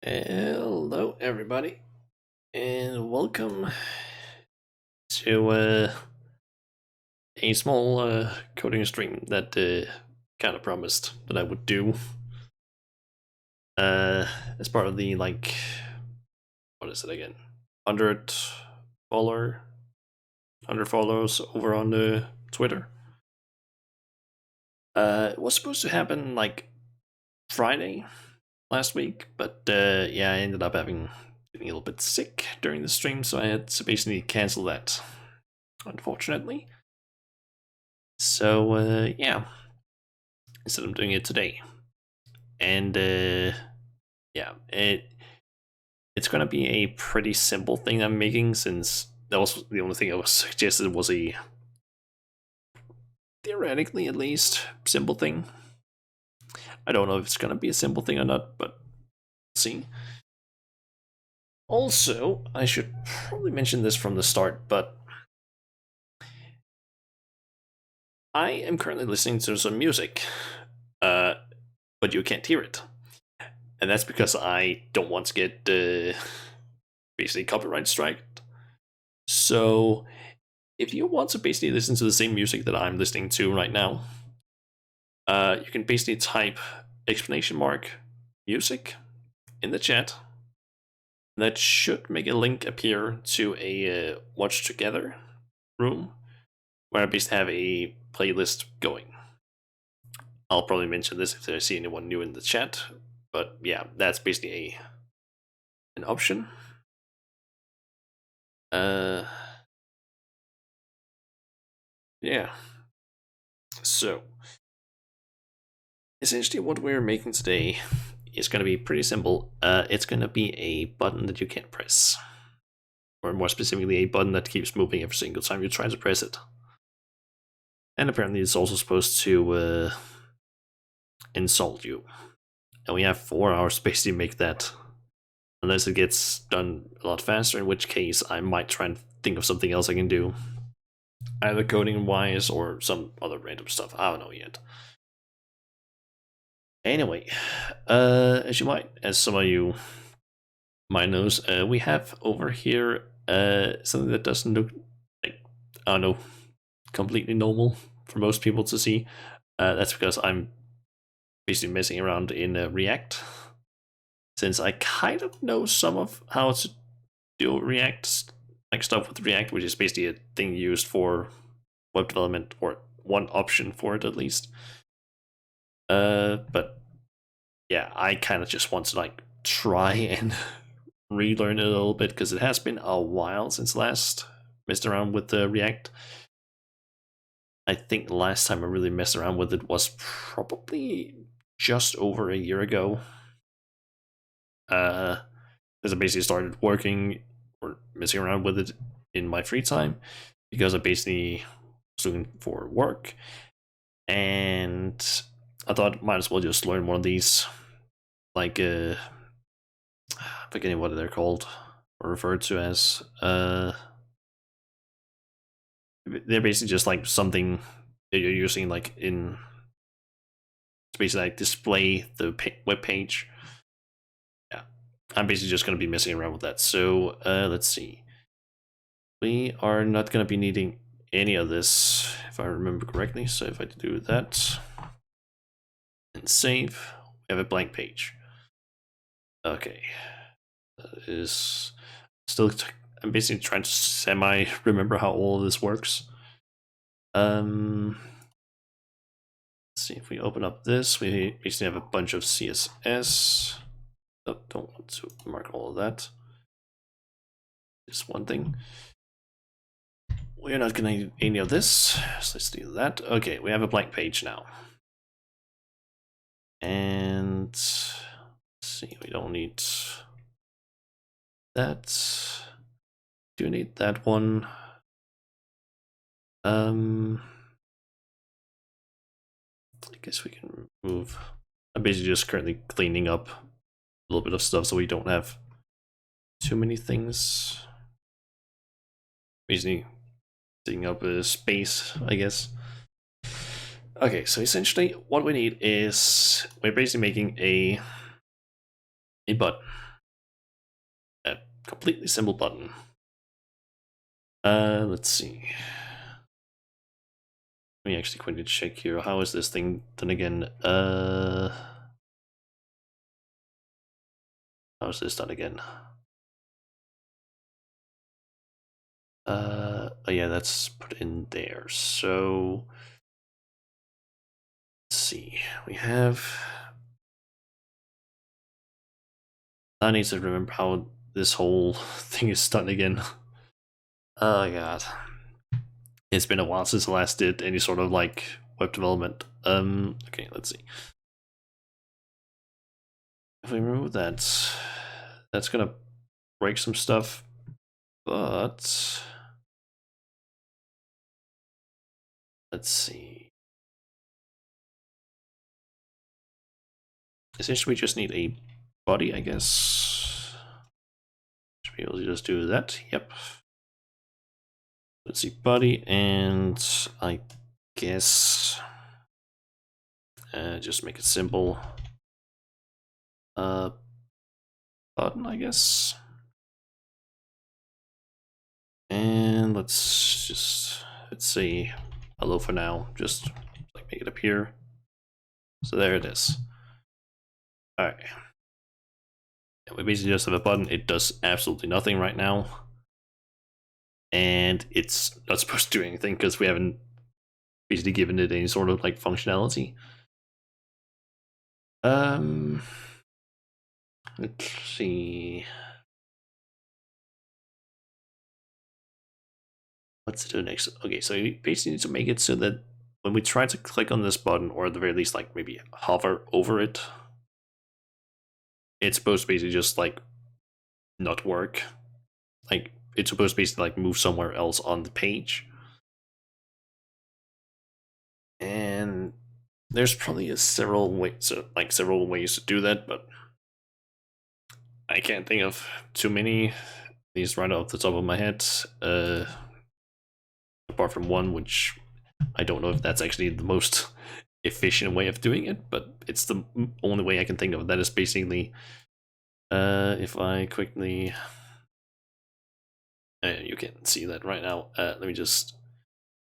Hello, everybody, and welcome to a small coding stream that kind of promised that I would do as part of the what is it again? 100 follower, 100 followers over on Twitter. It was supposed to happen like Friday last week, but yeah, I ended up getting a little bit sick during the stream, so I had to basically cancel that, unfortunately. So yeah, instead I'm doing it today, and yeah, it's gonna be a pretty simple thing I'm making, since that was the only thing I was suggested was a theoretically at least simple thing. I don't know if it's gonna be a simple thing or not, but see. Also, I should probably mention this from the start, but I am currently listening to some music, but you can't hear it. And that's because I don't want to get basically copyright striked. So if you want to basically listen to the same music that I'm listening to right now, you can basically type exclamation mark music in the chat. That should make a link appear to a watch together room where I basically have a playlist going. I'll probably mention this if I see anyone new in the chat, but yeah, that's basically an option. Yeah. So essentially what we're making today is going to be pretty simple. It's going to be a button that you can't press, or more specifically a button that keeps moving every single time you try to press it. And apparently it's also supposed to insult you, and we have 4 hours to basically make that, unless it gets done a lot faster, in which case I might try and think of something else I can do, either coding wise or some other random stuff. I don't know yet. Anyway, as some of you might know, we have over here something that doesn't look like, I don't know, completely normal for most people to see. That's because I'm basically messing around in React, since I kind of know some of how to do React, like stuff with React, which is basically a thing used for web development, or one option for it at least. But yeah, I kind of just want to like try and relearn it a little bit, because it has been a while since last messed around with the React. I think the last time I really messed around with it was probably just over a year ago. As I basically started working or messing around with it in my free time, because I basically was looking for work, and I thought might as well just learn one of these, like forgetting what they're called or referred to as. They're basically just like something that you're using like in to basically like display the web page. Yeah, I'm basically just going to be messing around with that. So let's see. We are not going to be needing any of this, if I remember correctly. So if I do that and save, we have a blank page. Okay, that is still. I'm basically trying to semi remember how all of this works. Let's see, if we open up this, we basically have a bunch of CSS. Oh, don't want to mark all of that. Just one thing. We're not going to need any of this, so let's do that. Okay, we have a blank page now. And let's see, we don't need that. Do need that one. I guess we can remove. I'm basically just currently cleaning up a little bit of stuff so we don't have too many things. Basically setting up a space, I guess. Okay, so essentially what we need is, we're basically making a button. completely simple button. Let's see. Let me actually quickly check here. How is this thing done again? How is this done again? Oh yeah, that's put in there. So let's see. We have. I need to remember how this whole thing is done again. Oh god. It's been a while since I last did any sort of like web development. Okay, let's see. If we remove that, that's gonna break some stuff, but let's see. Essentially, we just need a body, I guess. Should be able to just do that. Yep. Let's see, body, and I guess just make it simple. Button, I guess. And let's say hello for now. Just like make it appear. So there it is. All right. We basically just have a button. It does absolutely nothing right now. And it's not supposed to do anything because we haven't basically given it any sort of like functionality. Let's see. Let's do next. Okay, so you basically need to make it so that when we try to click on this button, or at the very least, like maybe hover over it, it's supposed to basically just like not work. Like it's supposed to basically like move somewhere else on the page. And there's probably several ways to do that, but I can't think of too many. These right off the top of my head. Apart from one, which I don't know if that's actually the most efficient way of doing it, but it's the only way I can think of. That is basically, if I quickly, you can't see that right now. Let me just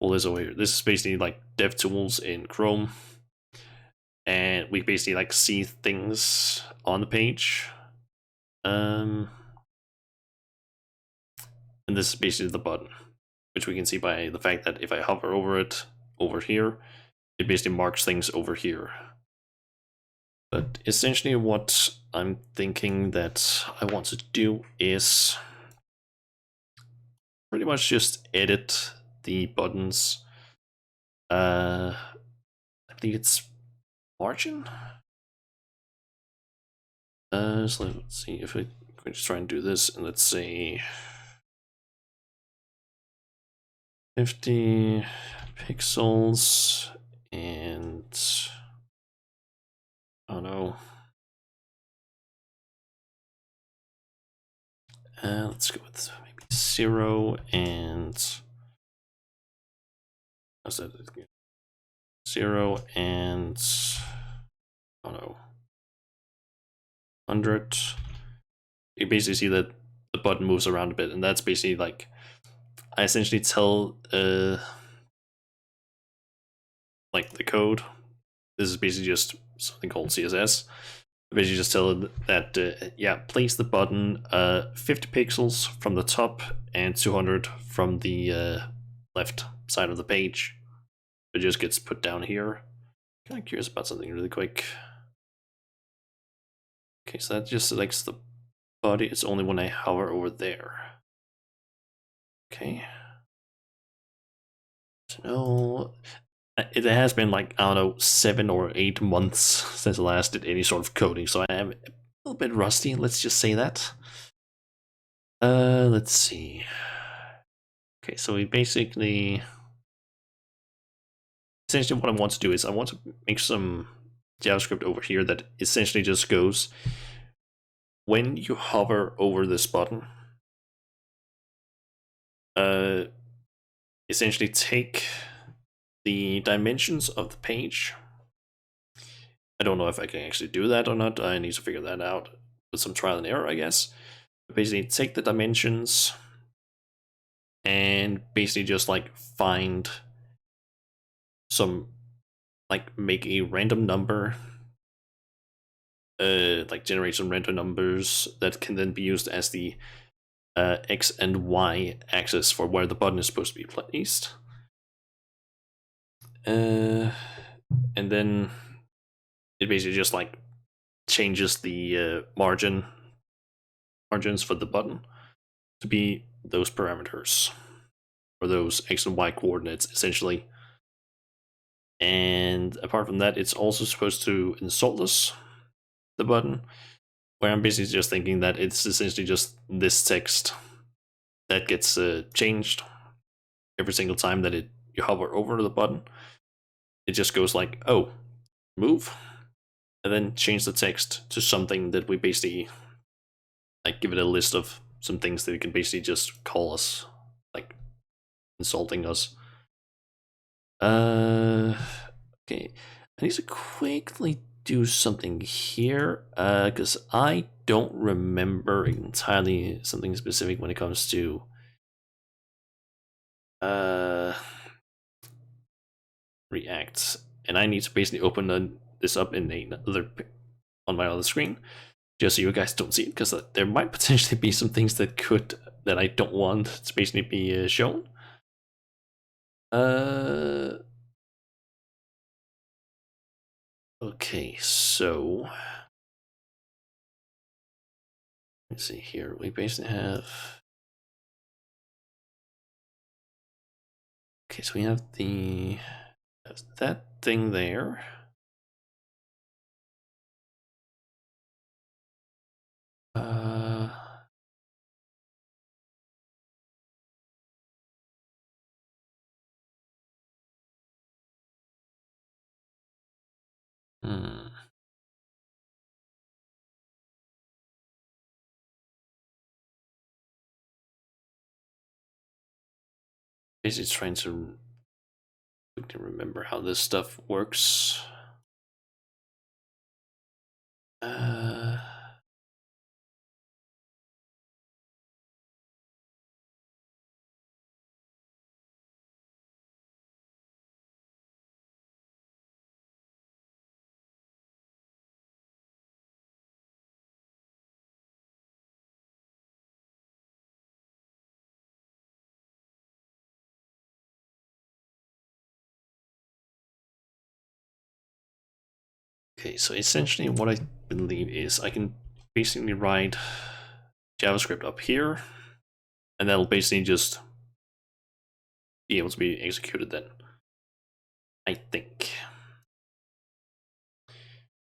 pull this over here. This is basically like DevTools in Chrome, and we basically like see things on the page. And this is basically the button, which we can see by the fact that if I hover over it over here, it basically marks things over here. But essentially what I'm thinking that I want to do is pretty much just edit the buttons. I think it's margin. So let's see if I can just try and do this, and let's say 50 pixels, and oh no. Let's go with maybe 0 and how's that? 0 and oh no, 100. You basically see that the button moves around a bit, and that's basically like I essentially tell like the code. This is basically just something called CSS. Basically just tell it that yeah, place the button 50 pixels from the top and 200 from the left side of the page. It just gets put down here. Kind of curious about something really quick. Okay, so that just selects the body. It's only when I hover over there. Okay. So no, it has been like, I don't know, 7 or 8 months since I last did any sort of coding, so I am a little bit rusty, let's just say that. Let's see. Okay, so we basically, essentially what I want to do is I want to make some JavaScript over here that essentially just goes, when you hover over this button, essentially take the dimensions of the page. I don't know if I can actually do that or not. I need to figure that out with some trial and error, I guess. Basically take the dimensions and basically just like find some, like make a random number, like generate some random numbers that can then be used as the X and Y axis for where the button is supposed to be placed. And then it basically just like changes the margins for the button to be those parameters, or those X and Y coordinates essentially. And apart from that, it's also supposed to insult us, the button, where I'm basically just thinking that it's essentially just this text that gets changed every single time that you hover over the button. It just goes like, oh, move, and then change the text to something that we basically like give it a list of some things that it can basically just call us, like insulting us. Okay, I need to quickly do something here, because I don't remember entirely something specific when it comes to React, and I need to basically open this up in another on my other screen, just so you guys don't see it, because there might potentially be some things that I don't want to basically be shown. Okay, so let's see here. We basically have. Okay, so we have that thing there. Uh, hmm. Basically trying to remember how this stuff works. Uh, okay, so essentially what I believe is I can basically write JavaScript up here, and that'll basically just be able to be executed then, I think.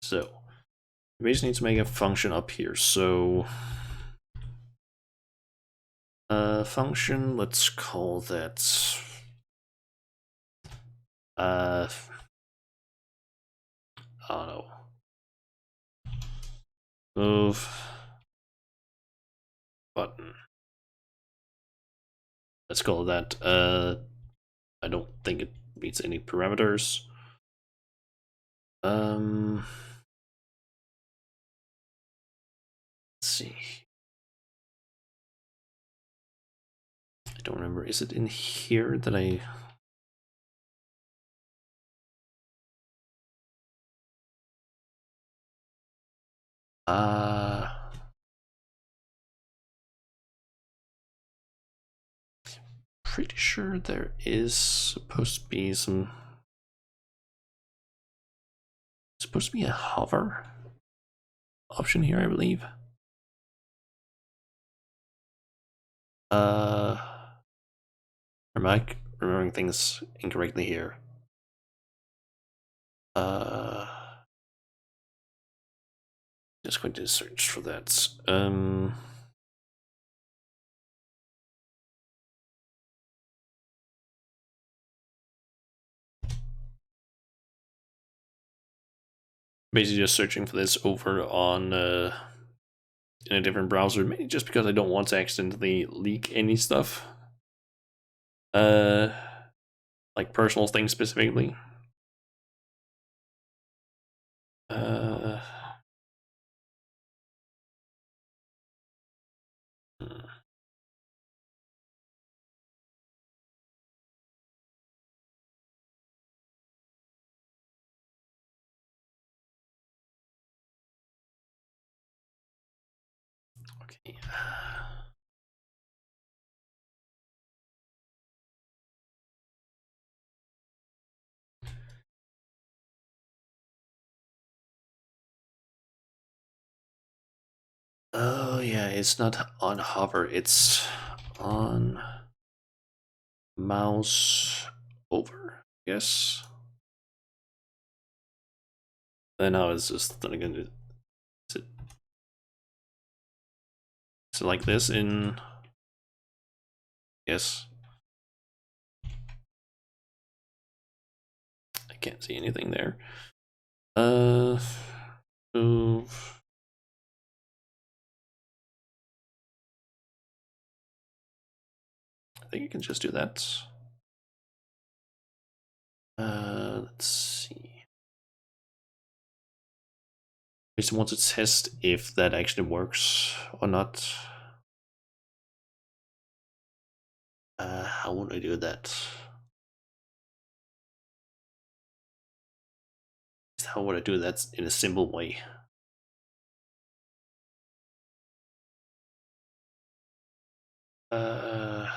So we basically need to make a function up here. So function, let's call that I don't know, move button. Let's call that I don't think it meets any parameters. Let's see. I don't remember. Is it in here that I? Pretty sure there is supposed to be some. Supposed to be a hover option here, I believe. Am I remembering things incorrectly here? Just going to search for that. Basically just searching for this over on in a different browser, maybe just because I don't want to accidentally leak any stuff. Like personal things specifically. Okay. Oh yeah, it's not on hover, it's on mouse over, yes. And now it's just then again so like this in yes. I can't see anything there. Move. I think you can just do that. Let's see. I just want to test if that actually works or not. How would I do that? How would I do that in a simple way? Uh,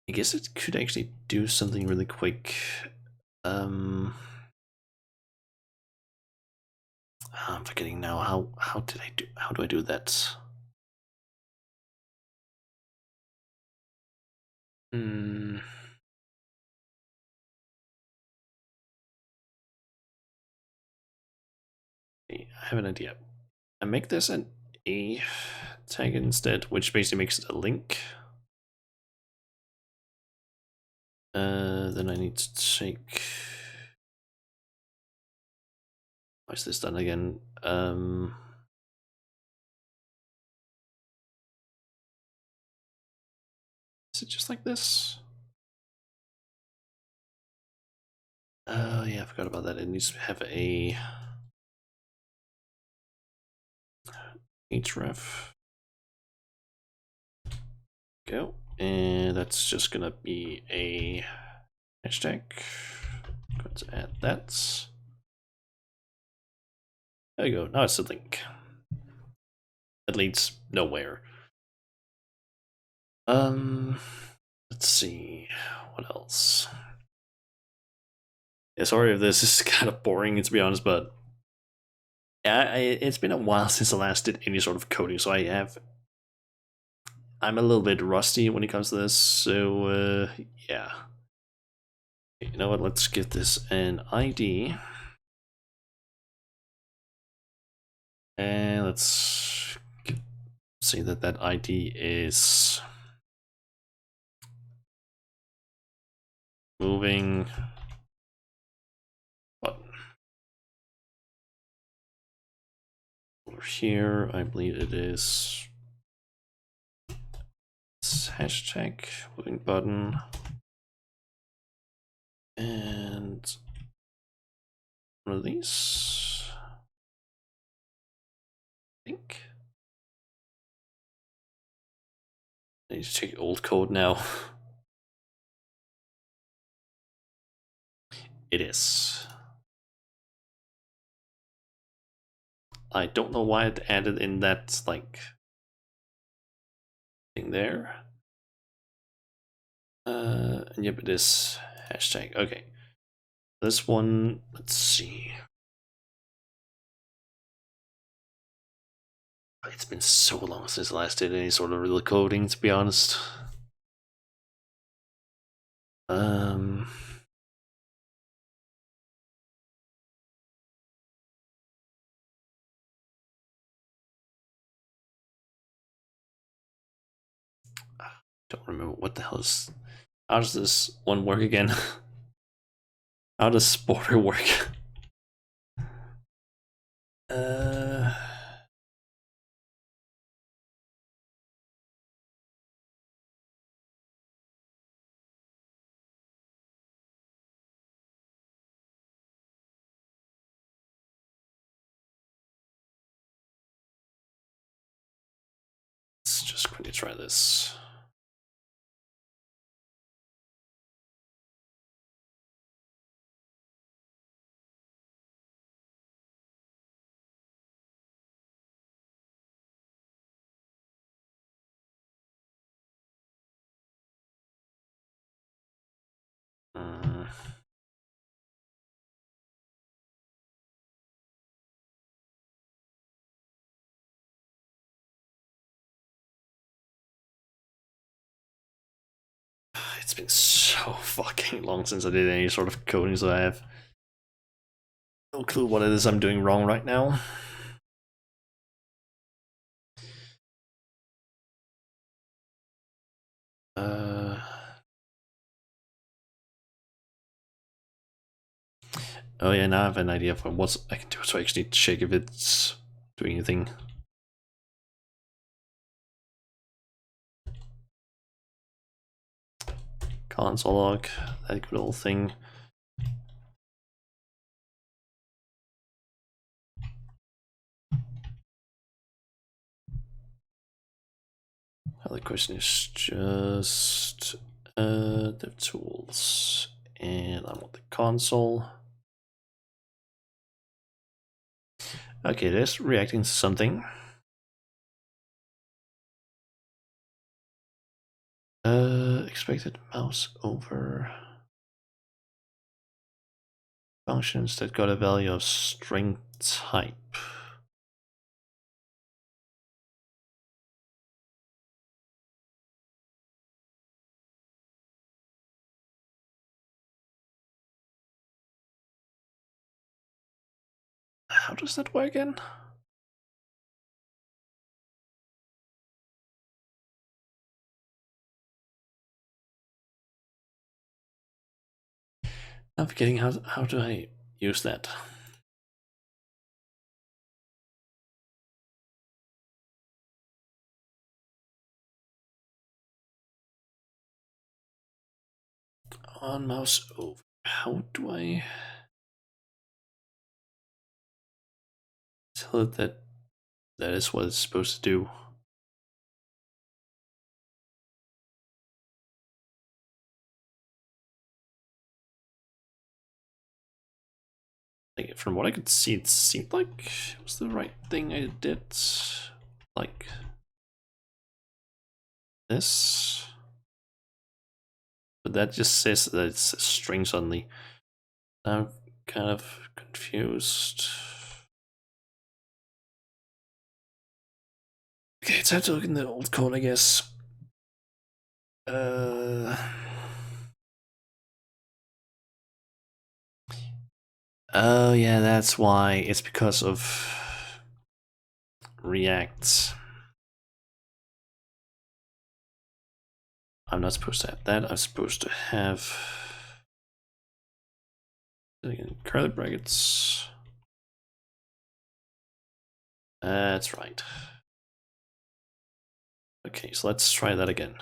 I guess it could actually do something really quick. I'm forgetting now. How did I do? How do I do that? Hmm. I have an idea. I make this an A tag instead, which basically makes it a link. Then I need to take. Why is this done again? Is it just like this? Oh yeah, I forgot about that. It needs to have a href. Go. And that's just gonna be a hashtag. Let's add that. There you go. Now it's a link. It leads nowhere. Let's see. What else? Yeah, sorry if this is kind of boring to be honest, but yeah, it's been a while since I last did any sort of coding, so I'm a little bit rusty when it comes to this. So yeah. You know what? Let's give this an ID. And let's say that that ID is moving button. Over here, I believe it is hashtag moving button. And one of these, I think. I need to check old code now. It is. I don't know why it added in that like thing there. And yep, it is hashtag. Okay. This one, let's see. It's been so long since I last did any sort of real coding, to be honest. Um, don't remember what the hell is. How does this one work again? How does Sporter work? uh, let's just quickly try this. It's been so fucking long since I did any sort of coding, so I have no clue what it is I'm doing wrong right now. Oh yeah, now I have an idea of what I can do, so I actually check if it's doing anything. Console log, that good old thing. Now the question is just dev tools, and I want the console. Okay, it is reacting to something. Expected mouse over functions that got a value of string type. How does that work again? I'm forgetting how do I use that? On mouse over. How do I tell it that that is what it's supposed to do? Like, from what I could see, it seemed like it was the right thing I did. Like this. But that just says that it's a string suddenly. I'm kind of confused. Okay, time to look in the old code, I guess. Oh yeah, that's why. It's because of React. I'm not supposed to have that. I'm supposed to have curly brackets. That's right. Okay, so let's try that again.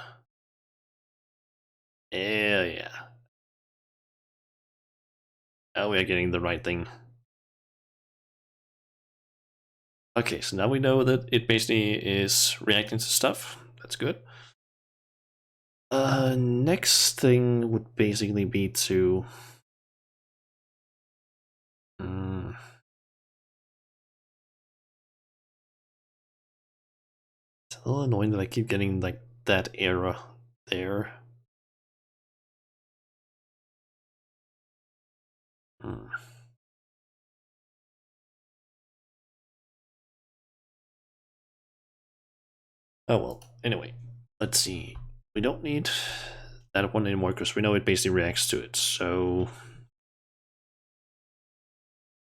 Yeah. Oh, we are getting the right thing. Okay, so now we know that it basically is reacting to stuff. That's good. Next thing would basically be to it's a little annoying that I keep getting like that error there. Oh well, anyway, let's see. We don't need that one anymore because we know it basically reacts to it. So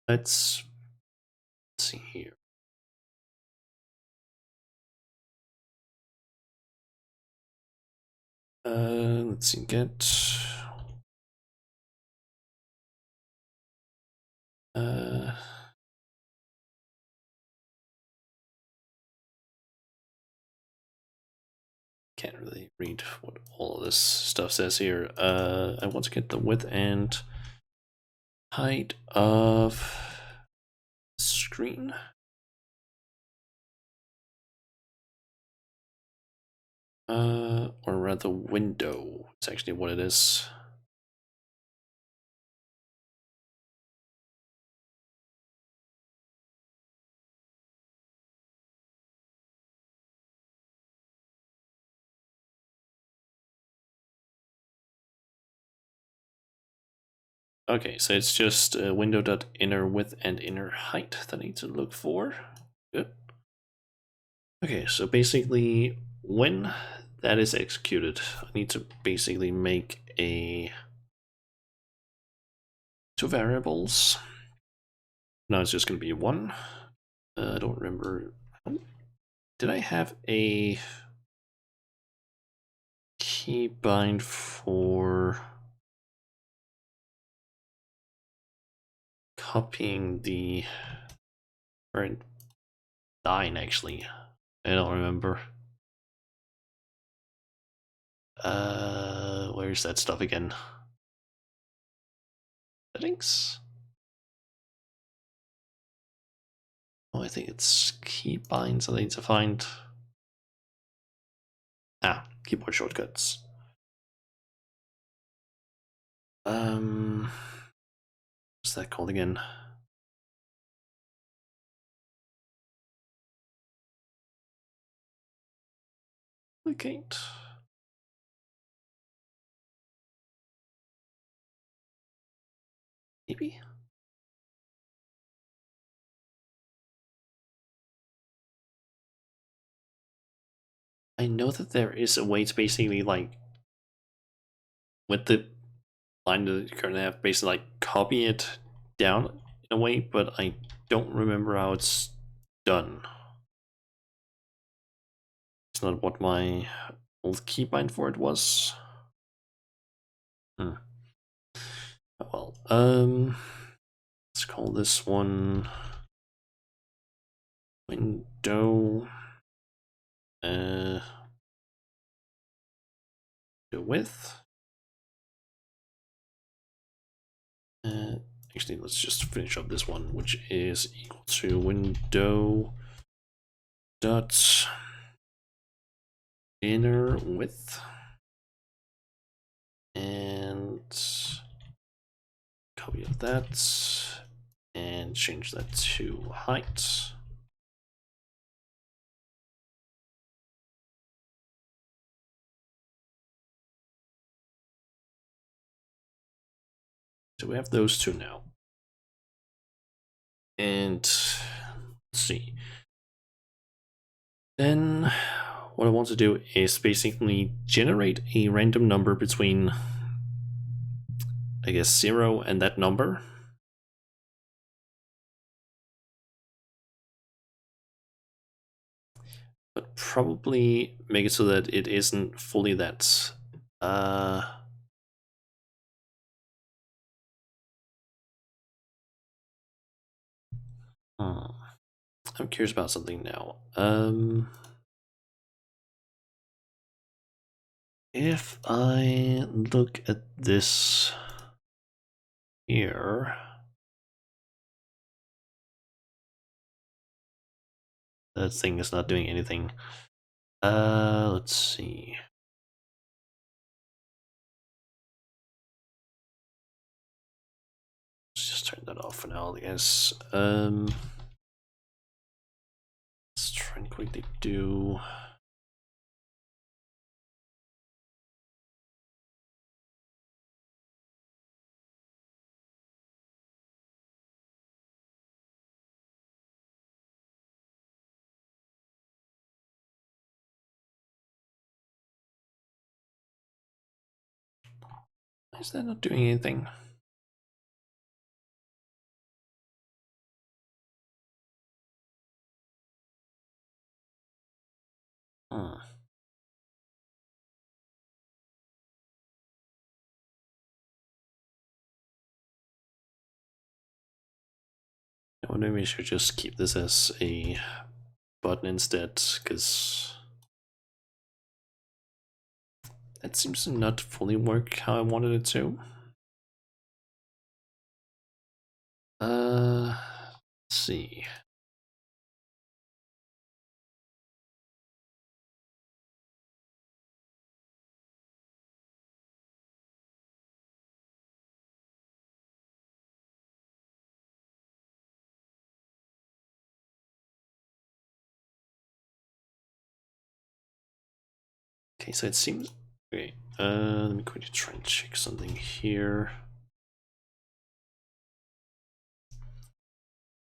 let's see here. Let's see, get can't really read what all of this stuff says here. I want to get the width and height of screen. Or rather window. It's actually what it is. Okay, so it's just window dot inner width and inner height that I need to look for. Good. Okay, so basically when that is executed. I need to basically make two variables. Now it's just going to be one. I don't remember. Did I have a keybind for copying the current line? Actually, I don't remember. Where's that stuff again? Settings? Oh, I think it's keybinds I need to find. Keyboard shortcuts. What's that called again? Duplicate. Maybe? I know that there is a way to basically, like, with the line that you currently have, basically, like, copy it down in a way, but I don't remember how it's done. It's not what my old keybind for it was. Well, let's call this one window the width. Actually, let's just finish up this one, which is equal to window dot inner width, and copy of that and change that to height. So we have those two now. And let's see. Then what I want to do is basically generate a random number between, I guess, 0 and that number. But probably make it so that it isn't fully that. I'm curious about something now. If I look at this here, that thing is not doing anything. Let's see. Let's just turn that off for now, I guess. Let's try and quickly do. Is that not doing anything? I wonder if we should just keep this as a button instead, because that seems to not fully work how I wanted it to. Let's see. Okay, so it seems. Okay, let me quickly try and check something here.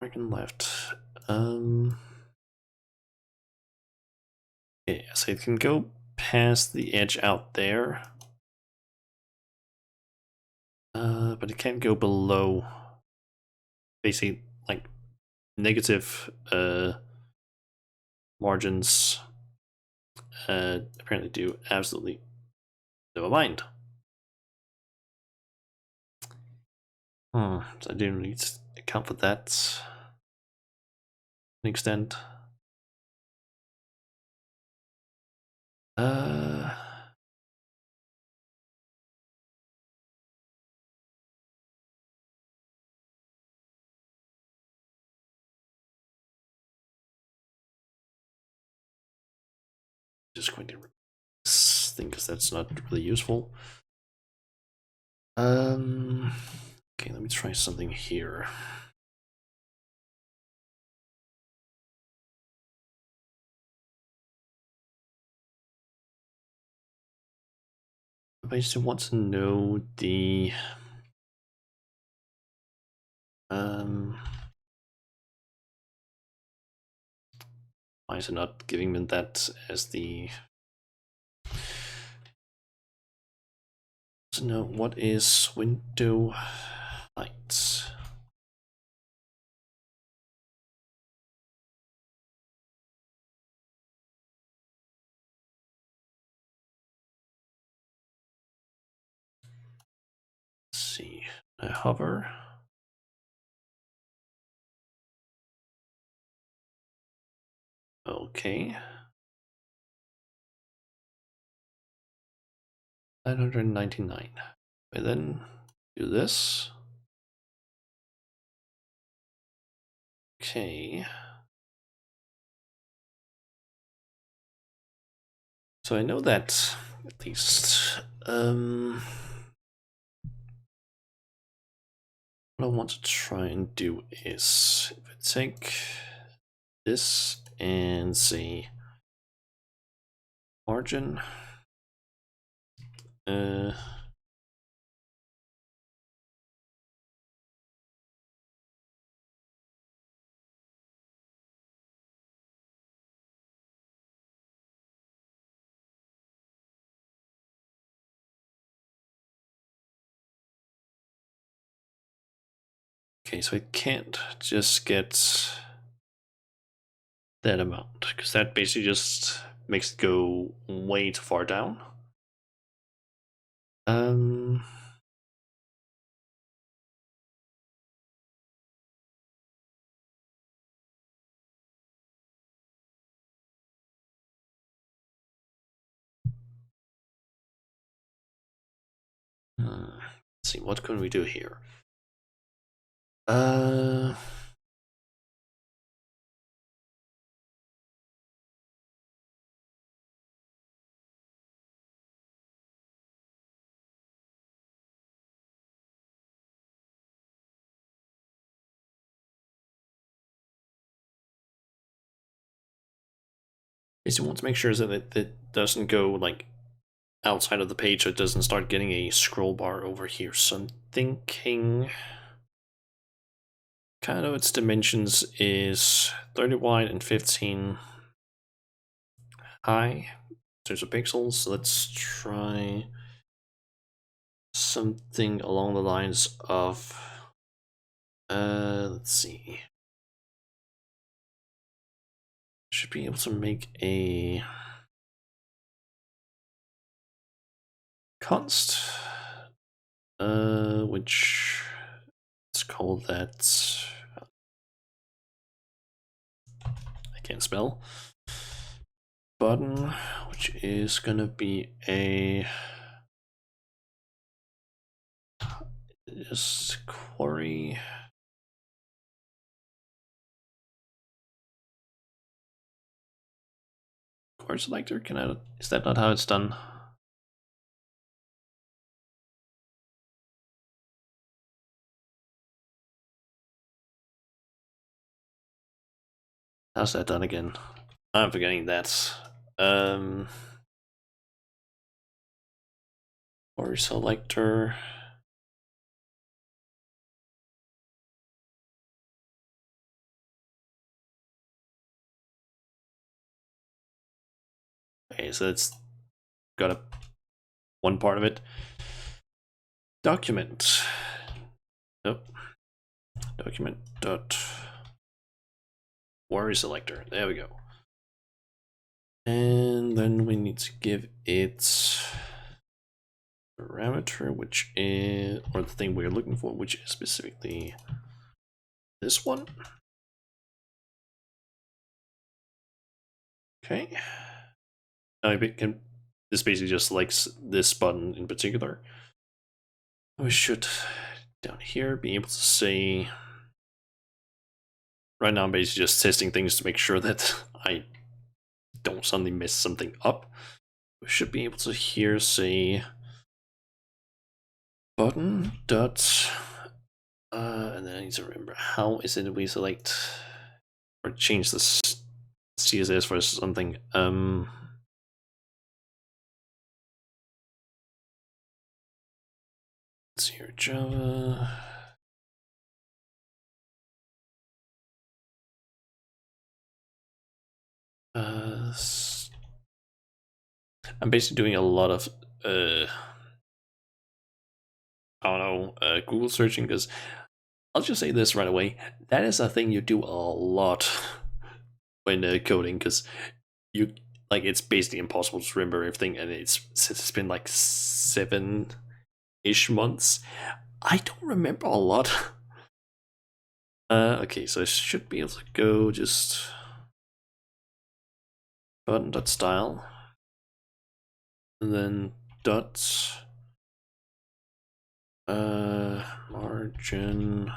Right and left. Okay, so it can go has the edge out there. But it can't go below basically like negative margins. Apparently do absolutely never mind. So I didn't really account for that to an extent. Just going to remove this thing because that's not really useful. Okay, let me try something here. I still want to know the why is it not giving me that as the to know what is window height? Let's see. I hover. Okay. 999. And then do this. Okay. So I know that at least what I want to try and do is if I take this and say margin okay, so I can't just get that amount because that basically just makes it go way too far down. Let's see, what can we do here? Basically want to make sure that it doesn't go like outside of the page so it doesn't start getting a scroll bar over here. So I'm thinking kind of its dimensions is 30 wide and 15 high in terms of pixels. So let's try something along the lines of let's see. Should be able to make a const which let's call that I can't spell button, which is gonna be a just query selector. Can I, is that not how it's done? How's that done again? I'm forgetting that. Query selector. Okay, so it's got one part of it. Document. Nope. Document dot worry selector. There we go. And then we need to give it parameter, which is, or the thing we're looking for, which is specifically this one. Okay. This basically just selects this button in particular. We should, down here, be able to say, right now I'm basically just testing things to make sure that I don't suddenly mess something up. We should be able to here say button dot, and then I need to remember how is it we select or change this CSS for something. Let's see here, Java. I'm basically doing a lot of I don't know, Google searching, because I'll just say this right away. That is a thing you do a lot when coding, because you like it's basically impossible to remember everything, and it's been like 7-ish months. I don't remember a lot. Okay, so I should be able to go just button.style and then dot margin.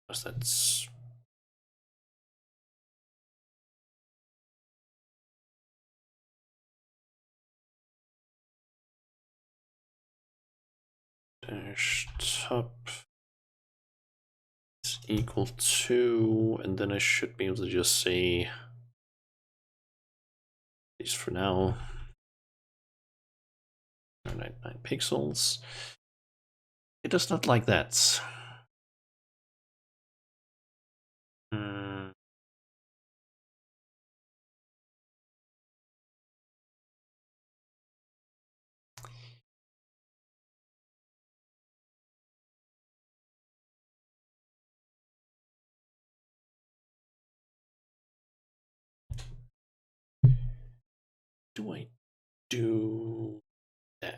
That's dash top is equal to, and then I should be able to just say, at least for now, 99 pixels. It does not like that. Hmm. Do I do that?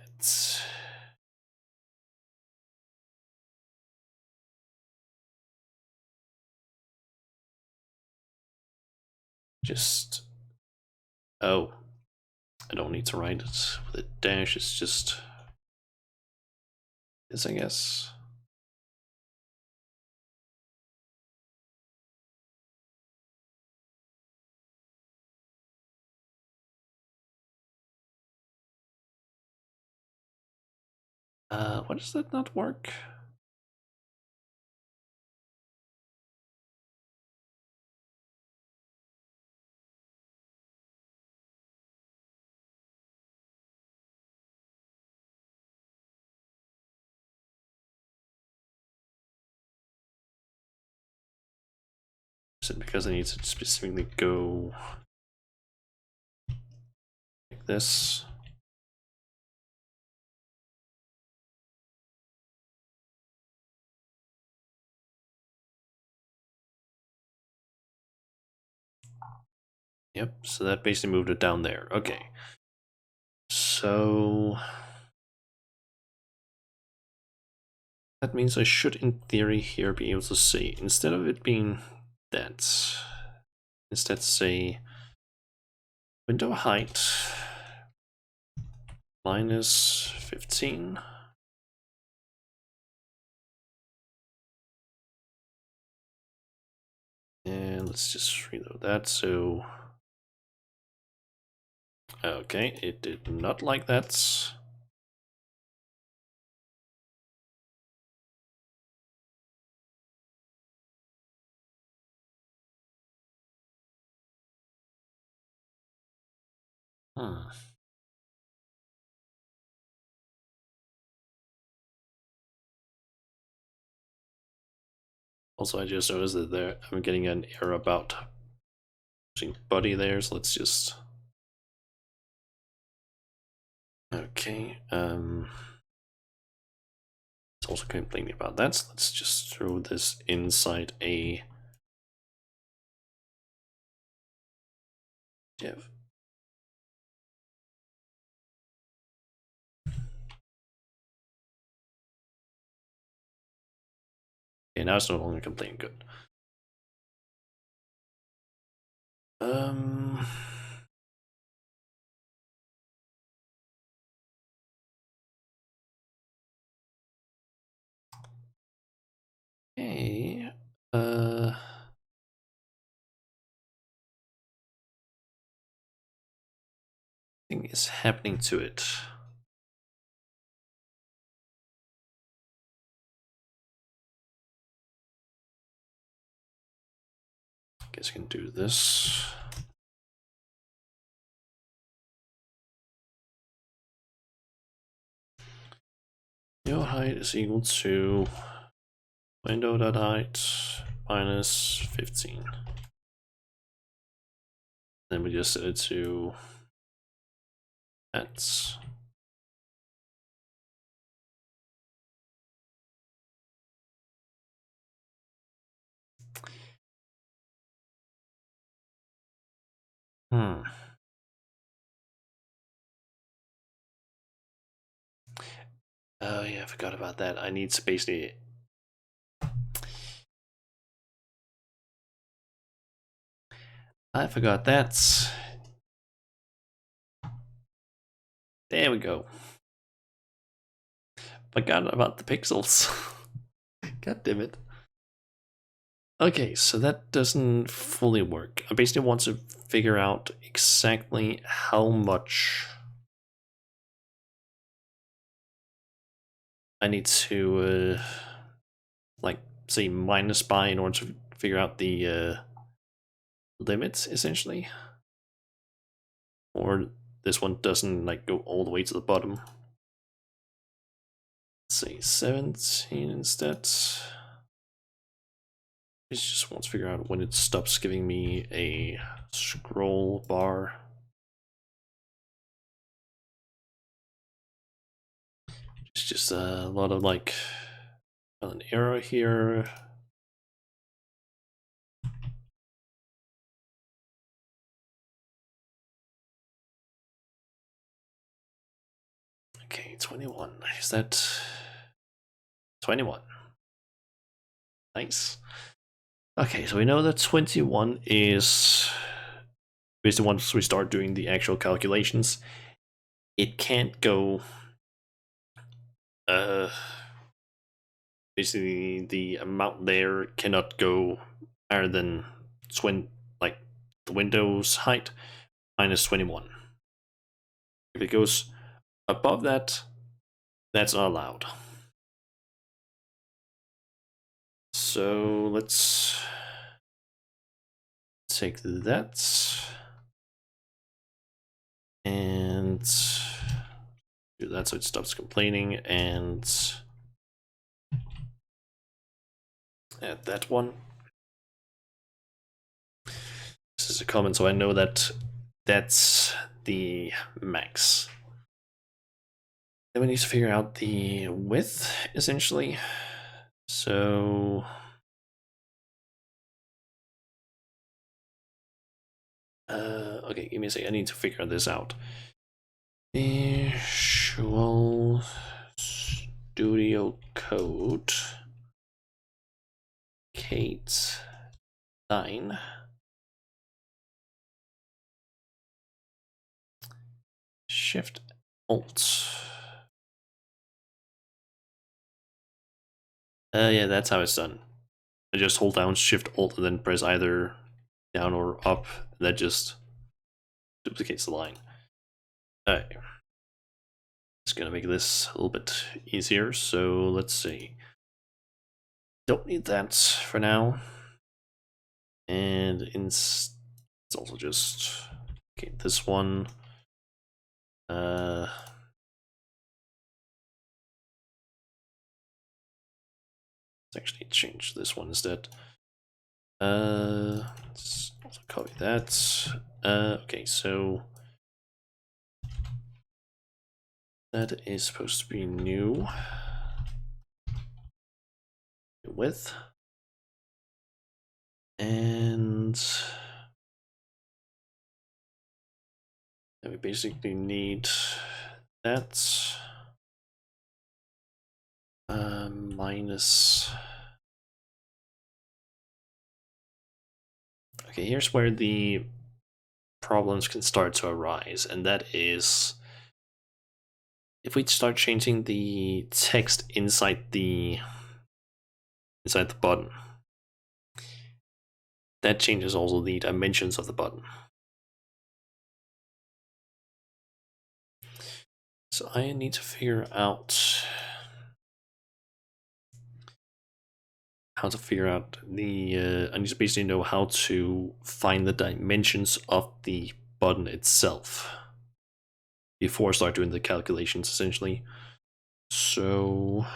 Just, oh, I don't need to write it with a dash, it's just this, I guess. Why does that not work? Is it because I need to specifically go like this? Yep, so that basically moved it down there. Okay. So that means I should, in theory, here be able to say, instead of it being that, instead say window height minus 15. And let's just reload that. So, okay, it did not like that. Hmm. Also, I just noticed that I'm getting an error about using body there, so let's just... Okay, it's also complaining about that, so let's just throw this inside a div. Okay, now it's no longer complaining, good. Okay, thing is happening to it. Guess I can do this. Your height is equal to window.height minus 15. Then we just set it to that. Oh yeah, I forgot about that. I need to basically... I forgot that. There we go. Forgot about the pixels. God damn it. Okay, so that doesn't fully work. I basically want to figure out exactly how much I need to, like, say minus by in order to figure out the limits, essentially. Or this one doesn't, like, go all the way to the bottom. Let's say 17 instead. It just wants to figure out when it stops giving me a scroll bar. It's just a lot of like an error here. Okay, 21. Is that 21? Nice. Okay, so we know that 21 is basically once we start doing the actual calculations, it can't go basically the amount there cannot go higher than like the window's height minus 21. If it goes above that, that's not allowed. So let's take that and do that so it stops complaining, and add that one. This is a comment, so I know that that's the max. Then we need to figure out the width, essentially. So okay, give me a second. I need to figure this out. Visual Studio Code Kate 9. Shift Alt. Yeah, that's how it's done. I just hold down Shift Alt and then press either down or up. And that just duplicates the line. Alright. It's gonna make this a little bit easier. So let's see. Don't need that for now. And it's also just okay. This one. Let's actually change this one instead. Let's also copy that. Okay, so that is supposed to be new width, and we basically need that minus. Okay, here's where the problems can start to arise, and that is if we start changing the text inside the button, that changes also the dimensions of the button. So I need to figure out how to figure out the I need to basically know how to find the dimensions of the button itself before I start doing the calculations, essentially. So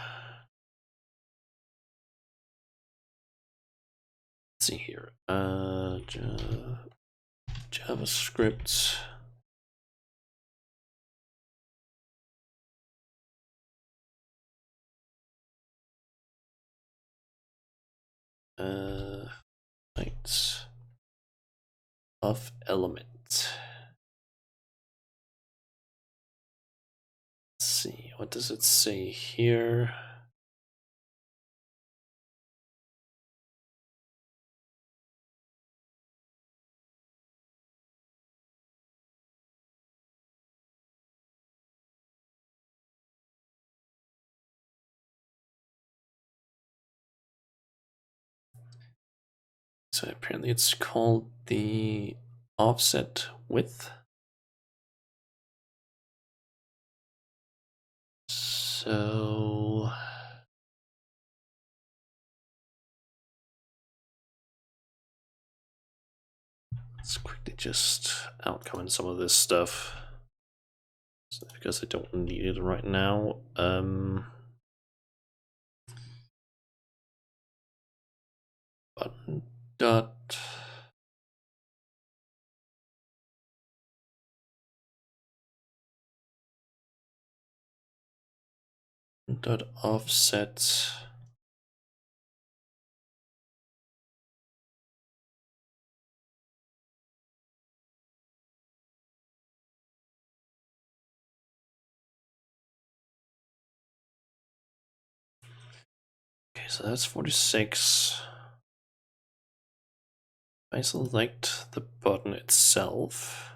let's see here. JavaScript. Height of element. Let's see, what does it say here? So apparently it's called the offset width. So let's quickly just outcome some of this stuff because I don't need it right now. Button dot offset. Okay, so that's 46. If I select the button itself,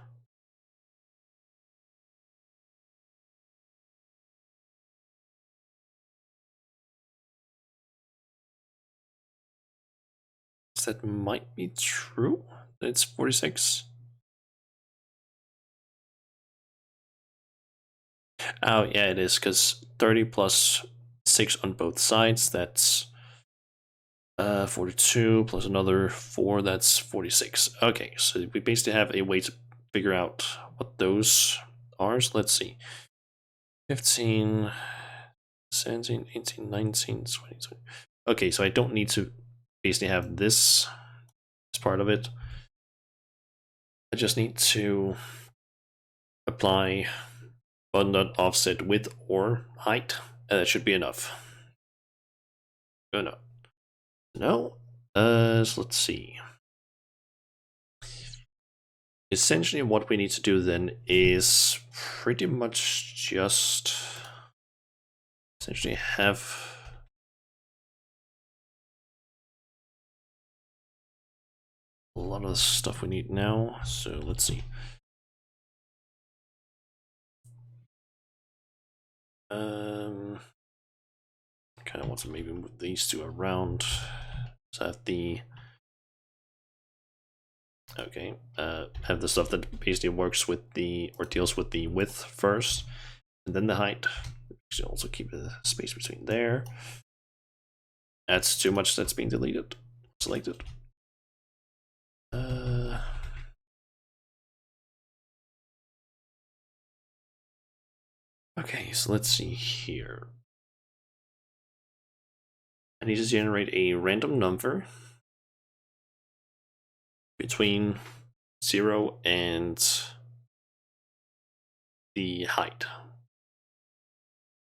that might be true. It's 46. Oh, yeah, it is, because 30 plus 6 on both sides, that's 42 plus another 4, that's 46. Okay, so we basically have a way to figure out what those are. So let's see. 15, 17, 18, 19, 20, 20. Okay, so I don't need to basically have this as part of it. I just need to apply button offset width or height, and that should be enough. Oh no. No. So let's see. Essentially what we need to do then is pretty much just essentially have a lot of the stuff we need now. So let's see. Kind of want to maybe move these two around. So I have the okay, have the stuff that basically works with the or deals with the width first, and then the height. Should also keep a space between there. That's too much that's being deleted. Selected. Okay, so let's see here. I need to generate a random number between 0 and the height,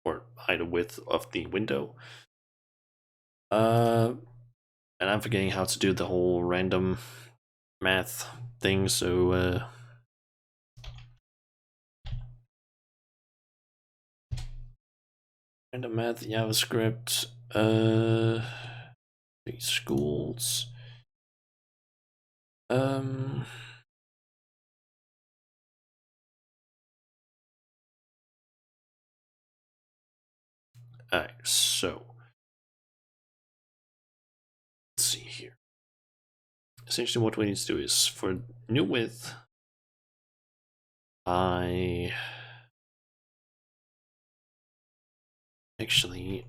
or height or width of the window. And I'm forgetting how to do the whole random math thing, so random math JavaScript, schools. Alright, so let's see here. Essentially what we need to do is for new width, I actually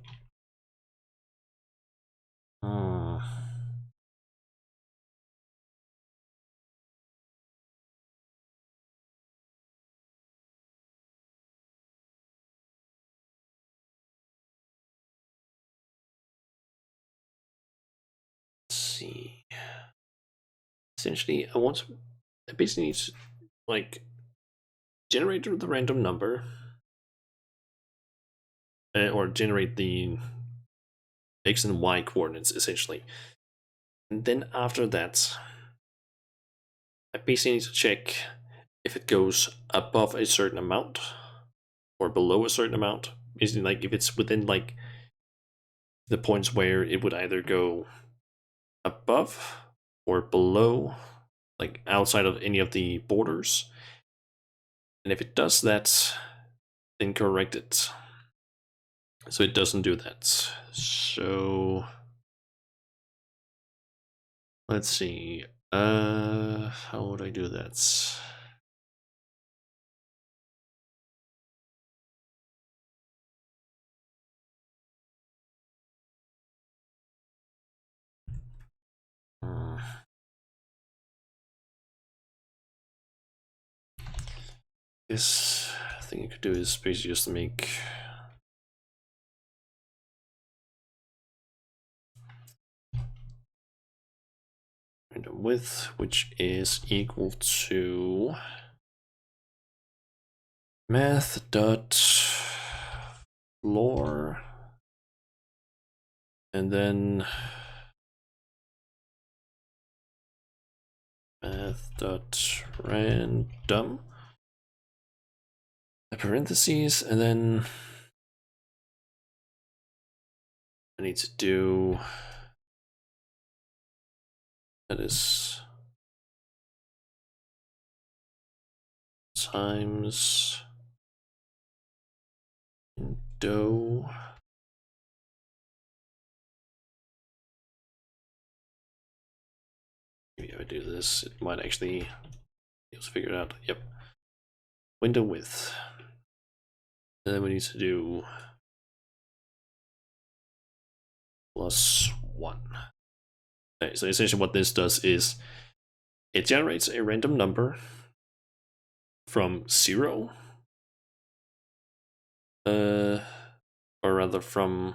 see. Essentially, I basically need to like generate the random number, or generate the x and y coordinates essentially. And then after that, I basically need to check if it goes above a certain amount or below a certain amount. Basically, like if it's within like the points where it would either go above or below, like outside of any of the borders. And if it does that, then correct it. So it doesn't do that. So let's see. How would I do that? This thing you could do is basically just make random width, which is equal to math dot floor, and then math dot random, parentheses, and then I need to do that is times window maybe if I do this, it might actually be able to figure it out. Yep. Window width. And then we need to do +1. Okay, so essentially what this does is it generates a random number from 0, or rather from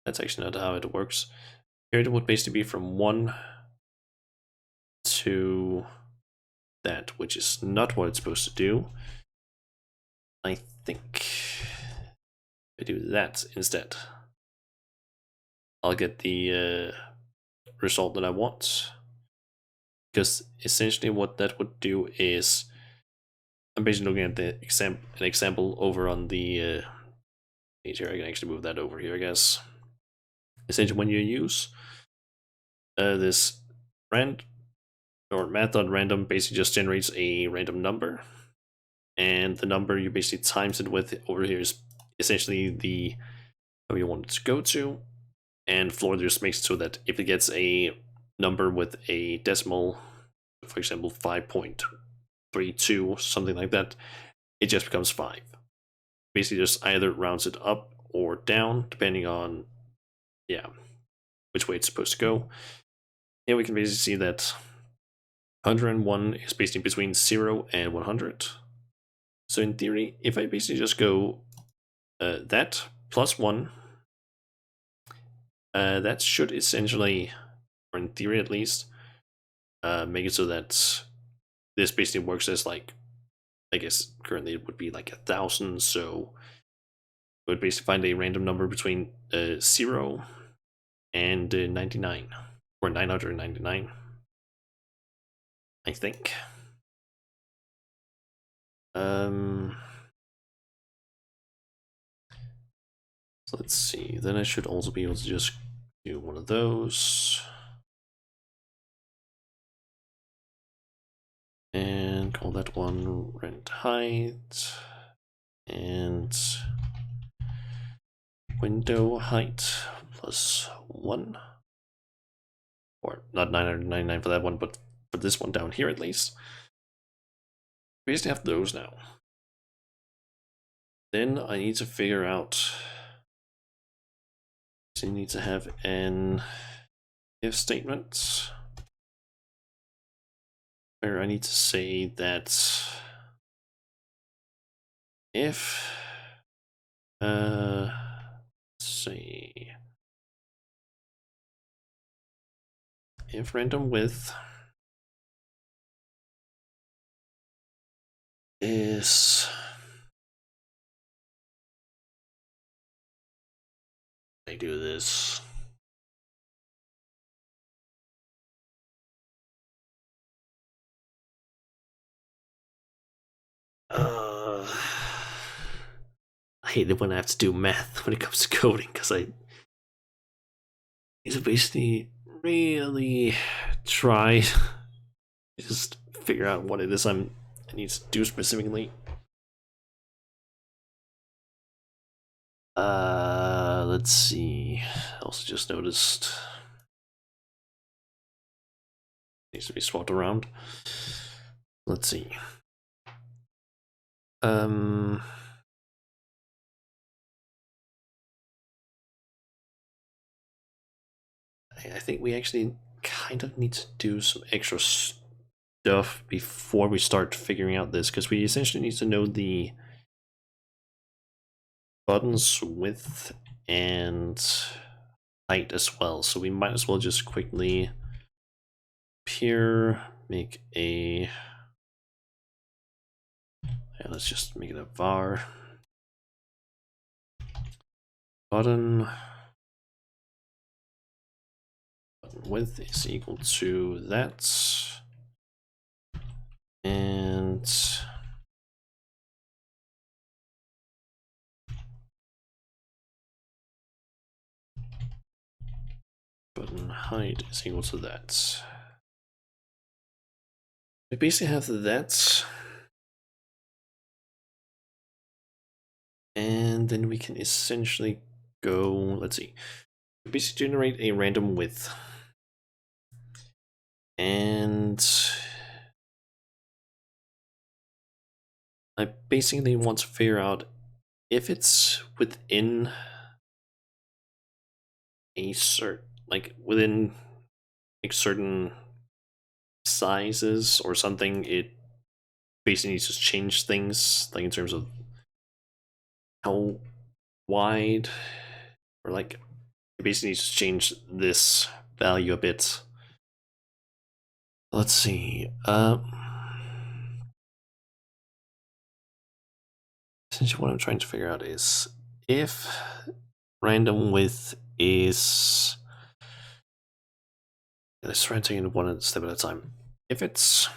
that's actually not how it works. Here it would basically be from 1 to that, which is not what it's supposed to do. I think if I do that instead, I'll get the result that I want. Because essentially what that would do is, I'm basically looking at the an example over on the page here. I can actually move that over here, I guess. Essentially, when you use this rand or math.random, basically just generates a random number, and the number you basically times it with over here is essentially the number you want it to go to, and floor just makes it so that if it gets a number with a decimal, for example 5.32, something like that, it just becomes 5. Basically just either rounds it up or down depending on which way it's supposed to go. And we can basically see that 101 is basically between 0 and 100. So in theory, if I basically just go that plus 1 That should essentially, or in theory at least, make it so that this basically works as like, I guess currently it would be like 1,000, so it would basically find a random number between 0 and 99, or 999, I think. So let's see, then I should also be able to just do one of those. And call that one rent height. And window height plus 1. Or not 999 for that one, but for this one down here at least. We just have those now. Then I need to figure out. So you need to have an if statement where I need to say that if let's see, if random width is I do this. I hate it when I have to do math when it comes to coding because I need to basically really try to just figure out what it is I need to do specifically. Let's see. I also just noticed needs to be swapped around. Let's see. I think we actually kind of need to do some extra stuff before we start figuring out this, because we essentially need to know the buttons width and height as well. So we might as well just quickly here make a let's just make it a var button width is equal to that, and button height is equal to that. We basically have that, and then we can essentially go, let's see, we basically generate a random width, and I basically want to figure out if it's within a certain, like within like certain sizes or something, it basically needs to change things, like in terms of how wide, or like it basically needs to change this value a bit. Let's see. Essentially what I'm trying to figure out is if random width is, let's try and take it one step at a time. If it's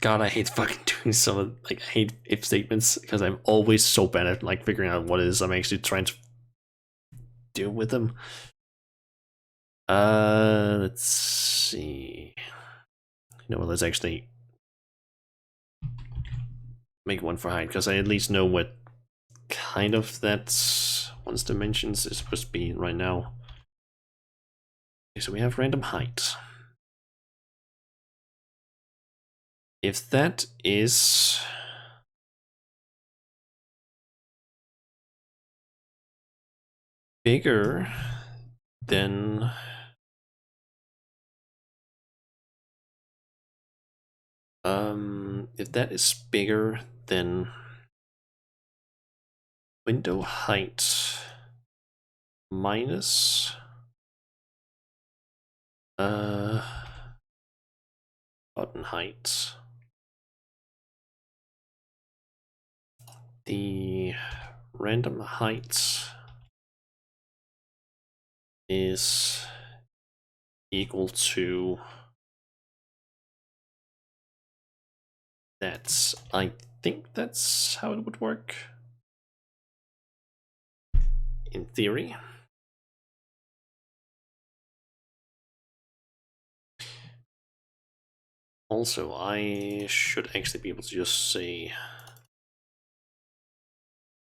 God, I hate fucking doing some of, like, I hate if statements because I'm always so bad at like figuring out what it is I'm actually trying to do with them. Let's see. You know what? Let's actually make one for height because I at least know what kind of that one's dimensions is supposed to be right now. Okay, so we have random height. If that is bigger than If that is bigger, then window height minus button height. The random height is equal to that. I think that's how it would work in theory. Also, I should actually be able to just say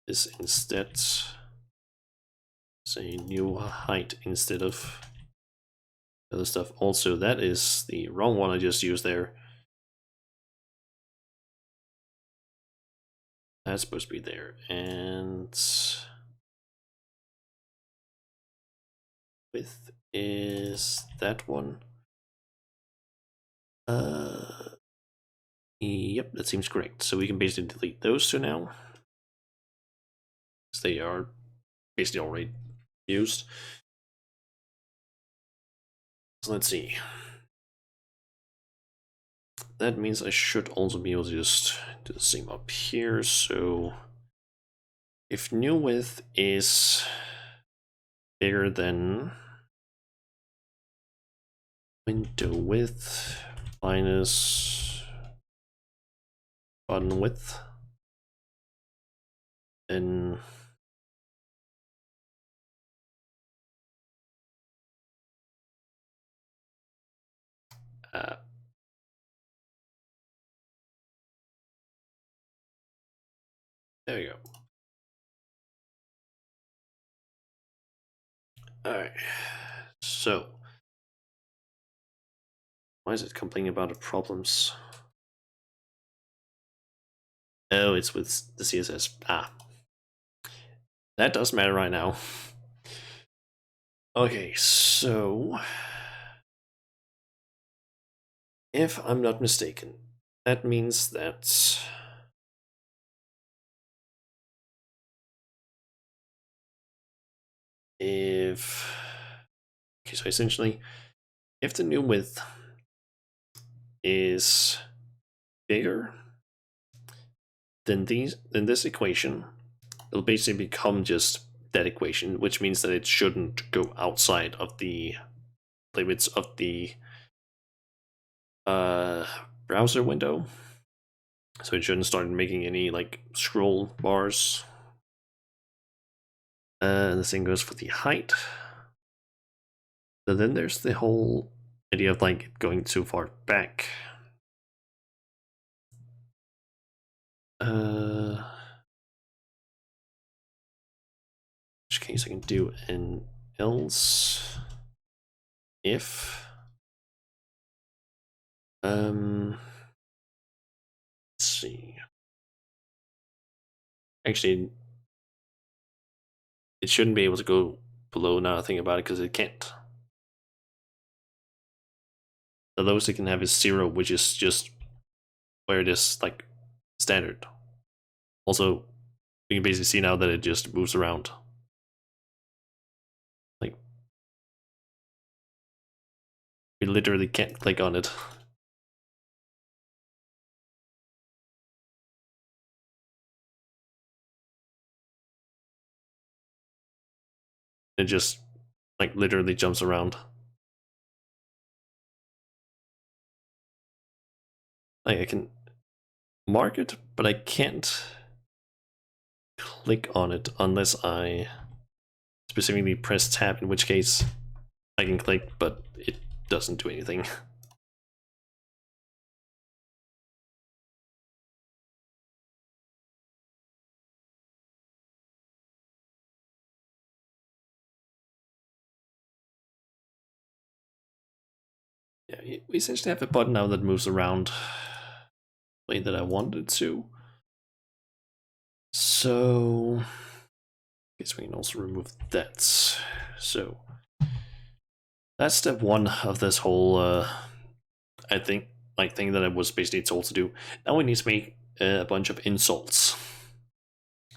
this instead. Say new height instead of other stuff. Also, that is the wrong one I just used there. That's supposed to be there. And width is that one. Yep, that seems correct. So we can basically delete those two now, because they are basically already used. So let's see. That means I should also be able to just do the same up here. So if new width is bigger than window width minus button width, then there you go. Alright, so why is it complaining about the problems? Oh, it's with the CSS. That does matter right now. Okay, so if I'm not mistaken, that means that if, okay, so essentially, if the new width is bigger than this equation, it'll basically become just that equation, which means that it shouldn't go outside of the limits of the browser window. So it shouldn't start making any like scroll bars. The same goes for the height. So then there's the whole idea of like going too far back. Which case I can do an else if let's see. Actually, it shouldn't be able to go below now I think about it, because it can't. The lowest it can have is 0, which is just where it is like standard. Also, we can basically see now that it just moves around. Like, we literally can't click on it. It just like literally jumps around. Like, I can mark it, but I can't click on it unless I specifically press tab, in which case I can click, but it doesn't do anything. Yeah, we essentially have a button now that moves around the way that I wanted it to. So I guess we can also remove that. So that's step one of this whole I think like thing that I was basically told to do. Now we need to make a bunch of insults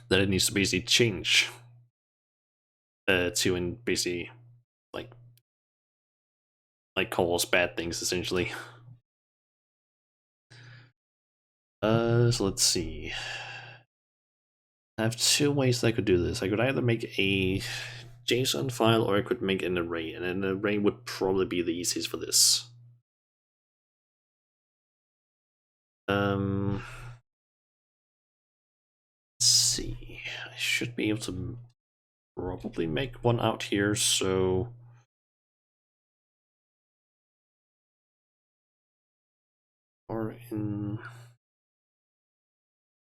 that it needs to basically change to and basically like call us bad things essentially. So let's see. I have two ways that I could do this. I could either make a JSON file or I could make an array, and an array would probably be the easiest for this. Let's see. I should be able to probably make one out here, so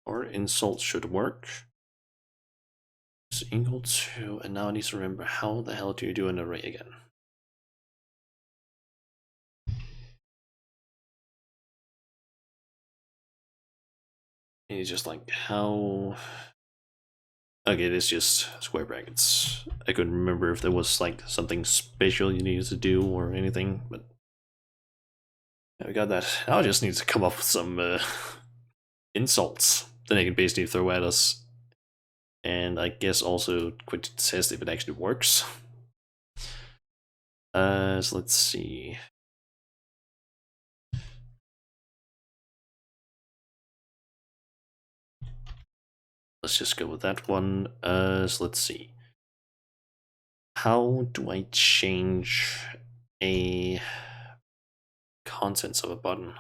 or insult should work. Is equal to, and now I need to remember how the hell do you do an array again? And it's just like how. Okay, it is just square brackets. I couldn't remember if there was like something special you needed to do or anything, but yeah, we got that. Now I just need to come up with some insults that I can basically throw at us, and I guess also quick test if it actually works. So let's see. Let's just go with that one. So let's see. How do I change a contents of a button?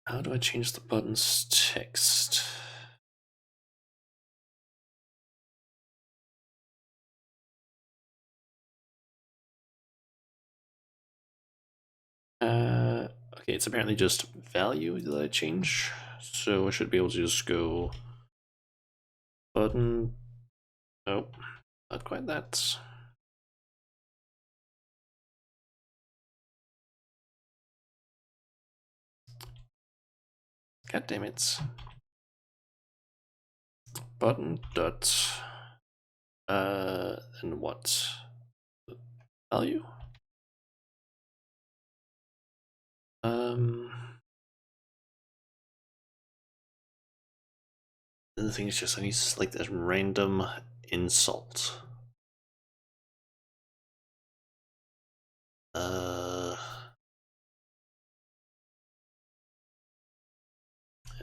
How do I change the button's text? Okay, it's apparently just value that I change, so I should be able to just go button. Nope, not quite that. God damn it. Button dot and what? Value? The thing is just I need to select that random insult.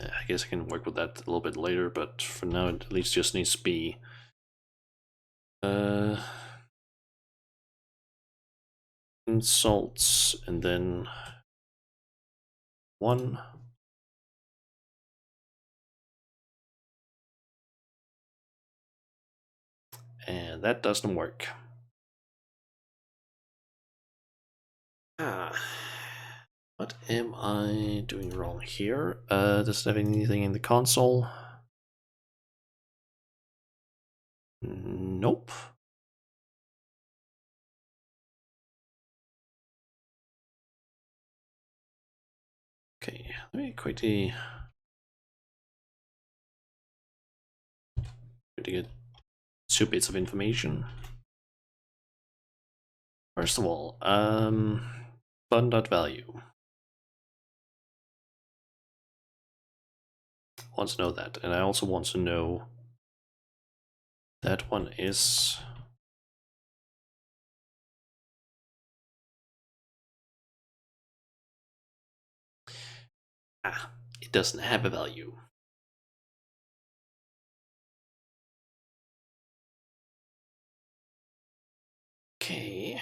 I guess I can work with that a little bit later, but for now it at least just needs to be insults and then one. And that doesn't work. What am I doing wrong here? Does it have anything in the console? Nope. Okay, let me quickly get two bits of information. First of all, button.value. Want to know that, and I also want to know that one is it doesn't have a value. Okay.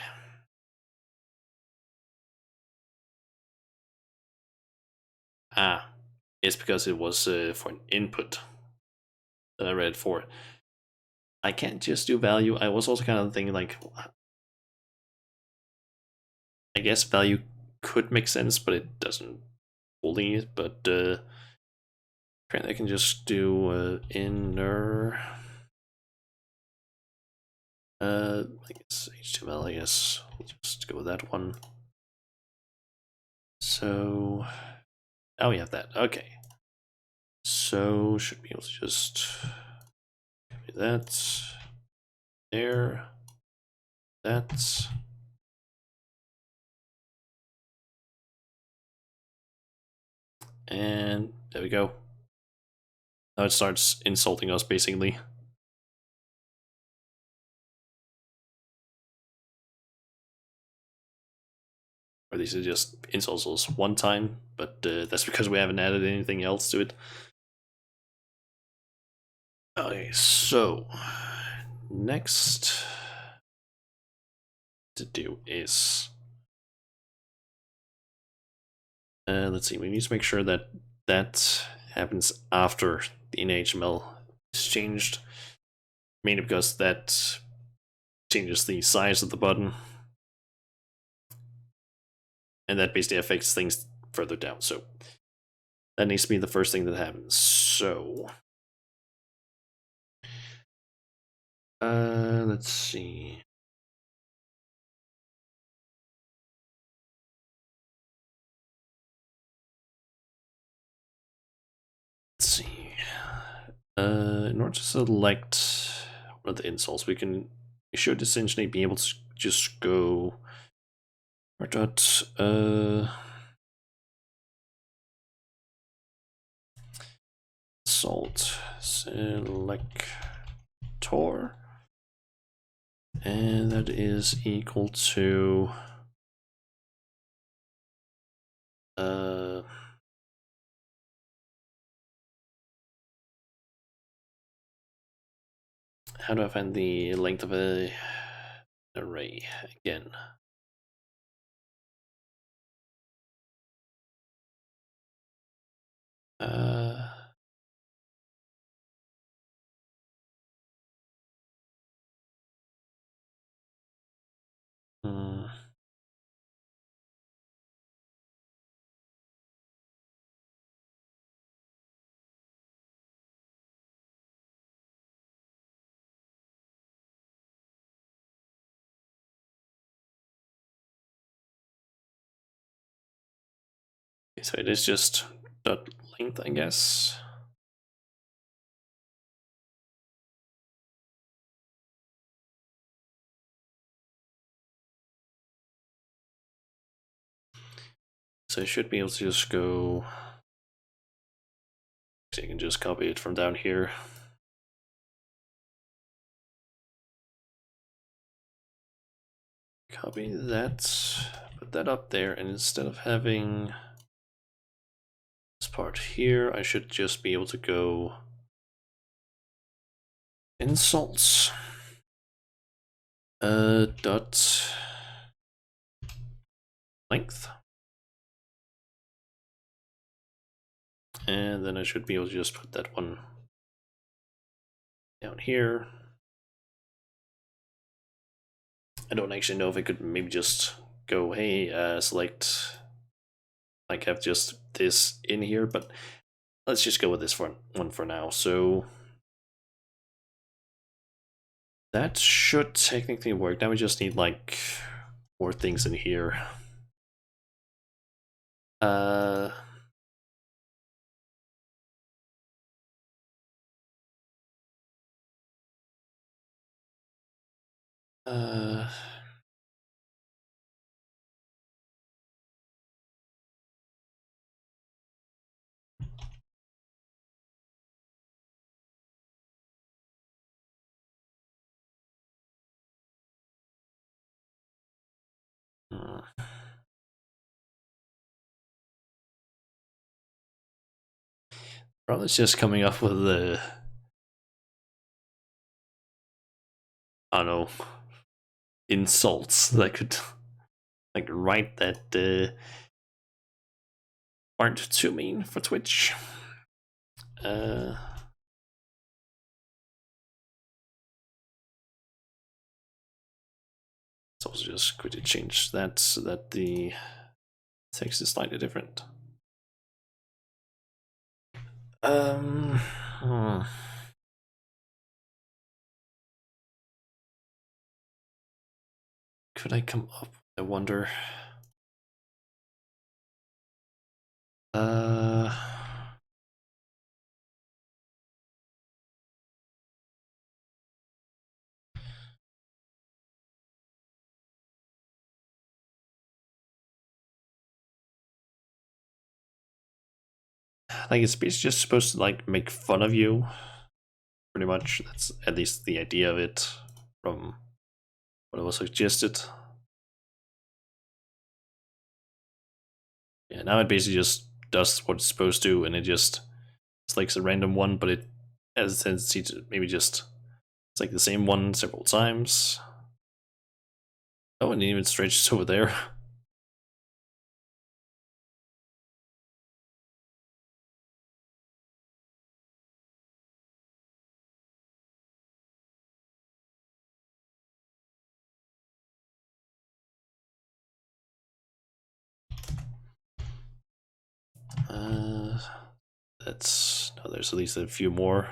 It's because it was for an input that I read for. I can't just do value. I was also kind of thinking like, I guess value could make sense, but it doesn't fully. But apparently I can just do inner. I guess HTML. I guess we'll just go with that one. So now we have that. Okay. So should be able to just copy that there, that. And there we go. Now it starts insulting us basically. Or at least it just insults us one time, but that's because we haven't added anything else to it. Okay, so next to do is let's see, we need to make sure that that happens after the inHTML is changed, mainly because that changes the size of the button, and that basically affects things further down. So that needs to be the first thing that happens. So let's see. Let's see. In order to select one of the insults, we should essentially be able to just go dot salt selector, and that is equal to how do I find the length of a array again? Uh, hmm. Okay, so it is just dot length, I guess. So I should be able to just go. So you can just copy it from down here. Copy that, put that up there, and instead of having this part here, I should just be able to go insults dot length, and then I should be able to just put that one down here. I don't actually know if I could maybe just go, hey, select, like have just this in here, but let's just go with this one for now. So that should technically work. Now we just need like more things in here. Uh, uh, Probably just coming up with the, I don't know, insults that could like write that aren't too mean for Twitch. So I'll just quickly change that so that the text is slightly different. Hmm. Could I come up? I wonder. Uh, Like it's basically just supposed to like make fun of you, pretty much. That's at least the idea of it from what was suggested. Yeah, now it basically just does what it's supposed to, and it just selects a random one, but it has a tendency to maybe just it's like the same one several times. Oh, and it even stretches over there. Uh, that's no, there's at least a few more.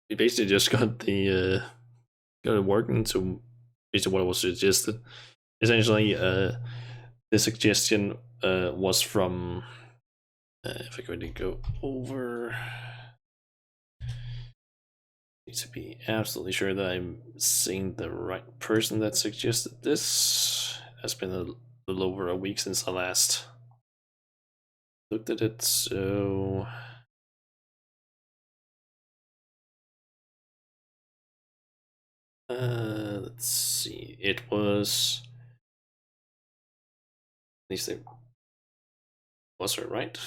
We basically just got it working to basically what was suggested. Essentially, the suggestion was from if I'm going to go over, need to be absolutely sure that I'm seeing the right person that suggested this. It's been a little over a week since I last looked at it, so let's see. It was at least it was her right.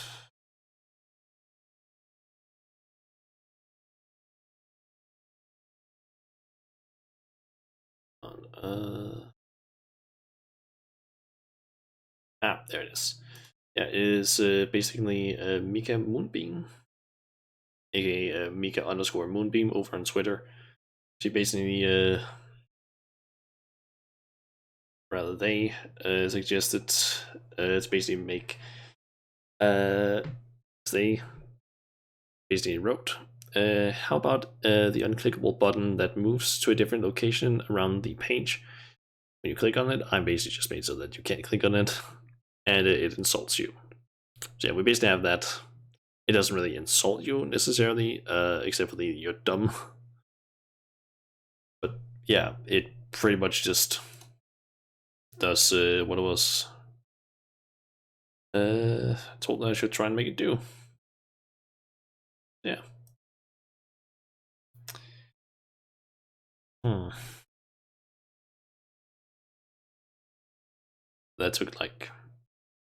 There it is. Yeah, it is basically Mika Moonbeam, aka Mika underscore Moonbeam over on Twitter. She basically, rather they suggested to basically make, they basically wrote, how about the unclickable button that moves to a different location around the page? When you click on it, I basically just made so that you can't click on it, and it insults you. So yeah, we basically have that. It doesn't really insult you necessarily, except for the you're dumb. But yeah, it pretty much just does what it was told that I should try and make it do. Yeah. Hmm. That took like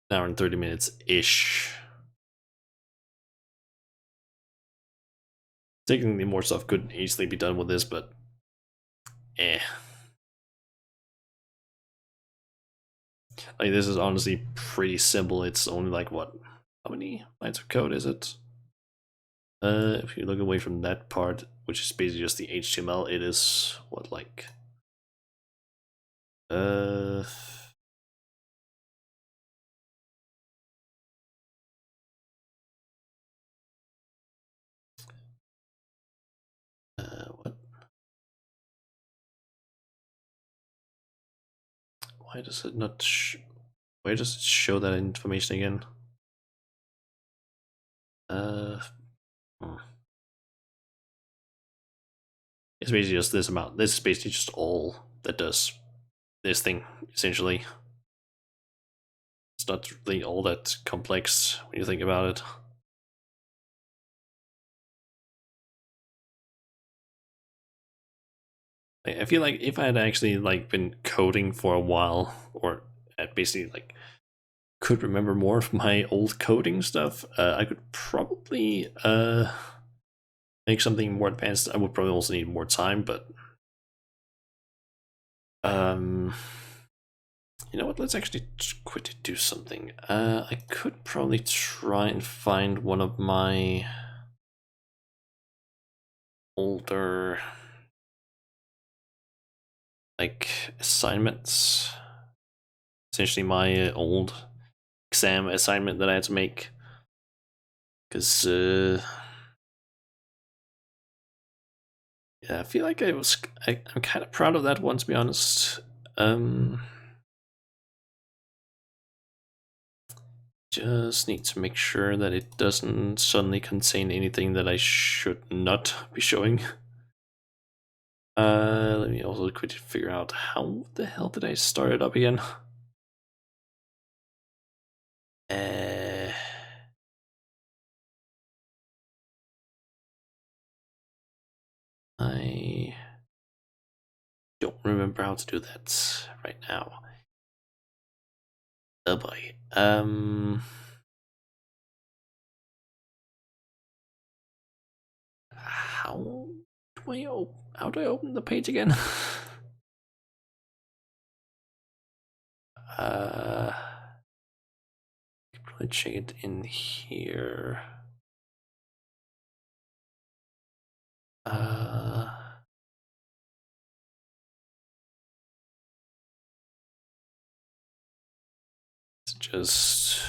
an hour and 30 minutes ish. Technically, more stuff could easily be done with this, but eh. Like, this is honestly pretty simple. It's only like what? How many lines of code is it? If you look away from that part, which is basically just the HTML, it is what, like uh what? Why does it not? Why does it show that information again? Uh, hmm. It's basically just this amount. This is basically just all that does this thing, essentially. It's not really all that complex when you think about it. I feel like if I had actually like been coding for a while, or at basically like could remember more of my old coding stuff, I could probably make something more advanced. I would probably also need more time, but um, you know what? Let's actually quickly do something. I could probably try and find one of my older like assignments. Essentially, my old exam assignment that I had to make, because yeah, I feel like I'm kind of proud of that one, to be honest. Just need to make sure that it doesn't suddenly contain anything that I should not be showing. Let let me also quickly figure out how the hell did I start it up again? I don't remember how to do that right now. Oh boy. How do I open the page again? uh, probably check it in here. It's just.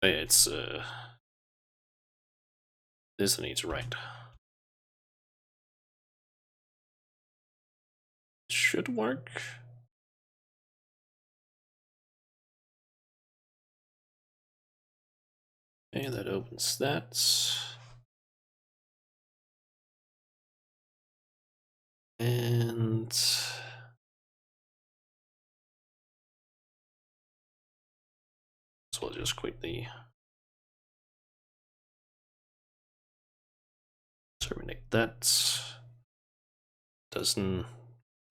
Oh, yeah, it's this I need to write. Should work. Okay, that opens that. And so I'll just quickly terminate that.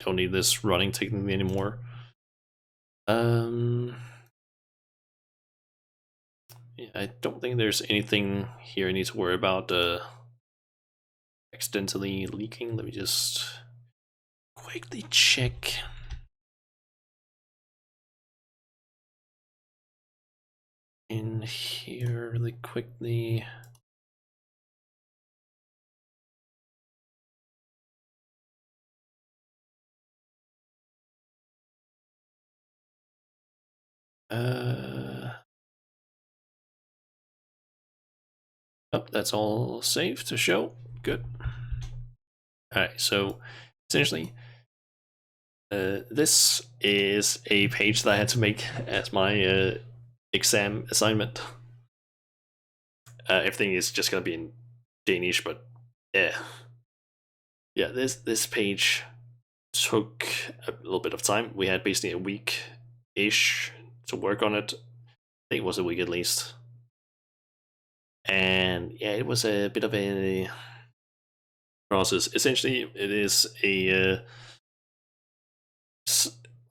Don't need this running technically anymore. Yeah, I don't think there's anything here I need to worry about accidentally leaking. Let me just quickly check. In here really quickly. Oh, that's all saved to show. Good. Alright, so essentially, this is a page that I had to make as my exam assignment. Everything is just gonna be in Danish, but yeah. Yeah, this page took a little bit of time. We had basically a week-ish to work on it. I think it was a week at least. And yeah, it was a bit of a process. Essentially, it is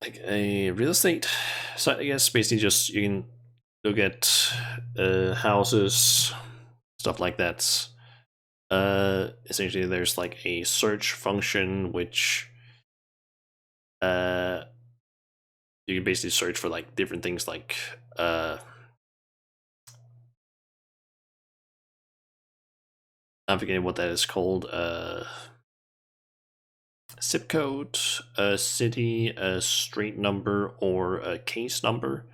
like a real estate site, I guess. Basically, just you can look at houses, stuff like that. Essentially, there's like a search function which you can basically search for like different things like I'm forgetting what that is called. Zip code, a city, a street number, or a case number.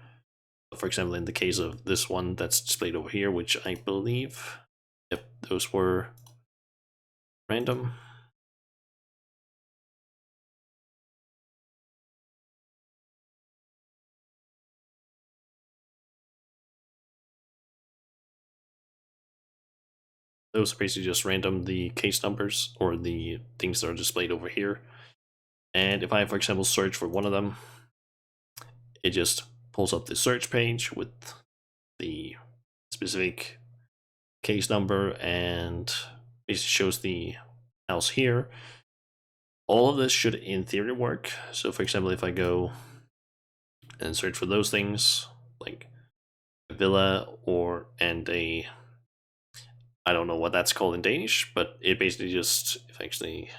For example, in the case of this one that's displayed over here, which I believe, yep, those were random. Those are basically just random, the case numbers or the things that are displayed over here. And if I, for example, search for one of them, it just pulls up the search page with the specific case number and basically shows the house here. All of this should in theory work. So for example, if I go and search for those things like a villa or and a, I don't know what that's called in Danish, but it basically just it basically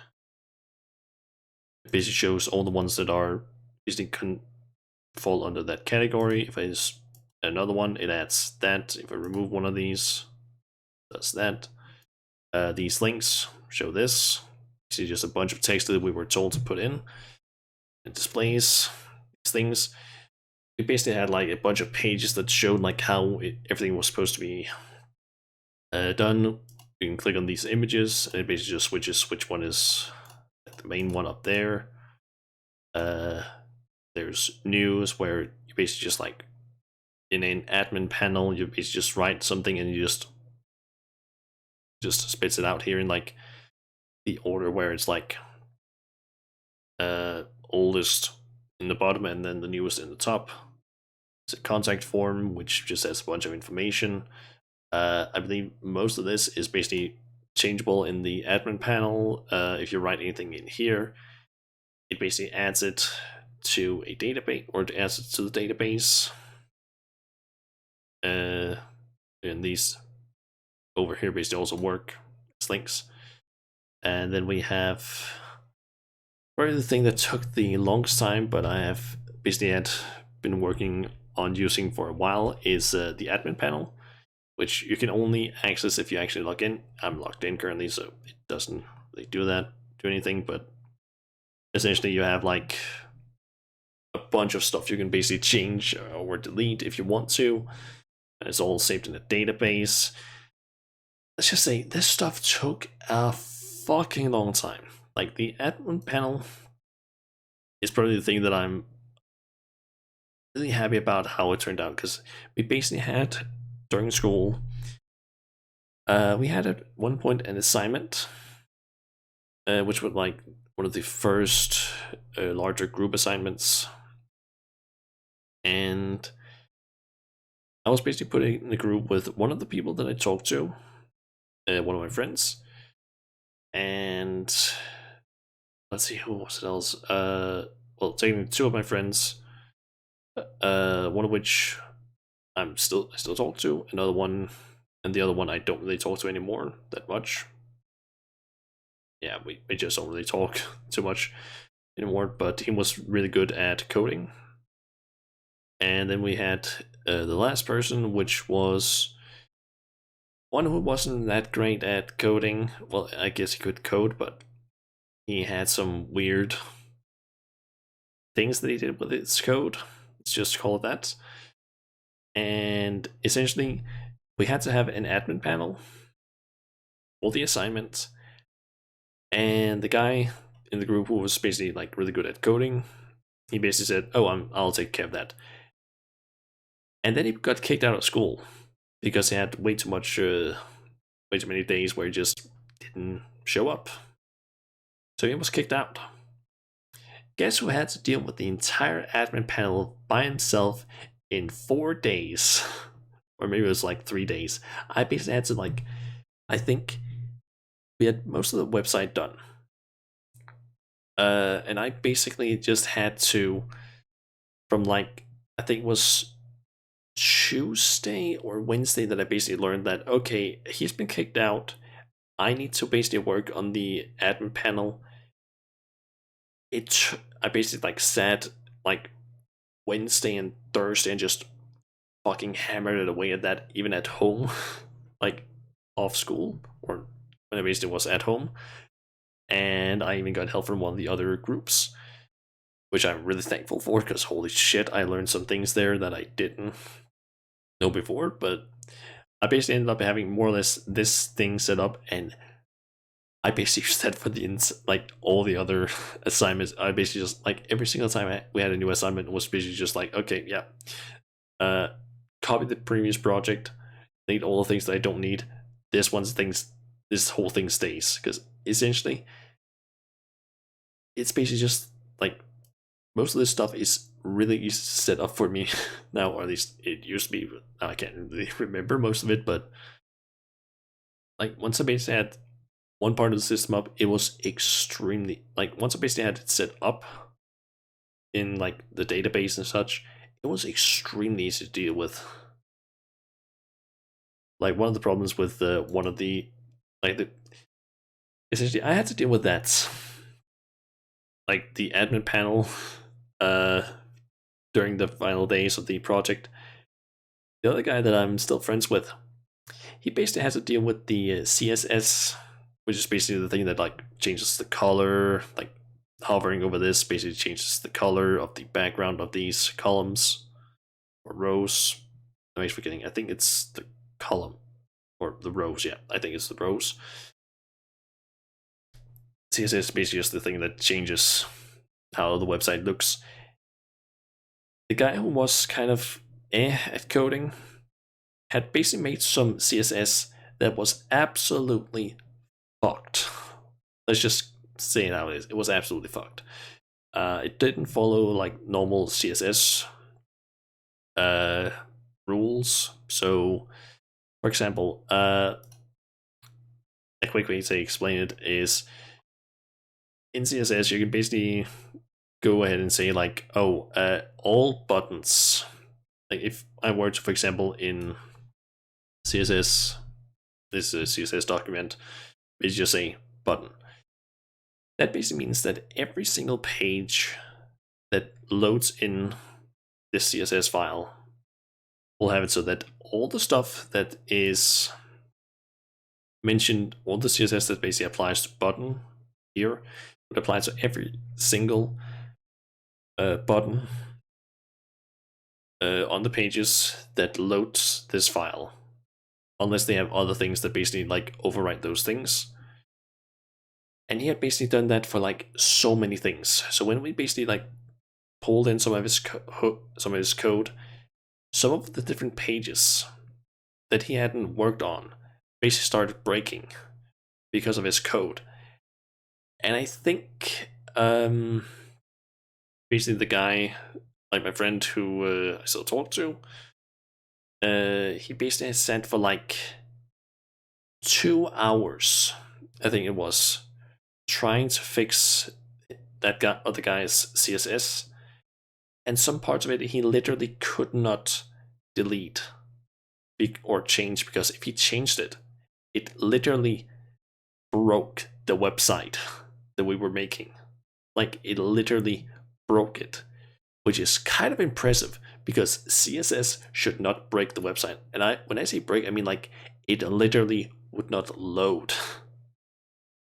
shows all the ones that are basically can fall under that category. If I just another one, it adds that. If I remove one of these, it does that. These links show this. See just a bunch of text that we were told to put in. It displays these things. It basically had like a bunch of pages that showed like how everything was supposed to be done. You can click on these images, and it basically just switches which one is the main one up there. There's news where you basically just like in an admin panel, you basically just write something and you just spits it out here in like the order where it's like oldest in the bottom and then the newest in the top. It's a contact form which just has a bunch of information. I believe most of this is basically changeable in the admin panel. If you write anything in here, it basically adds it to a database, or it adds it to the database. And these over here basically also work as links. And then we have probably the thing that took the longest time, but I have basically had been working on using for a while, is the admin panel, which you can only access if you actually log in. I'm logged in currently, so it doesn't really do anything, but essentially you have like a bunch of stuff you can basically change or delete if you want to. And it's all saved in a database. Let's just say this stuff took a fucking long time. Like, the admin panel is probably the thing that I'm really happy about how it turned out, because we basically had, during school, we had at one point an assignment, which was like one of the first larger group assignments, and I was basically put in a group with one of the people that I talked to, one of my friends, and let's see, who was it else? Well, taking two of my friends, one of which I still talk to, another one, and the other one I don't really talk to anymore that much. Yeah, we just don't really talk too much anymore, but he was really good at coding. And then we had the last person, which was one who wasn't that great at coding. Well, I guess he could code, but he had some weird things that he did with his code. Let's just call it that. And essentially, we had to have an admin panel for the assignment. And the guy in the group who was basically like really good at coding, he basically said, "Oh, I'll take care of that." And then he got kicked out of school because he had way too many days where he just didn't show up. So he was kicked out. Guess who had to deal with the entire admin panel by himself in 4 days? Or maybe it was like 3 days. I basically had to, like, I think we had most of the website done. And I basically just had to, from like, I think it was Tuesday or Wednesday, that I basically learned that, okay, he's been kicked out. I need to basically work on the admin panel. I basically like sat like Wednesday and Thursday and just fucking hammered it away at that, even at home, like off school, or when I basically was at home. And I even got help from one of the other groups, which I'm really thankful for, because holy shit, I learned some things there that I didn't know before. But I basically ended up having more or less this thing set up, and I basically said for like all the other assignments, I basically just, like, every single time we had a new assignment, was basically just like, okay, yeah, copy the previous project, delete all the things that I don't need. This whole thing stays, because essentially it's basically just like most of this stuff is really easy to set up for me now, or at least it used to be. I can't really remember most of it, but like once I basically had one part of the system up, it was extremely, like, once I basically had it set up in like the database and such, it was extremely easy to deal with. Like, one of the problems with one of the, like, the essentially I had to deal with that, like the admin panel, during the final days of the project. The other guy that I'm still friends with, he basically has to deal with the CSS, which is basically the thing that like changes the color. Like, hovering over this basically changes the color of the background of these columns or rows. I'm actually forgetting. I think it's the column or the rows. Yeah, I think it's the rows. CSS is basically just the thing that changes how the website looks. The guy who was kind of at coding had basically made some CSS that was absolutely fucked. Let's just say it how it is. It was absolutely fucked. It didn't follow like normal CSS rules. So, for example, a quick way to explain it is in CSS you can basically go ahead and say like, oh, all buttons. Like if I were to, for example, in CSS, this is a CSS document, is just say button. That basically means that every single page that loads in this CSS file will have it so that all the stuff that is mentioned, all the CSS that basically applies to button here, would apply to every single button on the pages that loads this file, unless they have other things that basically like overwrite those things. And he had basically done that for like so many things. So when we basically like pulled in some of his code, some of the different pages that he hadn't worked on basically started breaking because of his code. And I think basically the guy, like my friend who I still talk to, he basically sat for like 2 hours, I think it was, trying to fix that guy, other guy's CSS, and some parts of it he literally could not delete or change, because if he changed it, it literally broke the website that we were making. Like, it literally broke it, which is kind of impressive because CSS should not break the website. And when I say break, I mean like it literally would not load.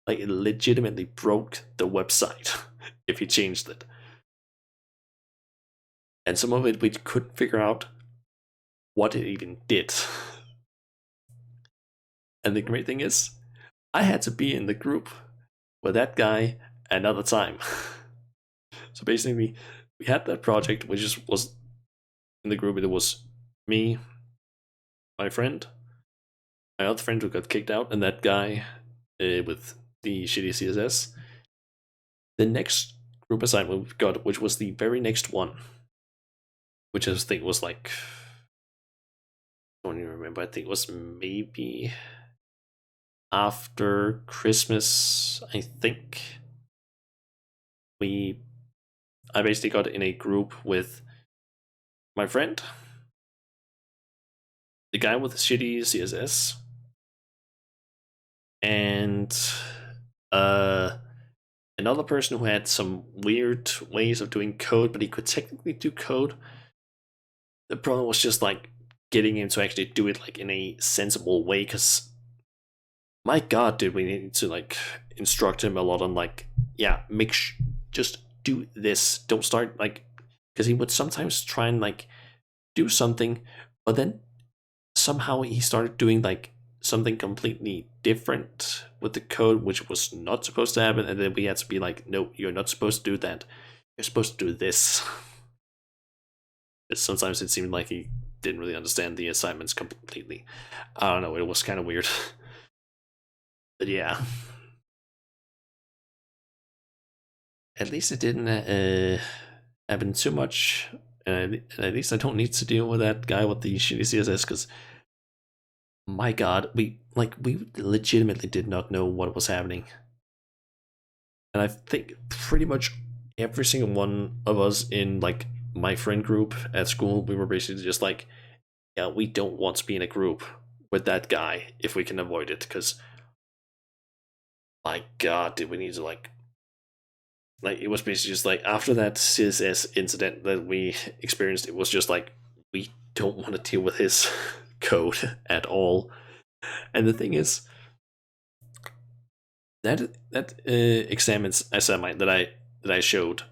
Like, it legitimately broke the website if you changed it. And some of it we couldn't figure out what it even did. And the great thing is, I had to be in the group with that guy another time. So basically, we had that project, which was in the group. It was me, my friend, my other friend who got kicked out, and that guy with the shitty CSS. The next group assignment we got, which was the very next one, which I think was like, I don't even remember. I think it was maybe after Christmas. I think I basically got in a group with my friend, the guy with the shitty CSS, and another person who had some weird ways of doing code, but he could technically do code. The problem was just like getting him to actually do it like in a sensible way, because my god, did we need to like instruct him a lot on like, yeah, just do this, don't start like, because he would sometimes try and like do something, but then somehow he started doing like something completely different with the code, which was not supposed to happen, and then we had to be like, no, you're not supposed to do that, you're supposed to do this. Sometimes it seemed like he didn't really understand the assignments completely. I don't know, it was kind of weird. But yeah, at least it didn't happen too much. At least I don't need to deal with that guy with the shitty CSS, because my god, we legitimately did not know what was happening. And I think pretty much every single one of us in like my friend group at school, we were basically just like, yeah, we don't want to be in a group with that guy if we can avoid it, because my god, did we need to like it was basically just like after that CSS incident that we experienced, it was just like, we don't want to deal with his code at all. And the thing is, that exam assignment that I showed,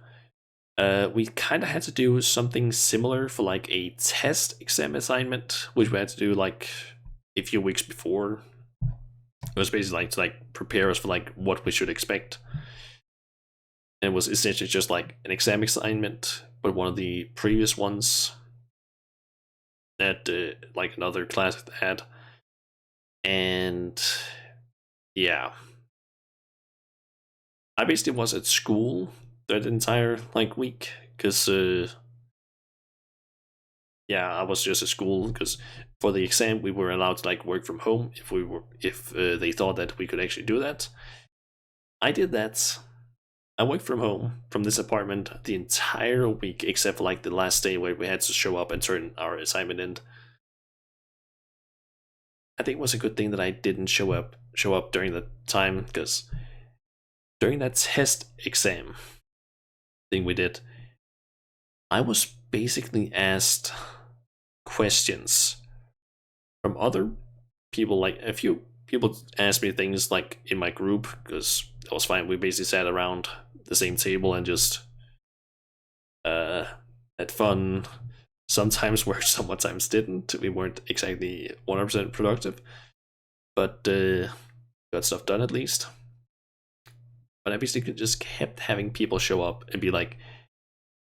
we kind of had to do something similar for like a test exam assignment, which we had to do like a few weeks before. It was basically like to like prepare us for like what we should expect. And it was essentially just like an exam assignment, but one of the previous ones. that like another class had, and yeah, I basically was at school that entire like week because yeah, I was just at school because for the exam we were allowed to like work from home if they thought that we could actually do that. I did that. I worked from home from this apartment the entire week except for like the last day where we had to show up and turn our assignment in. I think it was a good thing that I didn't show up during the time because during that test exam thing we did, I was basically asked questions from other people. Like a few people asked me things like in my group because that was fine. We basically sat around the same table and just uh had fun. Sometimes worked, sometimes didn't. We weren't exactly 100% productive, but got stuff done at least. But I basically just kept having people show up and be like,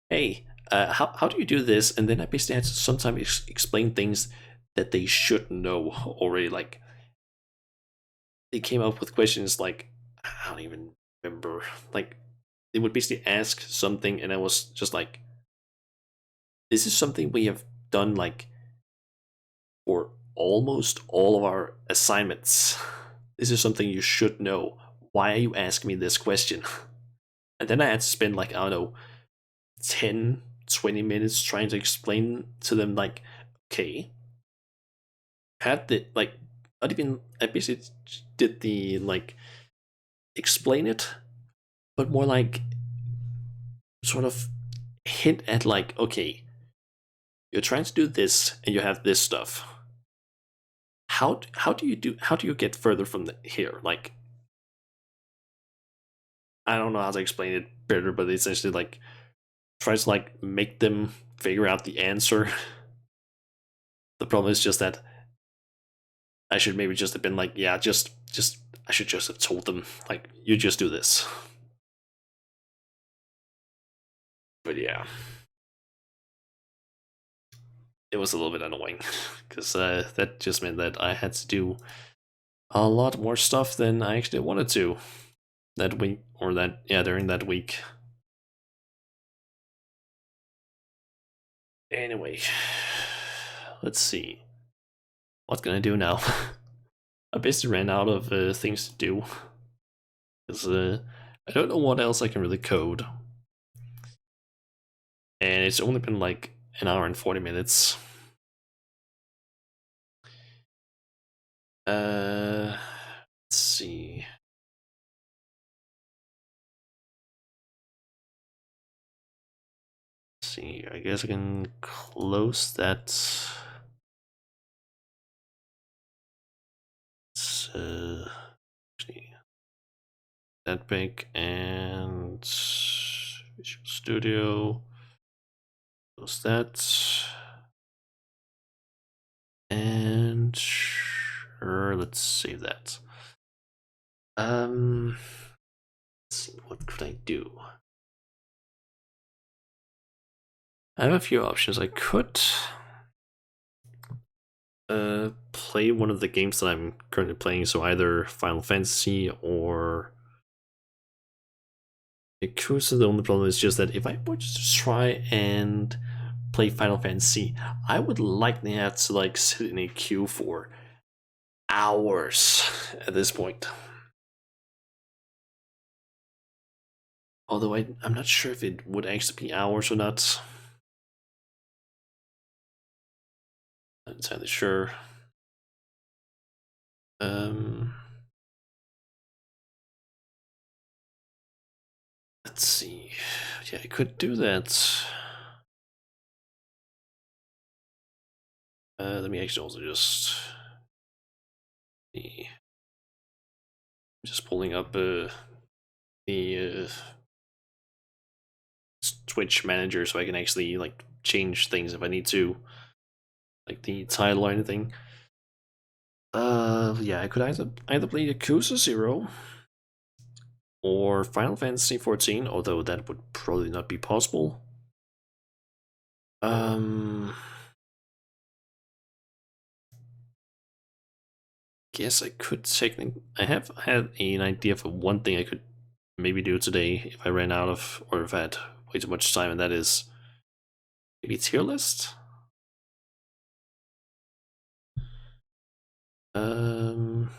"Hey, how do you do this?" And then I basically had to sometimes explain things that they should know already. Like they came up with questions like I don't even remember. Like they would basically ask something, and I was just like, "This is something we have done like for almost all of our assignments. This is something you should know. Why are you asking me this question?" And then I had to spend like, I don't know, 10, 20 minutes trying to explain to them, like, okay, had the, like, not even, I basically did the, like, explain it, but more like, sort of hint at, like, okay, you're trying to do this and you have this stuff. How do you get further from here? Like, I don't know how to explain it better, but essentially like tries to like make them figure out the answer. The problem is just that I should maybe just have been like, yeah, just I should just have told them like you just do this. But yeah, it was a little bit annoying because that just meant that I had to do a lot more stuff than I actually wanted to that week or that yeah during that week. Anyway, let's see. What can I do now? I basically ran out of things to do because I don't know what else I can really code, and it's only been like an hour and 40 minutes. Let's see. Let's see. I guess I can close that. See that big and Visual Studio. Close that. And sure, let's save that. Let's see, what could I do? I have a few options. I could play one of the games that I'm currently playing, so either Final Fantasy or Yakuza. The only problem is just that if I were to try and play Final Fantasy, I would likely have to like sit in a queue for hours at this point. Although I'm not sure if it would actually be hours or not. Not entirely sure. Um, let's see. Yeah, I could do that. Let me actually also just pulling up the Twitch manager so I can actually like change things if I need to, like the title or anything. Yeah, I could either play Yakuza 0 or Final Fantasy 14, although that would probably not be possible. Um, guess I could technically. I have had an idea for one thing I could maybe do today if I ran out of, or if I had way too much time, and that is maybe tier list. Um,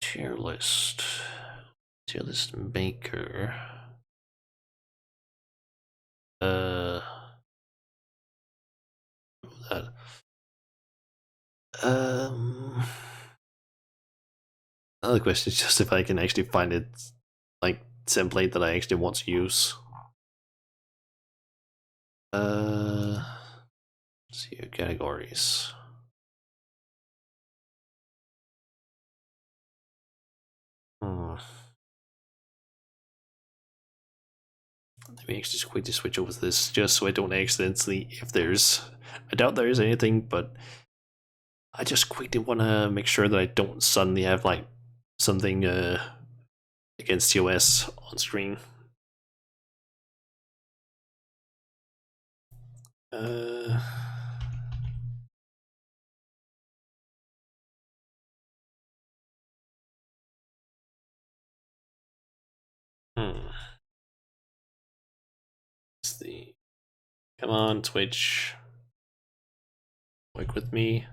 tier list. Tier list maker. Uh, that. Um, Another question is just if I can actually find it, like template that I actually want to use. Let's see your categories. Hmm. Let me actually quickly switch over to this just so I don't accidentally, if there's, I doubt there is anything, but I just quickly want to make sure that I don't suddenly have like something against TOS on screen. Uh, hmm. It's the, come on, Twitch, work with me.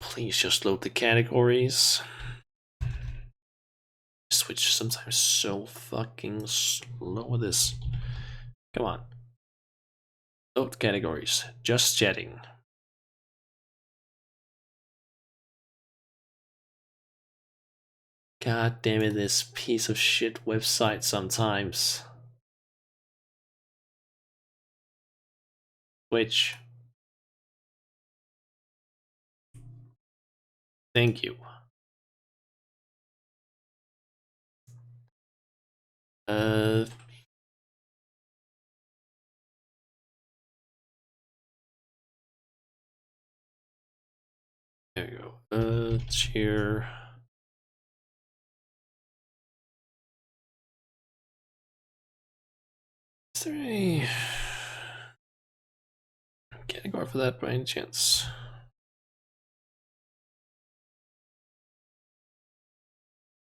Please just load the categories. Switch sometimes so fucking slow with this. Come on. Load categories. Just chatting. God damn it, this piece of shit website sometimes. Twitch. Thank you. Uh, there you go. Cheer. Is there a category for that by any chance?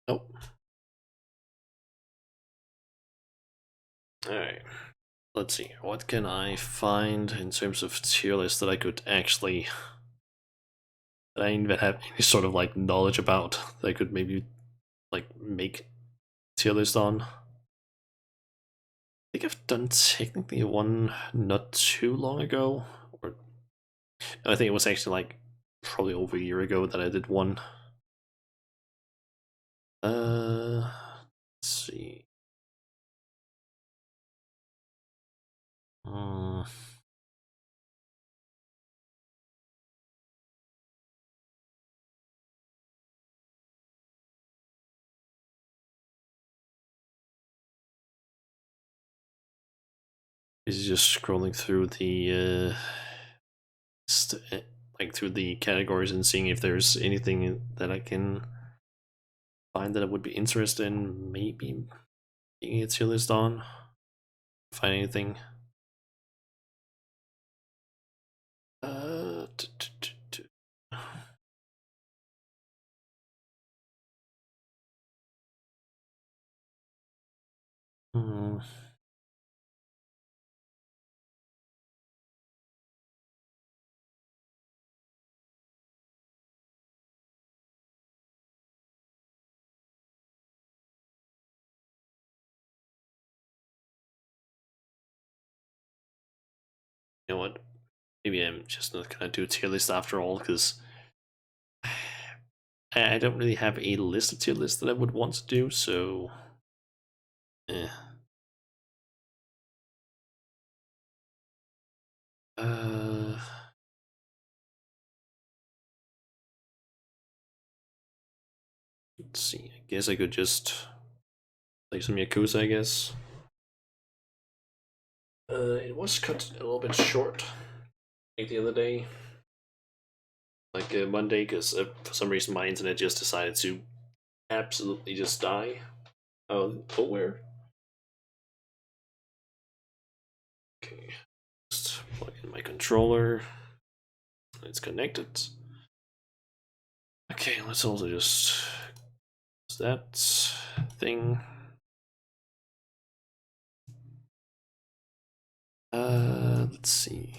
Nope. Alright. Let's see. What can I find in terms of tier list that I could actually, that I even have any sort of like knowledge about that I could maybe like make tier list on? I think I've done technically one not too long ago, or I think it was actually like probably over a year ago that I did one. Let's see. Uh, is just scrolling through the like through the categories and seeing if there's anything that I can find that I would be interested in. Maybe being a tier list on. Find anything. Uh, t -t -t -t. Hmm. You know what? Maybe I'm just not gonna do a tier list after all, because I don't really have a list of tier lists that I would want to do, so eh. Uh, let's see. I guess I could just play some Yakuza, I guess. It was cut a little bit short like the other day, like Monday, because for some reason my internet just decided to absolutely just die. Oh, where? Plug in my controller. It's connected. Okay, let's also just use that thing. Let's see.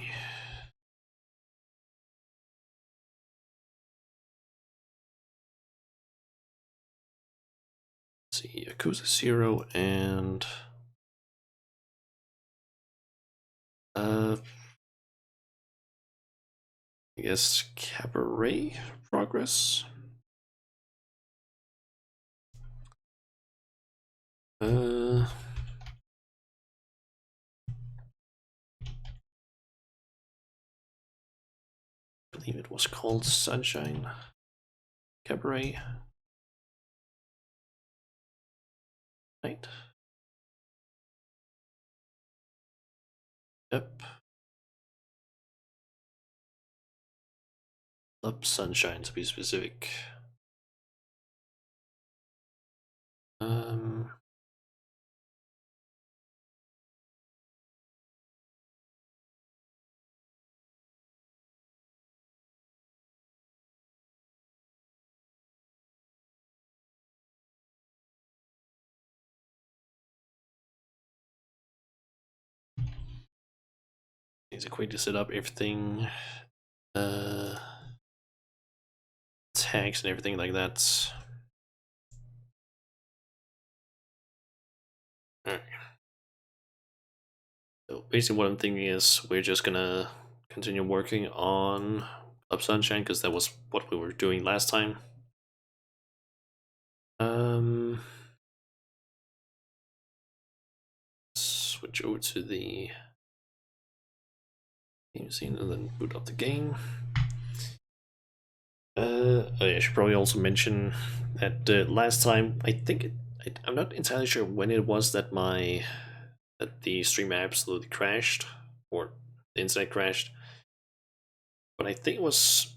Let's see, Yakuza 0 and I guess Cabaret progress. I believe it was called Sunshine Cabaret. Right. Yep. Club Sunshine to be specific. Needs a quick to set up everything. Tags and everything like that. Alright. So basically what I'm thinking is we're just gonna continue working on Club Sunshine because that was what we were doing last time. Switch over to the game scene and then boot up the game. Oh yeah, I should probably also mention that last time I'm not entirely sure when it was that the stream absolutely crashed or the internet crashed, but I think it was,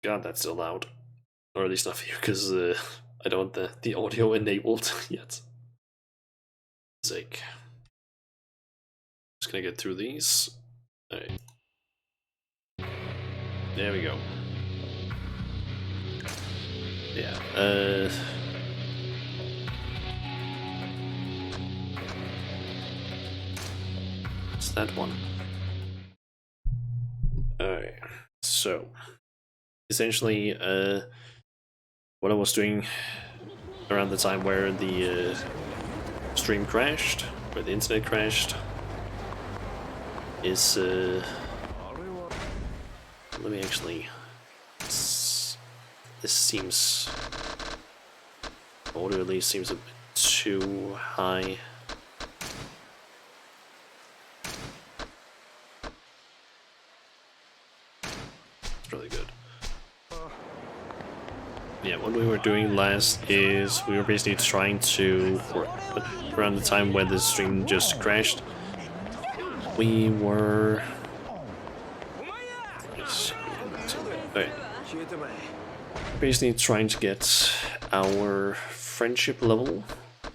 God, that's still loud, or at least not for you because I don't want the audio enabled yet. Sake. Just gonna get through these. All right. There we go. Yeah. It's that one. Alright. So essentially, what I was doing around the time where the stream crashed, where the internet crashed, is let me actually. This seems, audio at least seems a bit too high. It's really good. Yeah, what we were doing last is we were basically trying to, around the time when the stream just crashed, we were... Okay. Basically trying to get our friendship level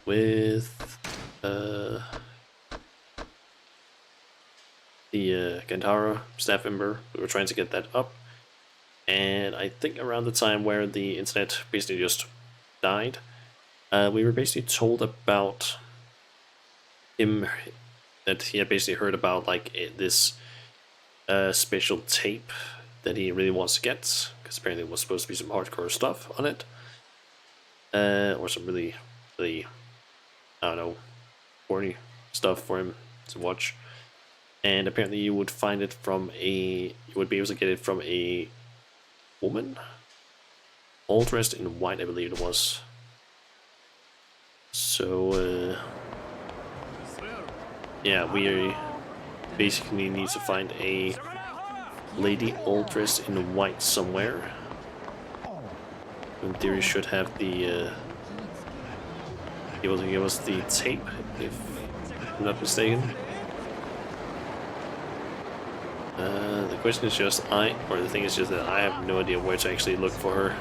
with the Gantara staff member. We were trying to get that up, and I think around the time where the internet basically just died, we were basically told about him, that he had basically heard about like this special tape that he really wants to get, because apparently it was supposed to be some hardcore stuff on it, or some really, I don't know, corny stuff for him to watch. And apparently you would find it from you would be able to get it from a woman, all dressed in white, I believe it was. So, yeah, we basically need to find a lady all dressed in white somewhere. In theory, should have the able to give us the tape, if I'm not mistaken. The question is just the thing is just that I have no idea where to actually look for her.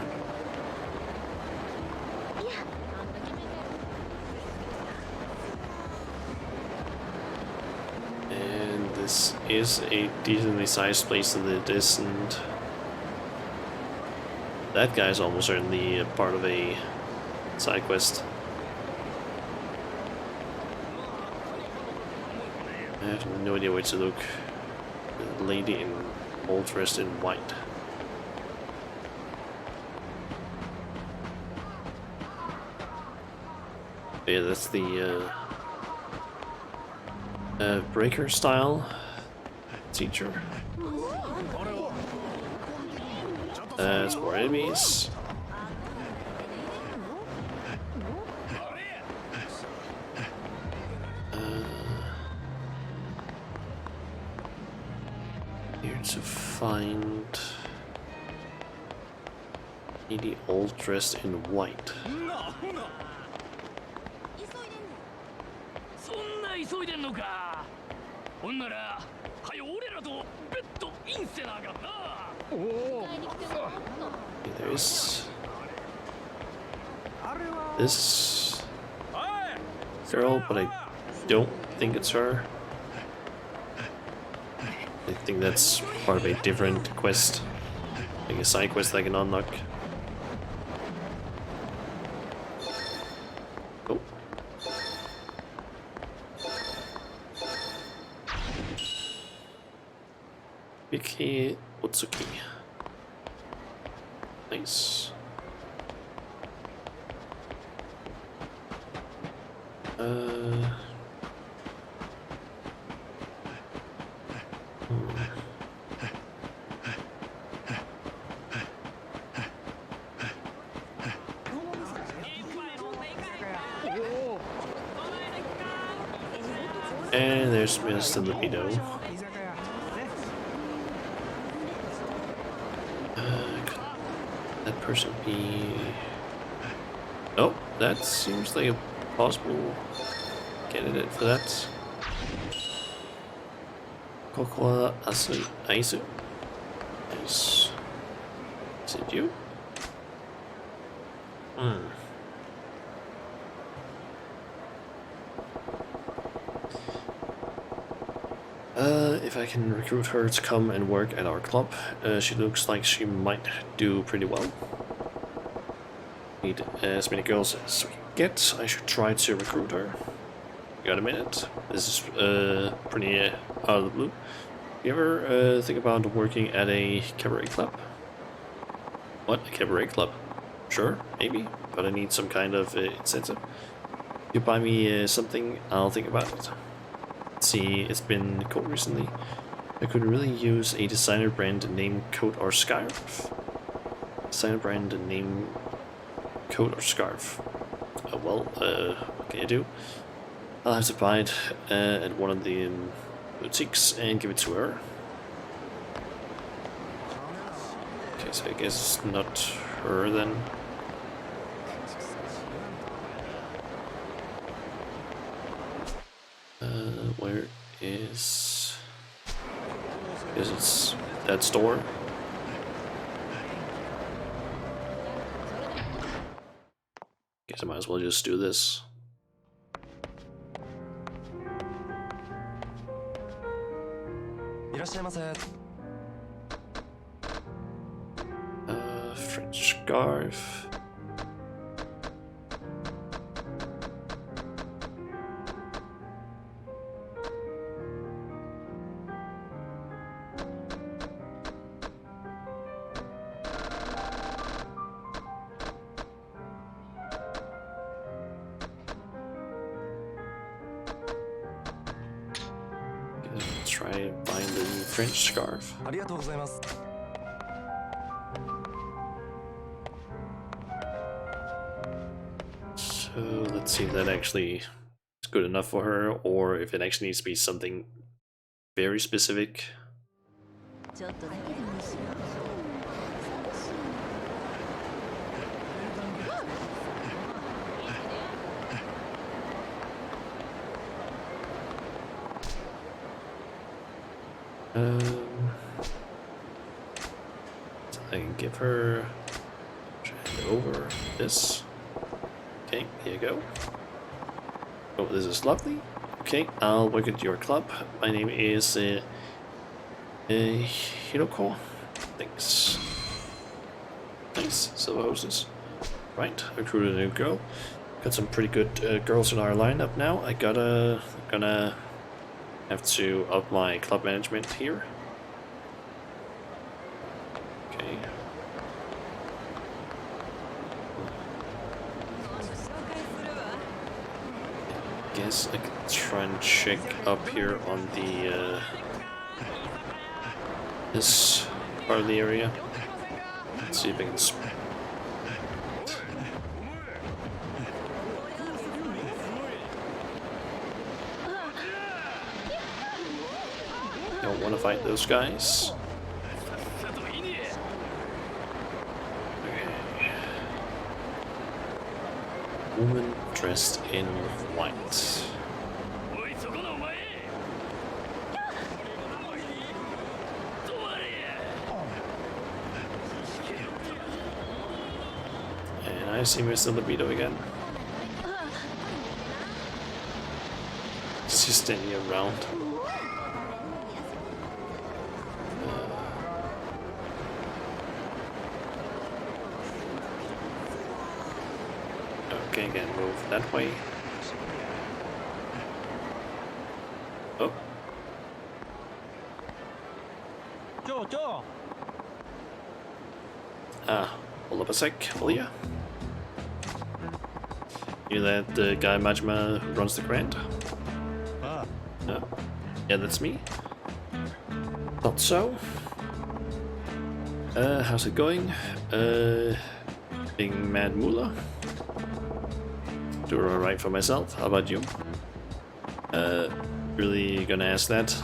And this is a decently sized place in the distance. That guy's almost certainly a part of a side quest. I have no idea where to look. The lady in all dressed in white. Yeah, that's the breaker style teacher. That's more enemies. Here to find lady all dressed in white. There's this girl, but I don't think it's her. I think that's part of a different quest, like a side quest I can unlock. Oh. Miki Otsuki. Nice. And there's Mr. Libido. Could that person be... Oh, that seems like a possible candidate for that. Kokoa Aizu. Nice. Is it you? If I can recruit her to come and work at our club, she looks like she might do pretty well. Need as many girls as we get. I should try to recruit her. Got a minute? This is pretty out of the blue. You ever think about working at a cabaret club? What? A cabaret club? Sure, maybe, but I need some kind of incentive. You buy me something, I'll think about it. See, it's been cold recently. I could really use a designer brand name coat or scarf. Designer brand name coat or scarf. Well, what can I do? I'll have to buy it at one of the boutiques and give it to her. Okay, so I guess it's not her then. Where is... Guess it's that store. Guess I might as well just do this. French scarf. Try buying the French scarf. So let's see if that actually is good enough for her, or if it actually needs to be something very specific. So I can give her over this. Okay, here you go. Oh, this is lovely. Okay, I'll work at your club. My name is Hiroko. Thanks. Nice, silver hoses. Right, recruited a new girl. Got some pretty good girls in our lineup now. Gonna have to up my club management here. Okay. Guess I could try and check up here on the this part of the area. Let's see if I can. Don't want to fight those guys. Okay. Woman dressed in white. And I see Mr. Libido again. He's just standing around. Okay, again, move that way. Oh. Hold up a sec, will ya? You that the guy Majima who runs the Grand? Yeah, that's me. Thought so. How's it going? Being Mad Moolah? Doing alright for myself. How about you? Really gonna ask that?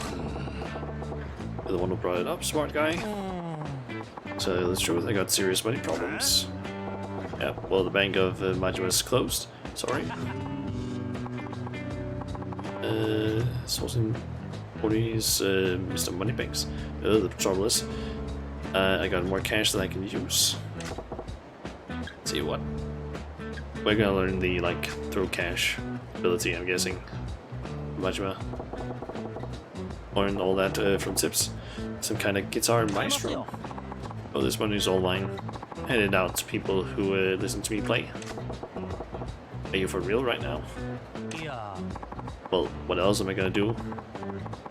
You're the one who brought it up, smart guy. So the truth, I got serious money problems. Yeah, well, the bank of Majima is closed. Sorry. Sourcing 40s, Mr. Moneybags. The trouble is, I got more cash than I can use. Tell you what. We're gonna learn the, like, throw cash ability, I'm guessing. Majima. Learn all that from tips. Some kind of guitar maestro. Oh, this one is all mine. Handed out to people who listen to me play. Are you for real right now? Yeah. Well, what else am I gonna do?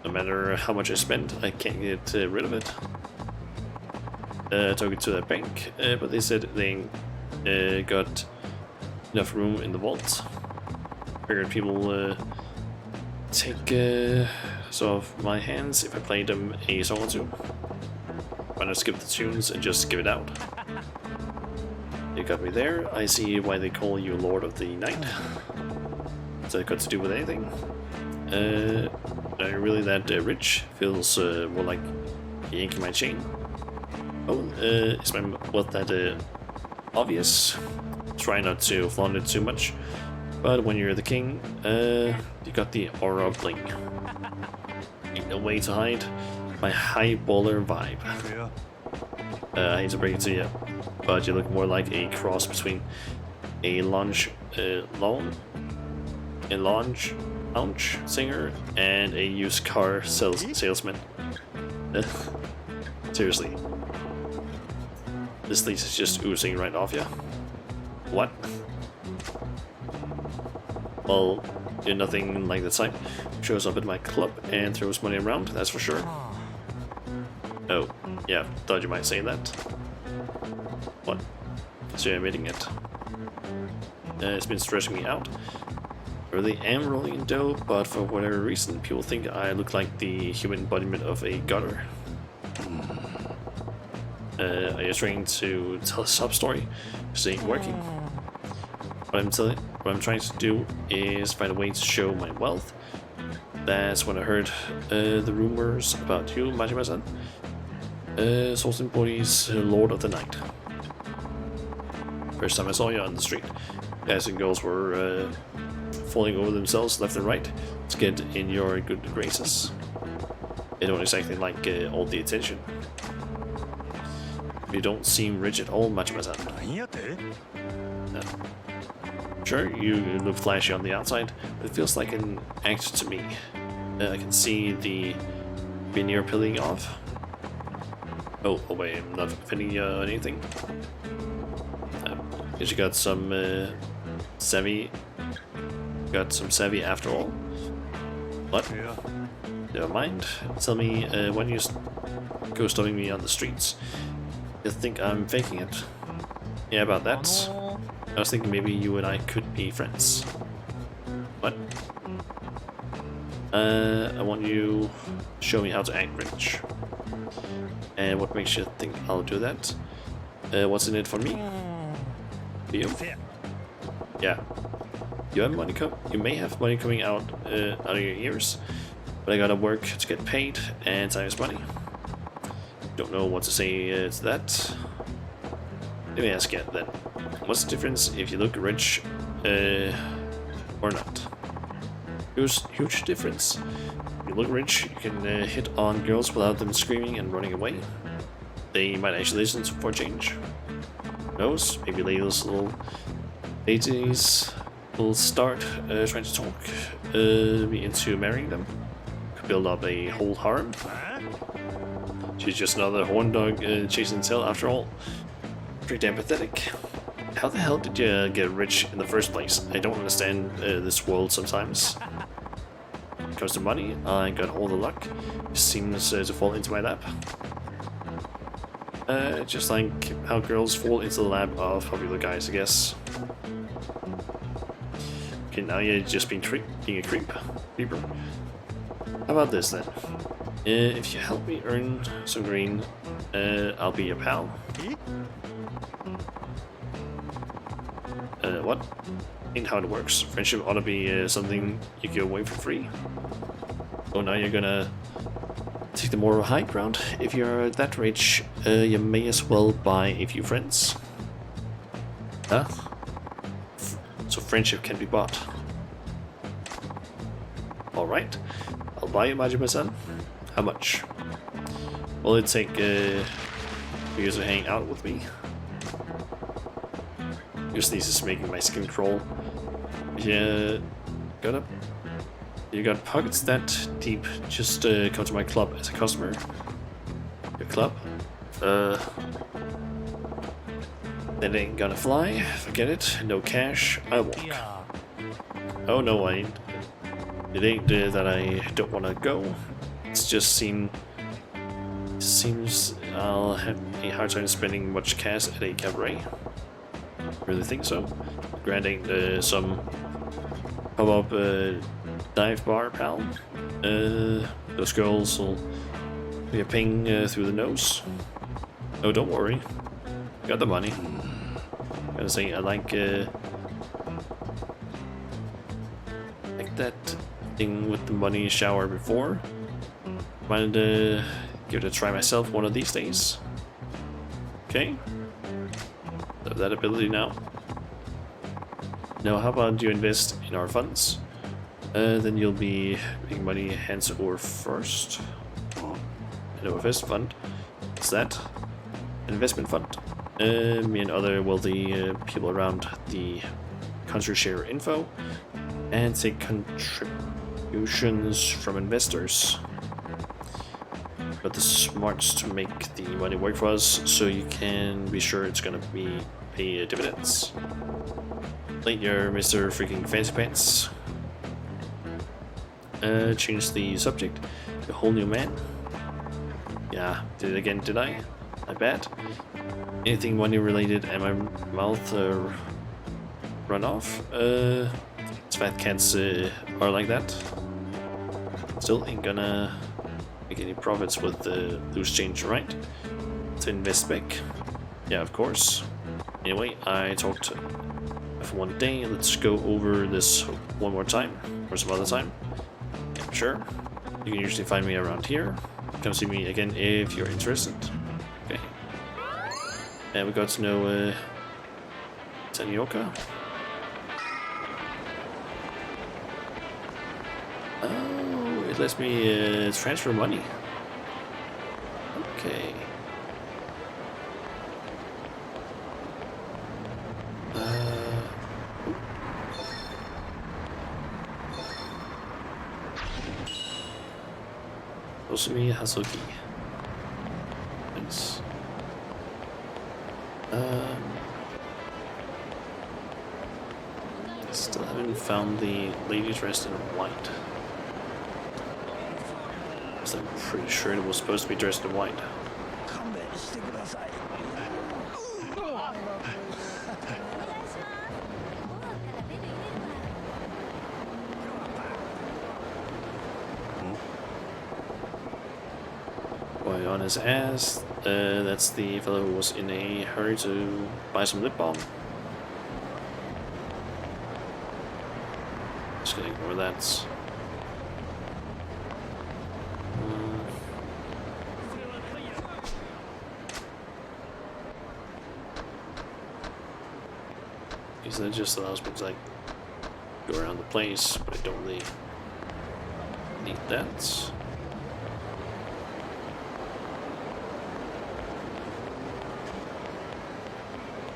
No matter how much I spend, I can't get rid of it. Took it to the bank, but they said they got enough room in the vault. Figured people take some of my hands if I play them a song or two. Why not skip the tunes and just give it out? You got me there. I see why they call you Lord of the Night. Has that got to do with anything? Are you really that rich? Feels more like yanking my chain. Oh, is my wealth that obvious? Try not to flaunt it too much, but when you're the king, you got the aura of bling. Ain't no way to hide my high baller vibe. I hate to break it to you, but you look more like a cross between a lounge singer and a used car salesman. Seriously, this lease is just oozing right off ya. What? Well, you're nothing like the type who shows up at my club and throws money around, that's for sure. Oh, yeah, thought you might say that. What? So you're admitting it. It's been stressing me out. I really am rolling in dough, but for whatever reason, people think I look like the human embodiment of a gutter. Are you trying to tell a sub story? This ain't working. What I'm trying to do is find a way to show my wealth. That's when I heard the rumors about you, Majima-san. Sourcing bodies, Lord of the Night. First time I saw you on the street, guys and girls were falling over themselves left and right to get in your good graces. They don't exactly like all the attention. You don't seem rich at all, Majima-san. Sure, you look flashy on the outside, but it feels like an act to me. I can see the veneer peeling off. Oh wait, I'm not fitting anything. Guess you got some savvy. Got some savvy after all. What? Yeah. Never mind. Tell me when you go stopping me on the streets. You think I'm faking it? Yeah, about that. I was thinking maybe you and I could be friends. What? I want you to show me how to act rich. And what makes you think I'll do that? What's in it for me? You? Yeah. You have money you may have money coming out of your ears, but I gotta work to get paid, and time is money. Don't know what to say to that. Let me ask you then. What's the difference if you look rich or not? Huge difference. If you look rich, you can hit on girls without them screaming and running away. They might actually listen for change. Who knows? Maybe those little ladies will start trying to talk me into marrying them. Could build up a whole harem. She's just another horn dog chasing tail after all. Pretty damn pathetic. How the hell did you get rich in the first place? I don't understand this world sometimes. When it comes to money, I got all the luck. It seems to fall into my lap. Just like how girls fall into the lap of popular guys, I guess. Okay, now you're just being a creeper. How about this then? If you help me earn some green, I'll be your pal. What? Ain't how it works. Friendship ought to be something you give away for free. Oh, now you're gonna take the moral high ground. If you're that rich, you may as well buy a few friends. Huh? So friendship can be bought. Alright, I'll buy you Majima-san. How much? Will it take for you to hang out with me? Your sneeze is making my skin crawl. Yeah, you got pockets that deep. Just come to my club as a customer. Your club? That ain't gonna fly. Forget it. No cash. I walk. Oh no, I ain't. It ain't that I don't wanna go. It's just seems I'll have a hard time spending much cash at a cabaret. Really think so? Grand ain't some pop-up dive bar, pal. Those girls will be a ping through the nose. Oh, don't worry. Got the money. Gotta say, I like that thing with the money shower before. Might give it a try myself one of these days. Okay. Have that ability now. Now, how about you invest in our funds? Then you'll be making money hands over first. An invest fund. What's that? An investment fund. Me and other wealthy people around the country share info and take contributions from investors. But the smarts to make the money work for us, so you can be sure it's gonna pay dividends. Later, Mr. Freaking Fancy Pants. Change the subject. A whole new man. Yeah, did it again, did I? I bet. Anything money related and my mouth run off? Fat cats are like that. Still ain't gonna make any profits with the loose change, right? To invest back. Yeah, of course. Anyway, I talked for one day. Let's go over this one more time, or some other time. Yeah, sure. You can usually find me around here. Come see me again if you're interested. Okay. And we got to know Tanioka. Oh, it lets me transfer money. Okay. Osumi Hazuki. Nice. Still haven't found the lady dressed in white. So I'm pretty sure it was supposed to be dressed in white. Boy on his ass. That's the fellow who was in a hurry to buy some lip balm. Just gonna ignore that. Because that just allows me to like go around the place, but I don't really need that.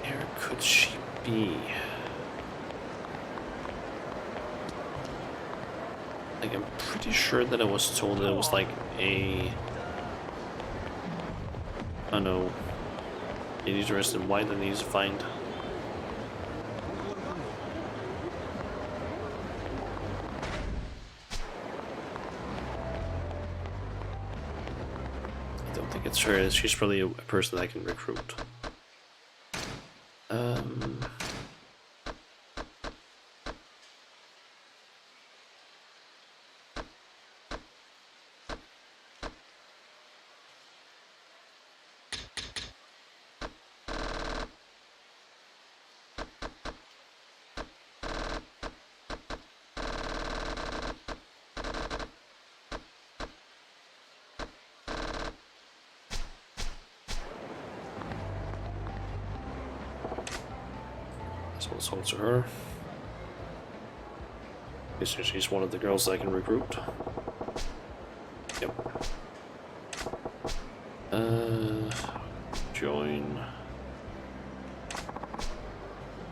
Where could she be? Like, I'm pretty sure that I was told that it was like a, I don't know, lady dressed in white that needs to find. I don't think it's her. She's probably a person I can recruit. So let's hold to her. Guess she's one of the girls I can recruit. Yep. Join.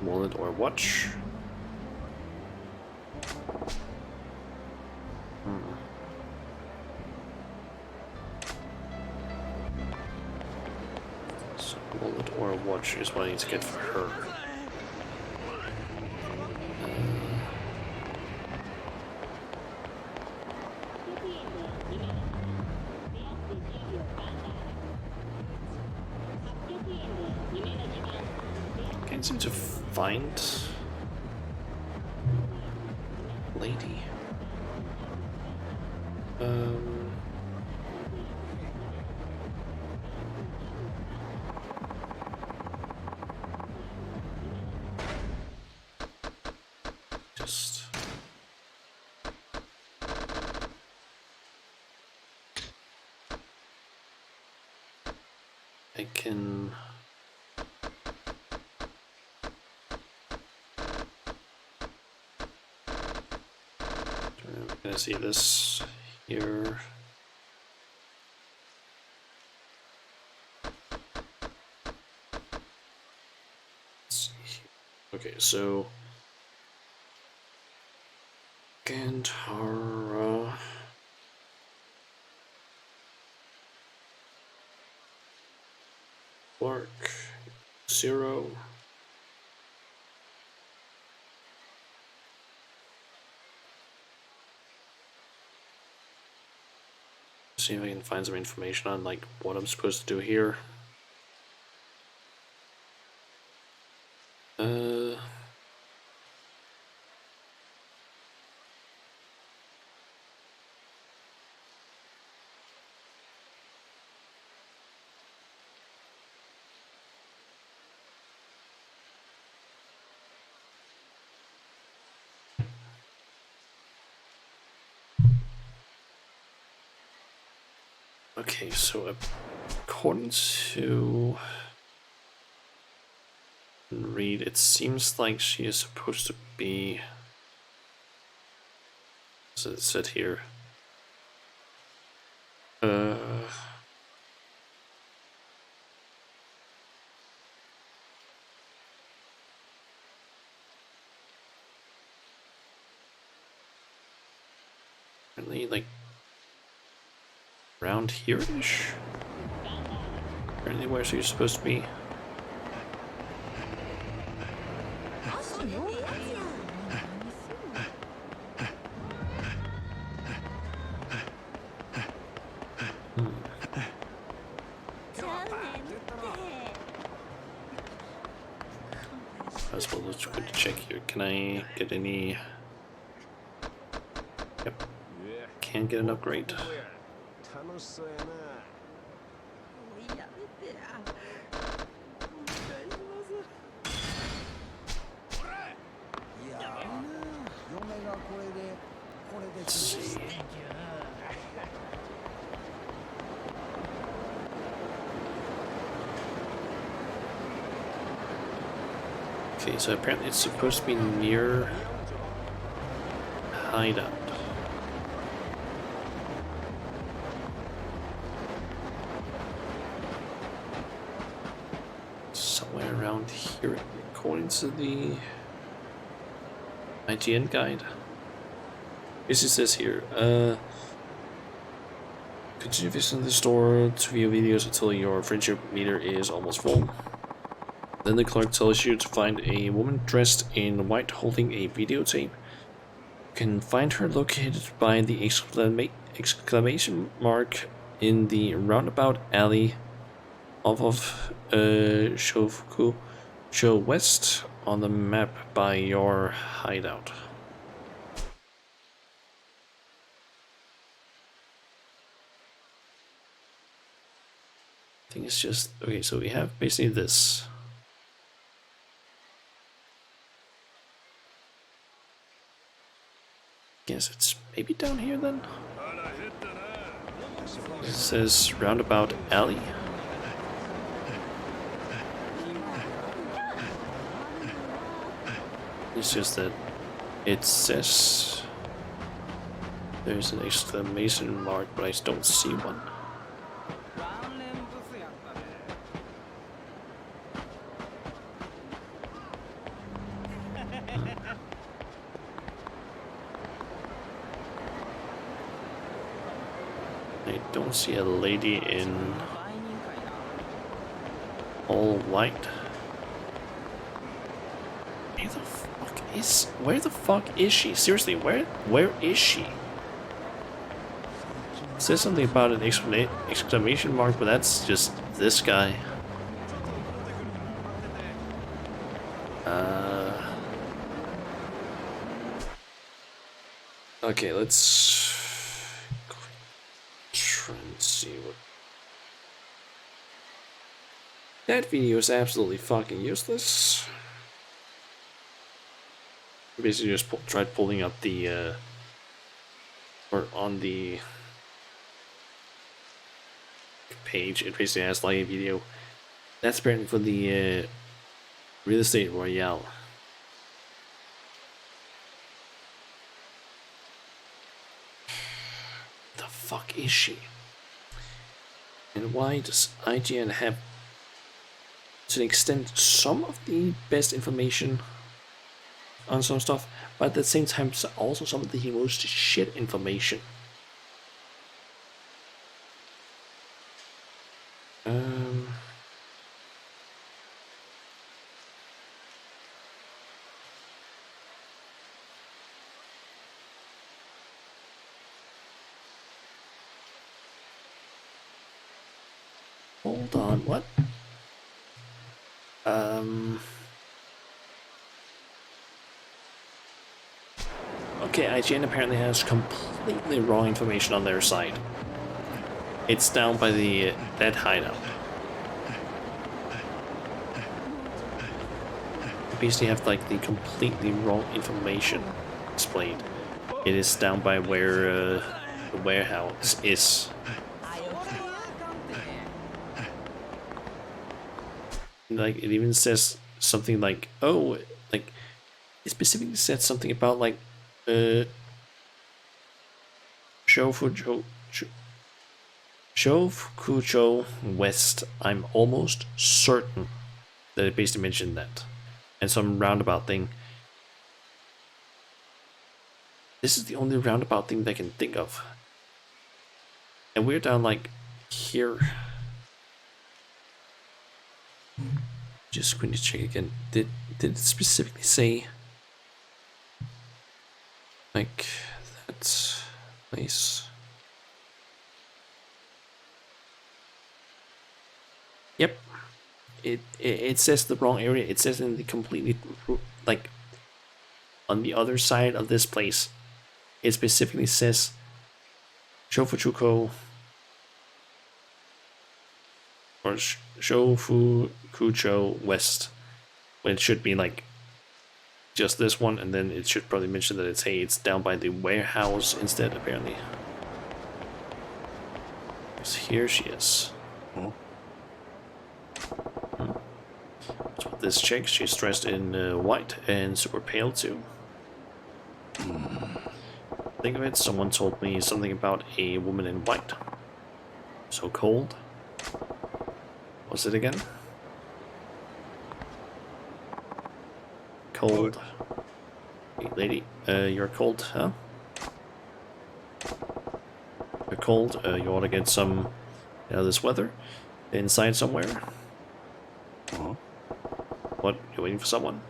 Wallet or watch. So wallet or watch is what I need to get for her. Can't seem to find lady. Just I can. I'm gonna see this here. Let's see. Okay, so Gantara. Clark. 0. See if I can find some information on like what I'm supposed to do here. Okay, so according to read, it seems like she is supposed to be. As it said here. Apparently, like Around here-ish? Apparently where's you're supposed to be? I suppose let's go to check here. Can I get any... Yep. Can't get an upgrade. Let's see. Okay, so apparently it's supposed to be near hideout. Somewhere around here, according to the IGN guide. This it says here, continue visiting the store to view videos until your friendship meter is almost full. Then the clerk tells you to find a woman dressed in white holding a videotape. You can find her located by the exclamation mark in the roundabout alley off of Shofuku West on the map by your hideout. I think it's just okay, so we have basically this. Guess it's maybe down here then. It says roundabout alley. It's just that it says there's an exclamation mark, but I don't see one. I don't see a lady in all white. Where the fuck is she? Seriously, where is she? It says something about an exclamation mark, but that's just this guy. Okay, let's try and see what... That video is absolutely fucking useless. Basically just tried pulling up the or on the page. It basically has like a video that's apparently for the real estate royale. The fuck is she? And why does IGN have to an extent some of the best information on some stuff, but at the same time also some of the most shit information? Hold on, what? Okay, IGN apparently has completely wrong information on their side. It's down by that hideout. You basically have like the completely wrong information displayed. It is down by where the warehouse is. Like it even says something like, oh, like it specifically said something about like Shofuku West. I'm almost certain that it basically mentioned that, and some roundabout thing. This is the only roundabout thing that I can think of. And we're down like here. Just going to check again. Did it specifically say like that place? Yep. It says the wrong area. It says in the completely like on the other side of this place. It specifically says Shofuchuko or Shofukucho West, when it should be like just this one, and then it should probably mention that it's down by the warehouse instead, apparently. So here she is. So this chick, she's dressed in white and super pale too. Think of it, someone told me something about a woman in white. So cold. What's it again? Cold. Hey lady, you're cold, huh? You're cold, you ought to get some out of this weather. Inside somewhere. What? You waiting for someone?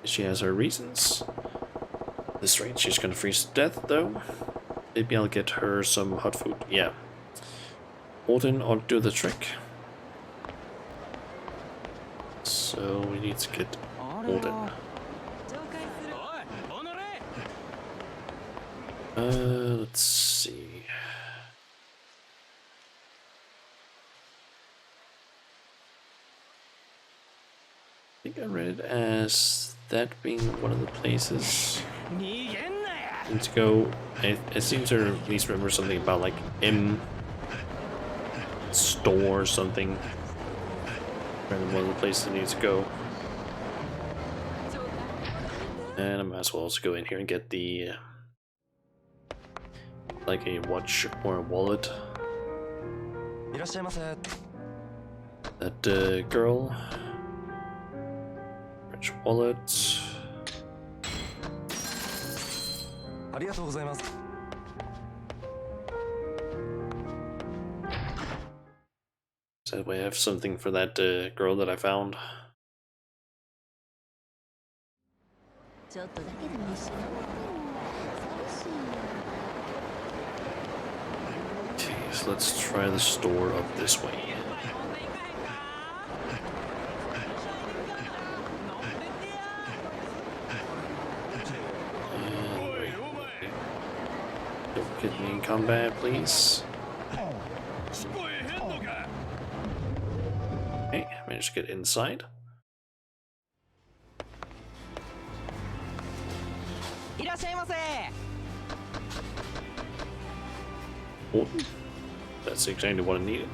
She has her reasons. At this rate, she's gonna freeze to death, though. Maybe I'll get her some hot food. Yeah. Odin ought to do the trick. So we need to get Odin. Let's see. I think I read it as that being one of the places I need to go. I seem to at least remember something about like M store or something. One of the places I need to go. And I might as well also go in here and get the like a watch or a wallet. That girl. Rich wallet. So that way I have something for that girl that I found. Okay, so let's try the store up this way. Don't get me in combat, please. Okay, managed to get inside. Oh, that's exactly what I needed.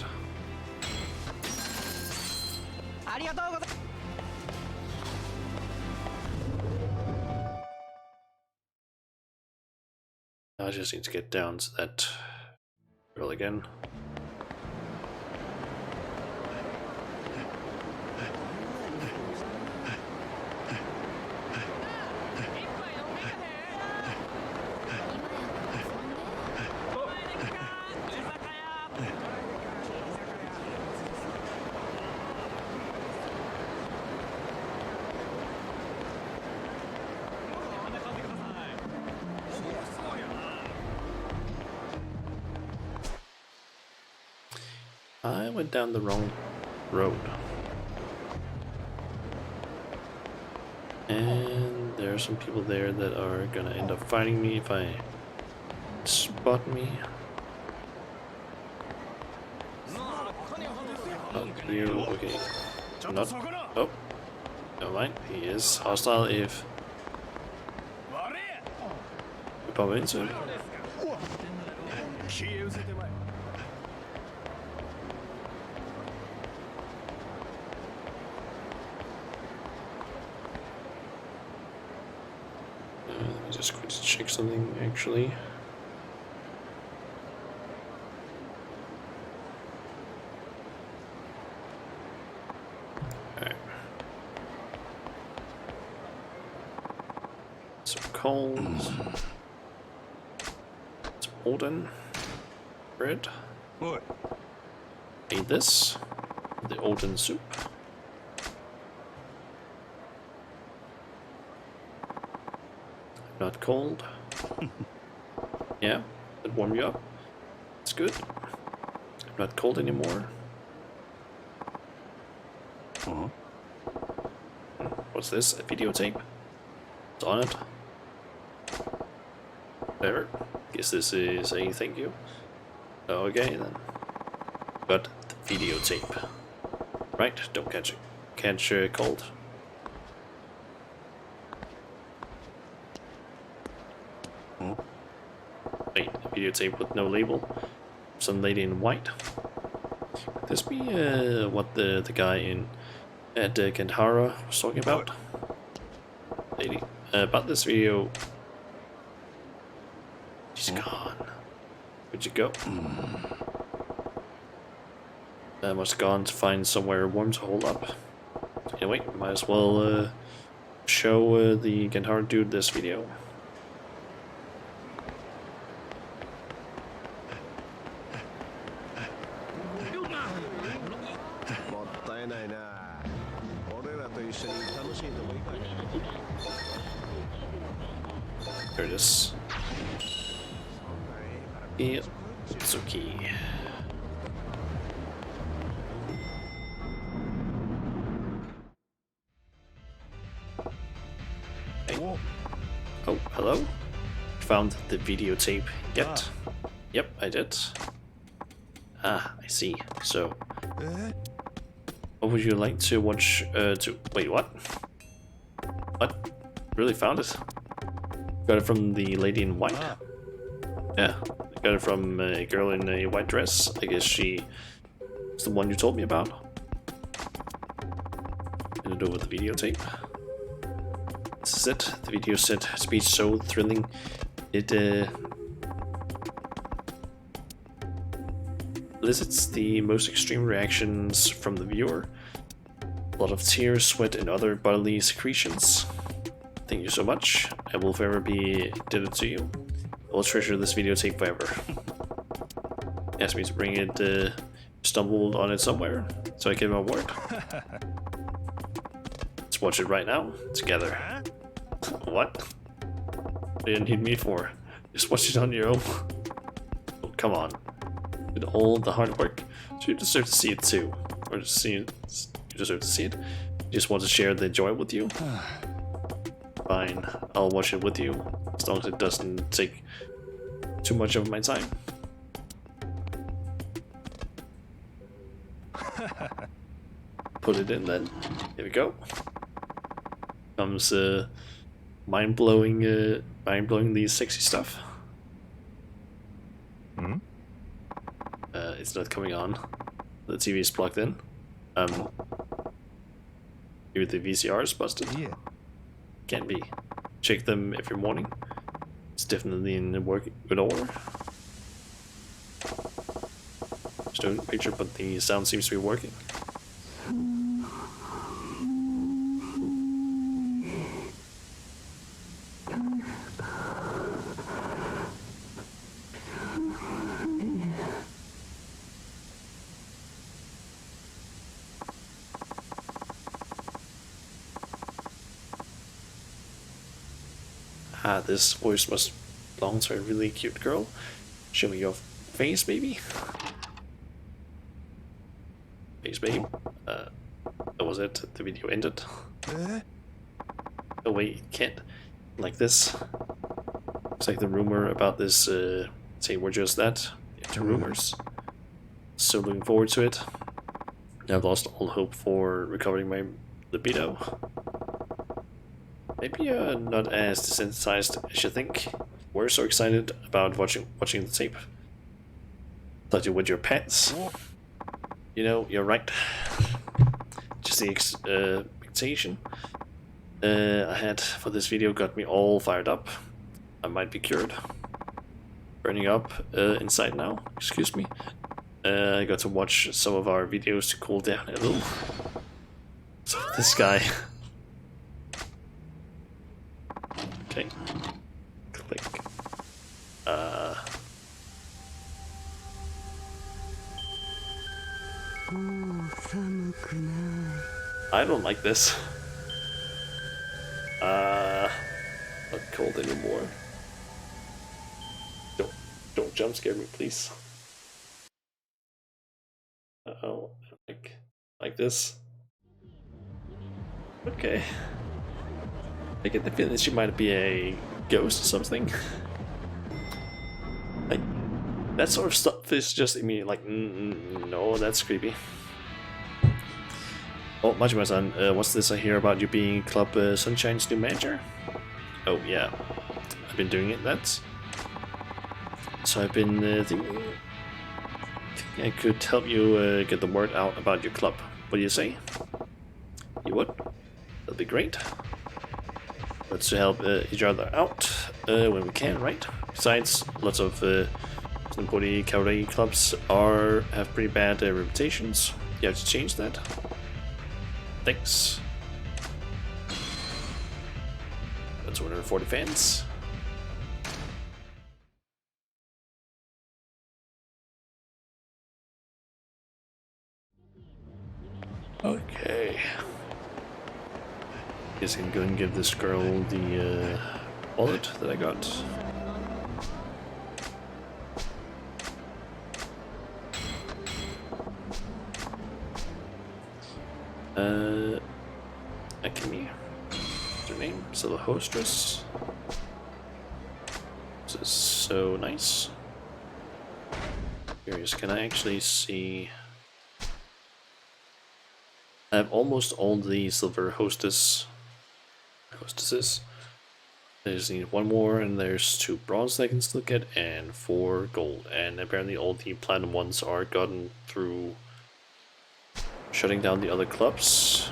I just need to get down to that girl again. I went down the wrong road. And there are some people there that are gonna end up fighting me if I spot me. Oh, you, okay. Not, oh, never mind. He is hostile if we bump into him. Just going to check something actually. Alright. Some coals. Odin bread. Ate this. The Odin soup. Not cold. Yeah, it warmed you up. It's good. Not cold anymore. What's this? A videotape? It's on it. There. Guess this is a thank you. Okay then. Got the videotape. Right, don't catch it. Catch cold. Wait, videotape with no label. Some lady in white. Could this be what the guy in at Gandhara was talking about? Lady. About this video. She's gone. Where'd you go? Must have gone to find somewhere warm to hold up. Anyway, might as well show the Gandhara dude this video. There it is. Itsuki. Hey. Oh, hello? Found the videotape yet? Yep, I did. Ah, I see. So, what would you like to watch? Wait, what? What? Really found it? Got it from the lady in white. Yeah, got it from a girl in a white dress. I guess she is the one you told me about. Gonna do with the videotape. This is it. The video set to be so thrilling. It elicits the most extreme reactions from the viewer. A lot of tears, sweat, and other bodily secretions. Thank you so much. I will forever be indebted to you. I will treasure this videotape forever. Asked me to bring it, stumbled on it somewhere, so I gave him a word. Let's watch it right now, together. What? What do you need me for? Just watch it on your own. Oh, come on. Did all the hard work, so you deserve to see it too. Or to see it, you deserve to see it. You just want to share the joy with you. Fine, I'll watch it with you, as long as it doesn't take too much of my time. Put it in then. Here we go. Comes mind-blowing sexy stuff. It's not coming on. The TV is plugged in. Maybe the VCR is busted. Yeah. Can't be. Check them every morning. It's definitely in the work good order. Stone picture, but the sound seems to be working. Ah, this voice must belong to a really cute girl. Show me your face, maybe? Face, babe. That was it. The video ended. Oh wait, it can't. Like this. It's like the rumor about this, say we're just that. Into rumors. So looking forward to it. I've lost all hope for recovering my libido. Maybe you're not as desensitized as you think. We're so excited about watching the tape. Thought you would your pets. You know, you're right. Just the expectation I had for this video got me all fired up. I might be cured. Burning up inside now. Excuse me. I got to watch some of our videos to cool down a little. So this guy. Okay. Click. I don't like this. Not cold anymore. Don't jump scare me, please. Uh-oh, like this. Okay. I get the feeling she might be a ghost or something. Like, that sort of stuff is just immediately like, no, that's creepy. Oh, Majima-san, what's this I hear about you being Club Sunshine's new manager? Oh, yeah. I've been doing it, that's... So I've been thinking I could help you get the word out about your club. What do you say? You would? That'd be great. Let's help each other out when we can, right? Besides, lots of Snowboardy Kawaii clubs have pretty bad reputations. You have to change that. Thanks. That's 140 fans. Okay. Guess I'm going to give this girl the wallet that I got. Akemi. What's her name? Silver Hostess. This is so nice. Curious, can I actually see? I have almost all the silver hostesses. I just need one more, and there's 2 bronze that I can still get, and 4 gold. And apparently all the platinum ones are gotten through shutting down the other clubs.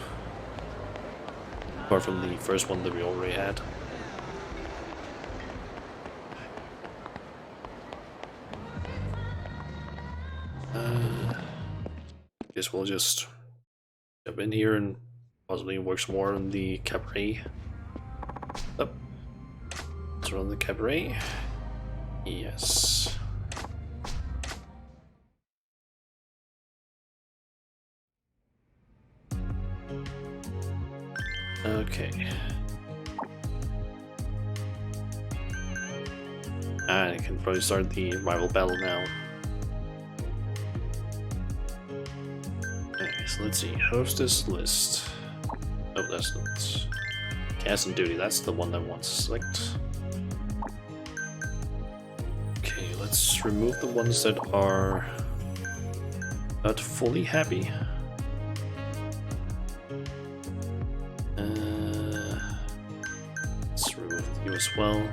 Apart from the first one that we already had. Guess we'll just jump in here and possibly work some more on the cabaret. Up. Let's run the cabaret. Yes. Okay. I can probably start the rival battle now. Okay, so let's see. Hostess list. Oh, that's not. Cast and duty, that's the one that I want to select. Okay, let's remove the ones that are not fully happy. Let's remove you as well.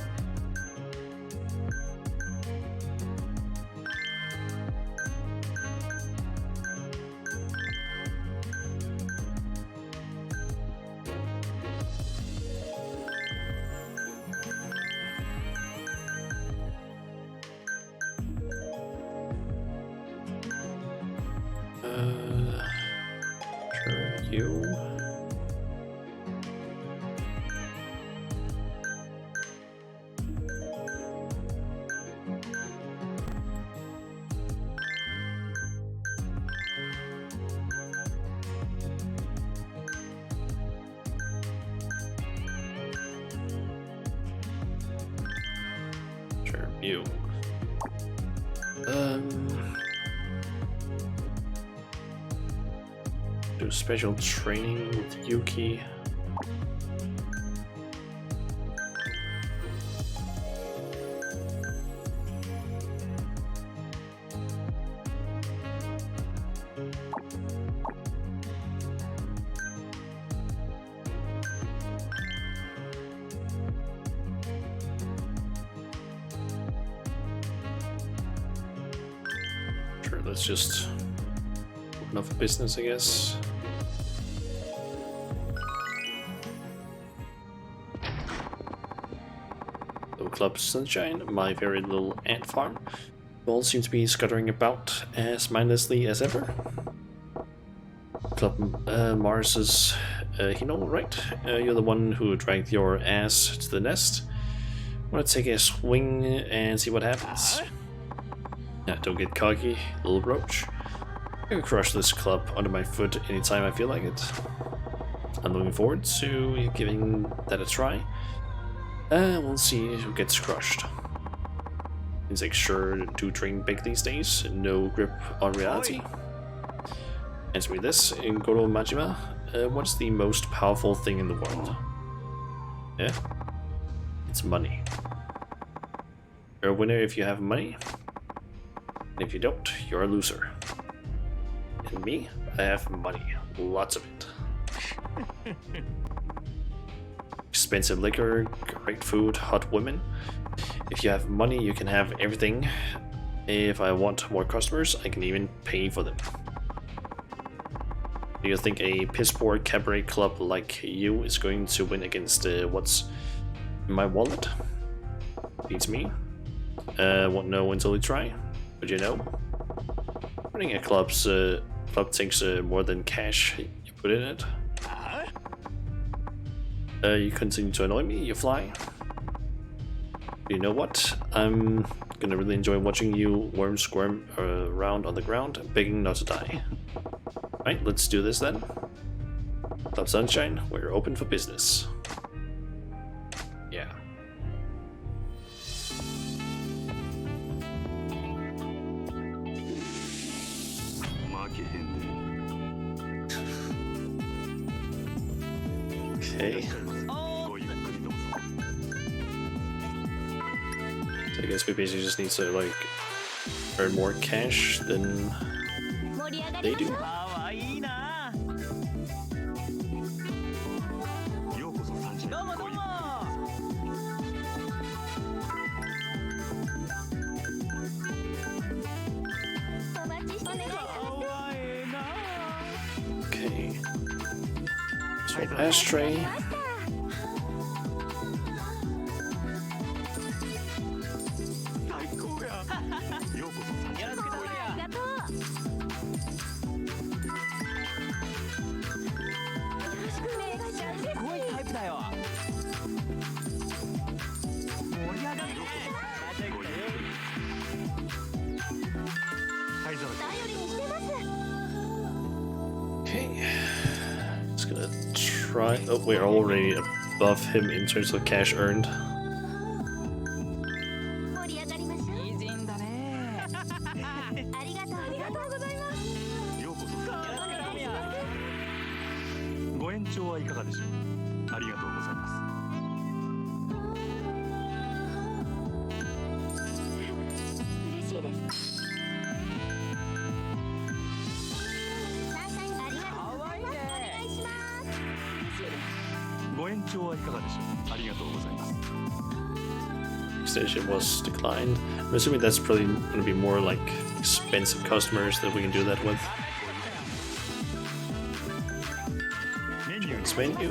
Sure, you. Sure, you. Do special training with Yuki. Sure, let's just open up a business, I guess. Club Sunshine, my very little ant farm. All seem to be scuttering about as mindlessly as ever. Club Mars is Hino, right? You're the one who dragged your ass to the nest. Wanna take a swing and see what happens? Yeah, don't get cocky, little roach. I can crush this club under my foot anytime I feel like it. I'm looking forward to giving that a try. We'll see who gets crushed. Seems like sure to drink big these days, no grip on reality. Answer me this, in Goro Majima, what's the most powerful thing in the world? Yeah? It's money. You're a winner if you have money, and if you don't, you're a loser. And me, I have money. Lots of it. Expensive liquor, great food, hot women. If you have money, you can have everything. If I want more customers, I can even pay for them. Do you think a piss-poor cabaret club like you is going to win against what's in my wallet? Beats me. Won't know until we try. But you know, running a club takes more than cash you put in it. You continue to annoy me, you fly. You know what? I'm gonna really enjoy watching you worm squirm around on the ground, begging not to die. Right, let's do this then. Club Sunshine, we're open for business. Yeah. Okay. So I guess we basically just need to like earn more cash than they do. Okay. Swap ashtray. Okay, just gonna try. Oh, we're already above him in terms of cash earned. Station was declined. I'm assuming that's probably going to be more like expensive customers that we can do that with. Drinks menu.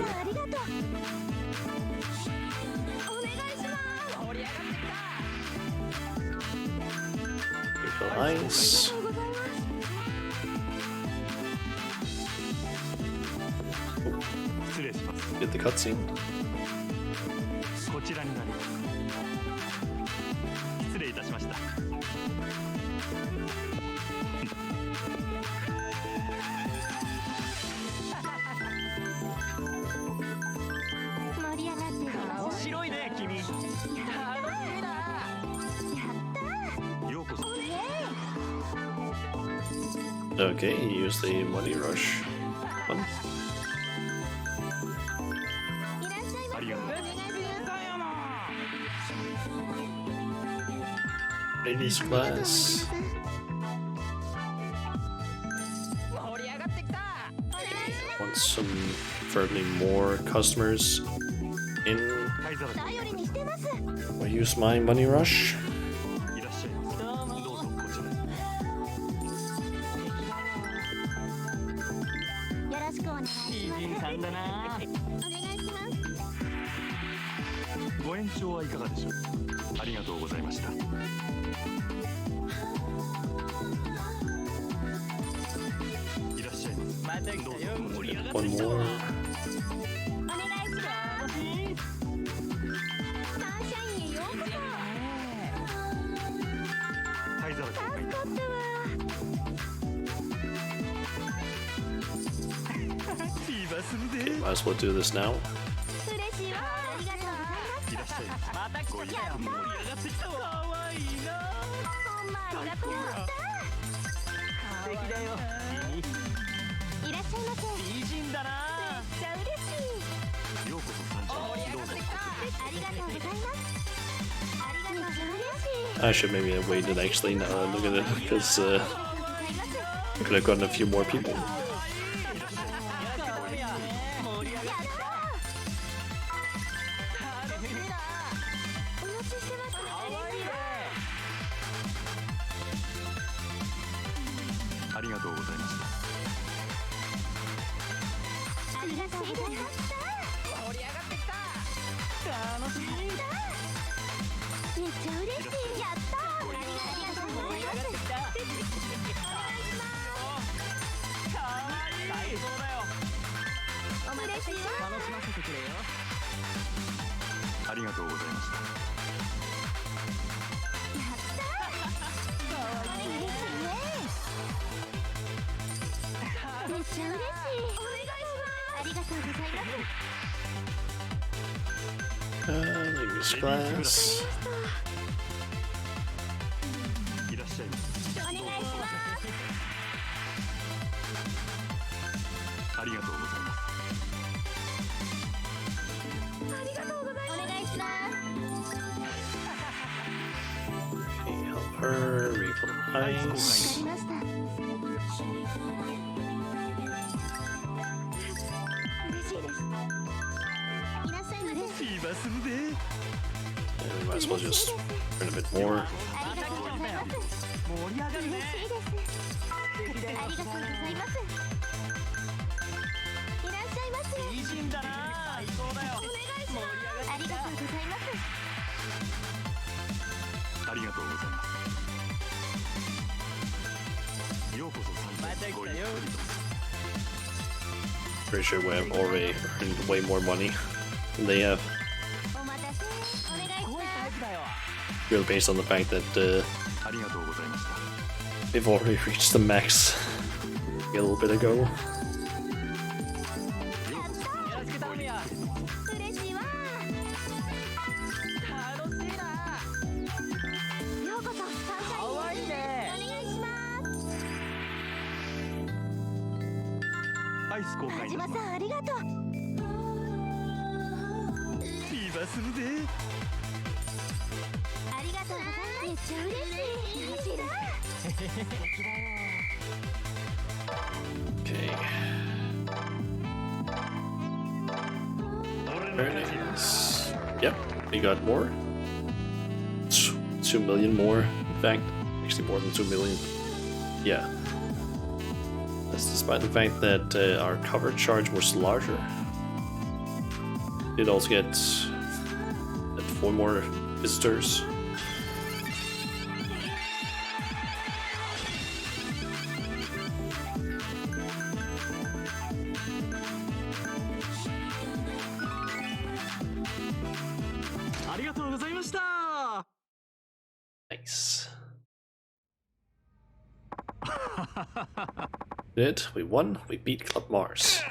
Refill ice. Get the cutscene. Okay, use the money rush one. Ladies class. Want some preferably more customers in. I'll use my money rush. One more. Okay, might as well do this now. I should maybe have waited actually now that I look at it, because I could have gotten a few more people. English class. Okay, help her refill ice. And we might as well just earn a bit more. Pretty sure we have already earned way more money than they have. Really based on the fact that they've already reached the max a little bit ago. Okay. Earnings. Yep, we got more. 2 million more, in fact. Actually more than 2 million. Yeah. That's despite the fact that our cover charge was larger. Did also get 4 more visitors. Nice. Did we won? We beat Club Mars.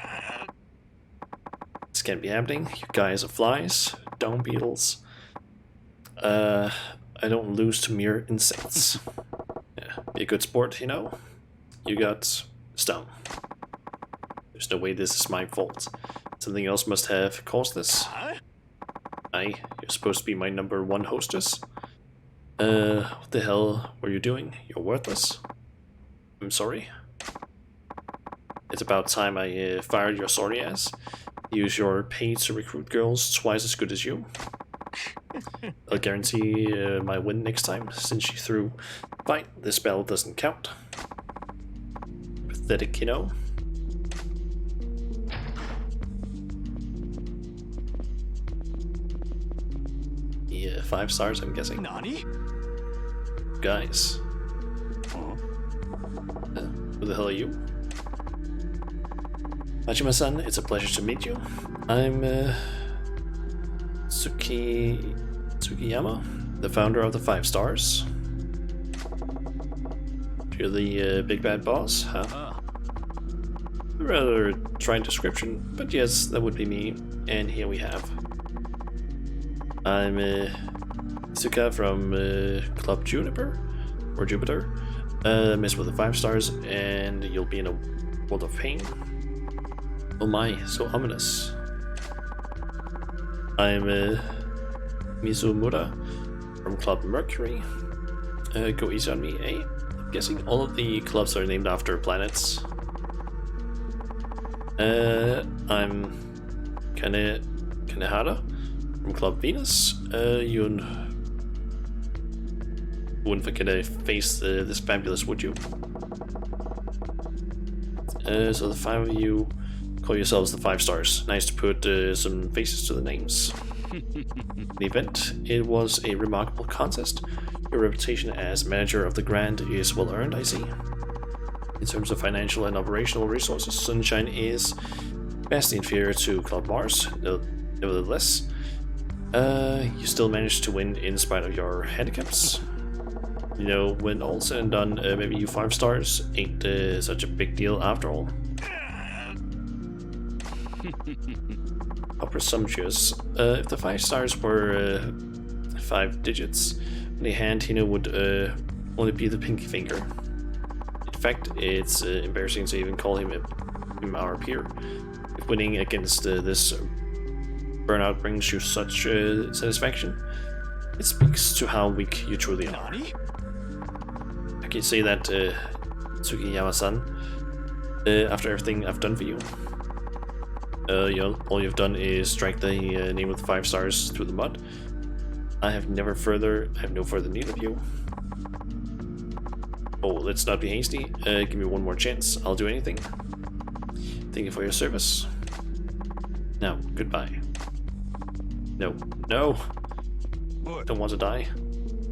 This can't be happening. You guys are flies, down beetles. I don't lose to mere insects. Yeah, be a good sport, you know. You got stone. There's no way this is my fault. Something else must have caused this. You're supposed to be my #1 hostess. What the hell were you doing? You're worthless. I'm sorry. It's about time I fired your sorry ass. Use your pay to recruit girls twice as good as you. I'll guarantee my win next time, since you threw fight. This spell doesn't count. Pathetic, you know. Yeah, 5 stars, I'm guessing. Nani? Guys. Who the hell are you? Hajime-san, it's a pleasure to meet you. I'm Tsukiyama, the founder of the 5 Stars. You're the big bad boss, huh? Rather trying description, but yes, that would be me. And here we have. I'm Suka from Club Juniper, or Jupiter. Miss with the 5 stars, and you'll be in a world of pain. Oh my, so ominous. I'm Mizumura from Club Mercury. Go easy on me, eh? I'm guessing all of the clubs are named after planets. I'm Kanehara from Club Venus. You wouldn't forget to face this fabulous, would you? So the 5 of you call yourselves the 5 stars. Nice to put some faces to the names. The event, it was a remarkable contest. Your reputation as manager of the Grand is well earned, I see. In terms of financial and operational resources, Sunshine is vastly inferior to Club Mars. Nevertheless, you still managed to win in spite of your handicaps. You know, when all's said and done, maybe you 5 stars ain't such a big deal after all. How presumptuous. If the 5 stars were 5 digits, on the hand, Hino would only be the pinky finger. In fact, it's embarrassing to even call him our peer. If winning against this burnout brings you such satisfaction, it speaks to how weak you truly are. I can say that, Tsukiyama-san, after everything I've done for you. All you've done is strike the name of the 5 stars through the mud. I have no further need of you. Oh, let's not be hasty. Give me one more chance. I'll do anything. Thank you for your service. Now, goodbye. No. No! Don't want to die.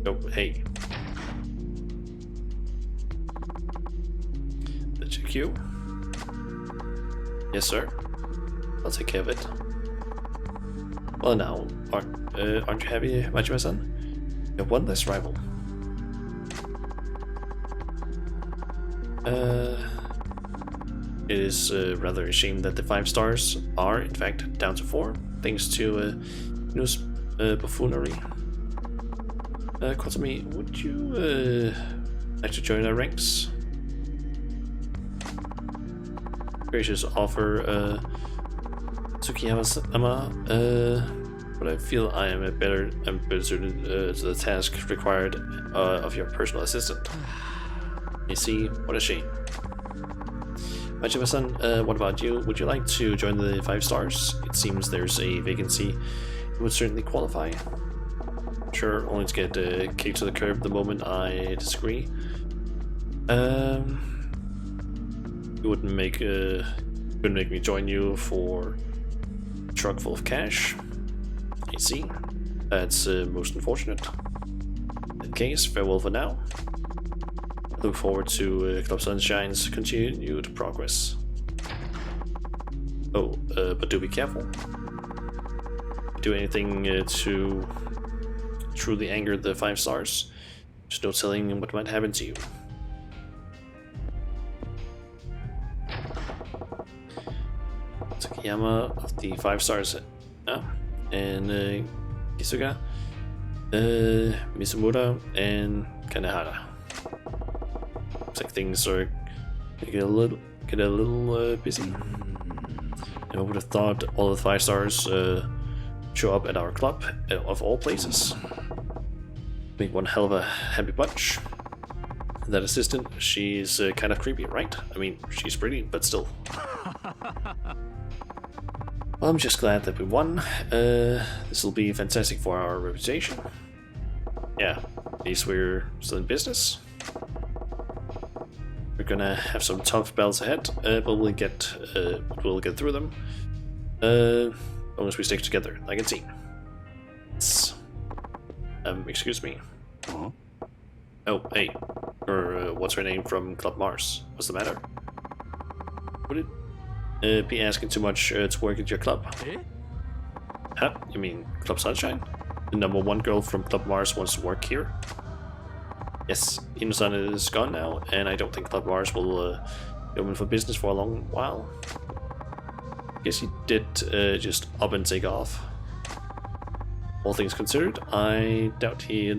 Oh, hey. The GQ? Yes, sir. I'll take care of it. Well now, aren't you happy, Majima-san? You have one less rival. It is rather a shame that the 5 stars are, in fact, down to 4, thanks to Nu's buffoonery. Kotsumi, would you like to join our ranks? Gracious offer, Tsukiyama-sama, but I feel I am better suited to the task required of your personal assistant. You see, what a shame. Majima-san, what about you? Would you like to join the 5 stars? It seems there's a vacancy. You would certainly qualify. Sure, only to get kicked to the curb the moment I disagree. You wouldn't make me join you for a truck full of cash. I see. That's most unfortunate. In that case, farewell for now. I look forward to Club Sunshine's continued progress. Oh, but do be careful. Do anything to truly anger the 5 stars. There's no telling what might happen to you. Tsukiyama of the 5 stars, and Kisuga, Mizumura, and Kanehara. Looks like things are get a little busy. I would have thought all the 5 stars show up at our club, of all places. Make one hell of a happy bunch. That assistant, she's kind of creepy, right? I mean, she's pretty, but still. Well, I'm just glad that we won. This will be fantastic for our reputation. Yeah, at least we're still in business. We're gonna have some tough battles ahead, but we'll get through them. As long as we stick together, like a team. Excuse me. Huh? Oh, hey. Or what's her name from Club Mars? What's the matter? Would it be asking too much to work at your club? Eh? Huh? You mean Club Sunshine? The #1 girl from Club Mars wants to work here? Yes, Ino-san is gone now, and I don't think Club Mars will open for business for a long while. Guess he did just up and take off. All things considered, I doubt he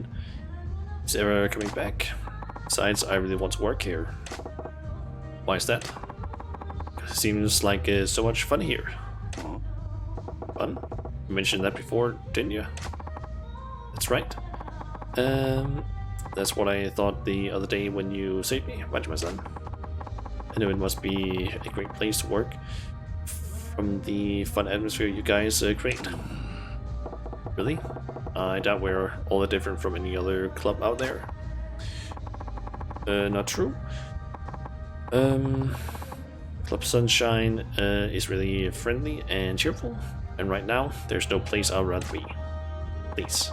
is ever coming back. Besides, I really want to work here. Why is that? It seems like so much fun here. Fun? You mentioned that before, didn't you? That's right. That's what I thought the other day when you saved me, my son. I know it must be a great place to work from the fun atmosphere you guys create. Really? I doubt we're all that different from any other club out there. Not true. Club Sunshine is really friendly and cheerful, and right now there's no place I'd rather be. Please,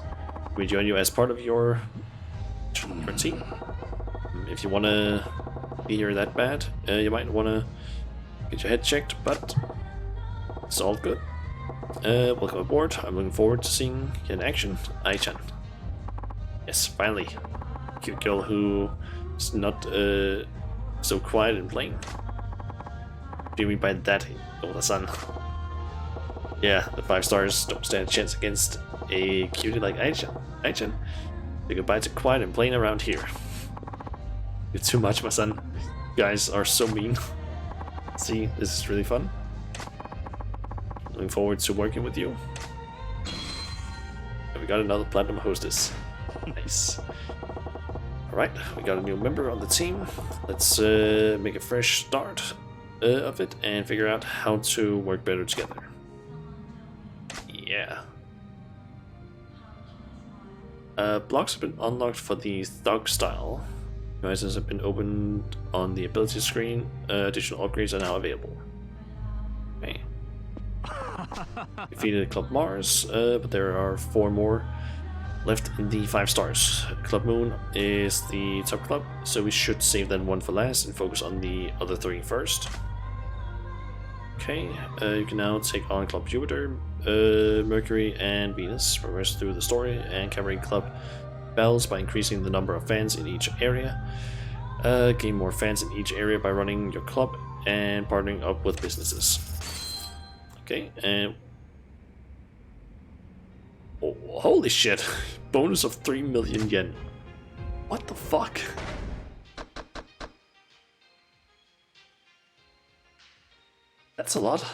we join you as part of your team. If you want to be here that bad, you might want to get your head checked, but it's all good. Welcome aboard. I'm looking forward to seeing you in action, Ai-chan. Yes, finally. Cute girl who is not so quiet and plain. What do you mean by that, Oda-san? Yeah, the 5 stars don't stand a chance against a cutie like Ai-chan. Ai-chan, say goodbye to quiet and plain around here. You're too much, my son. You guys are so mean. See, this is really fun. Looking forward to working with you. And we got another platinum hostess. Nice. Alright, we got a new member on the team. Let's make a fresh start of it and figure out how to work better together. Yeah. Blocks have been unlocked for the Thug style. Devices have been opened on the ability screen. Additional upgrades are now available. Okay. Defeated Club Mars, but there are 4 more left in the 5 stars. Club Moon is the top club, so we should save that one for last and focus on the other 3 first. Okay, you can now take on Club Jupiter, Mercury, and Venus. Progress through the story and covering club battles by increasing the number of fans in each area. Gain more fans in each area by running your club and partnering up with businesses. Okay, and oh, holy shit! Bonus of 3 million yen. What the fuck? That's a lot.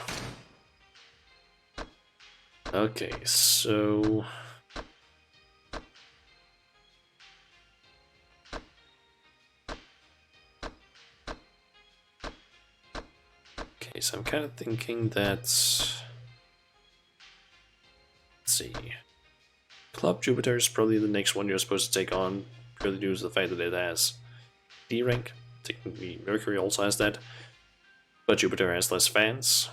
Okay, so so I'm kind of thinking that, let's see, Club Jupiter is probably the next one you're supposed to take on, purely due to the fact that it has D rank. Technically Mercury also has that, but Jupiter has less fans.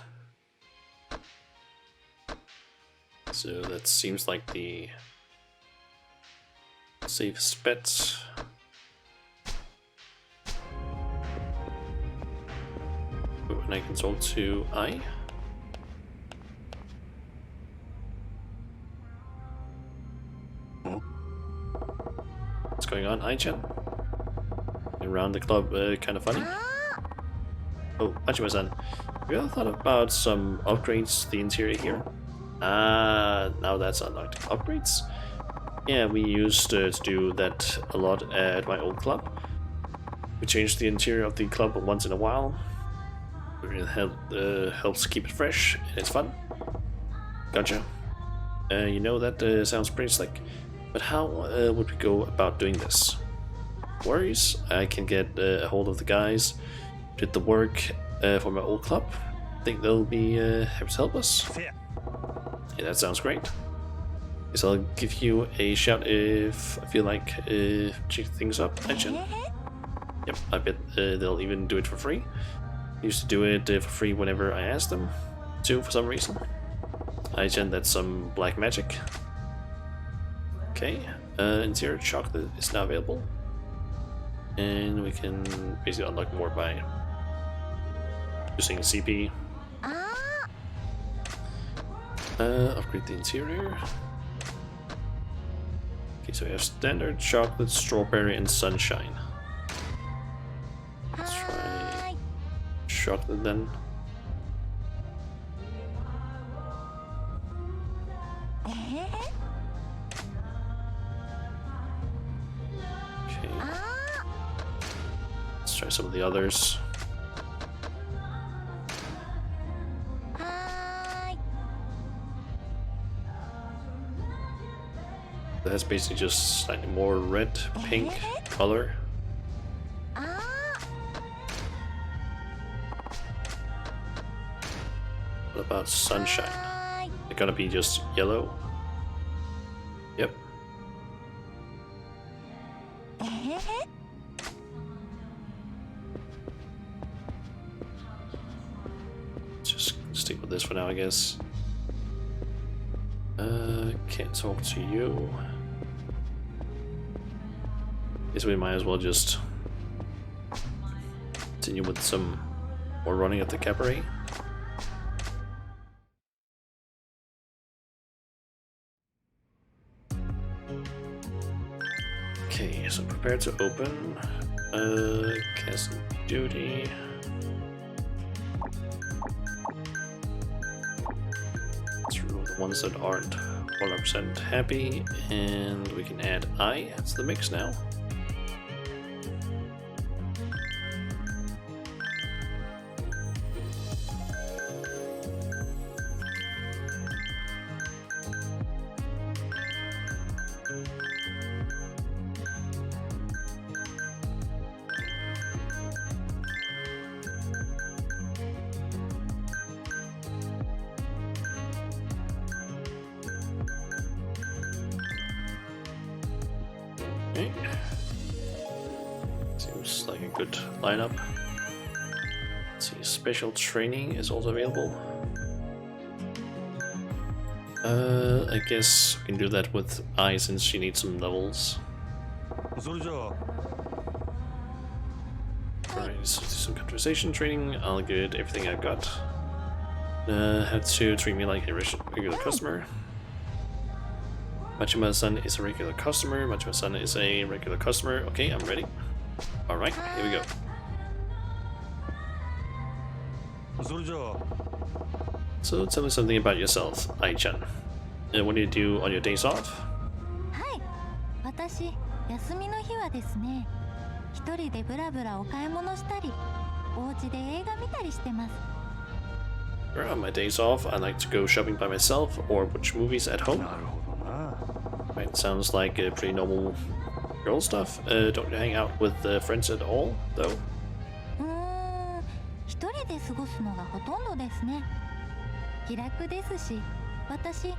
So that seems like the safest bet. And I can talk to Ai. What's going on, Ai-chan? Around the club, kind of funny. Oh, Hachima-san, have you ever thought about some upgrades to the interior here? Ah, now that's unlocked. Upgrades? Yeah, we used to do that a lot at my old club. We changed the interior of the club once in a while. It helps keep it fresh and it's fun. Gotcha. You know, that sounds pretty slick. But how would we go about doing this? Worries? I can get a hold of the guys who did the work for my old club. Think they'll be happy to help us? Yeah, that sounds great. Guess I'll give you a shout if I feel like checking things up, actually. Yep, I bet they'll even do it for free. Used to do it for free whenever I asked them to for some reason. Ai-chan, that's some black magic. Okay, interior chocolate is now available. And we can basically unlock more by using CP. Upgrade the interior. Okay, so we have standard, chocolate, strawberry, and sunshine. Let's try chocolate then. Okay. Let's try some of the others. That's basically just slightly more red, pink color. What about sunshine? They're gonna be just yellow. Yep. Just stick with this for now, I guess. Can't talk to you. Guess we might as well just continue with some more running at the cabaret. Okay, so prepare to open. Cast duty. Let's remove the ones that aren't 100% happy, and we can add I to the mix now. Okay. Seems like a good lineup. Let's see, special training is also available. I guess we can do that with I since she needs some levels. Alright, so some conversation training. I'll get everything I got. Have to treat me like a regular customer. Machima-san is a regular customer. Machima-san is a regular customer. Okay, I'm ready. Alright, here we go. So tell me something about yourself, Ai-chan. What do you do on your days off? Hi. 私、休みの日はですね、一人でブラブラお買い物したり、お家で映画見たりしてます。On my days off, I like to go shopping by myself or watch movies at home. Right, sounds like pretty normal girl stuff. Don't you hang out with friends at all, though? 一人で過ごすのがほとんどですね。気楽ですし、私一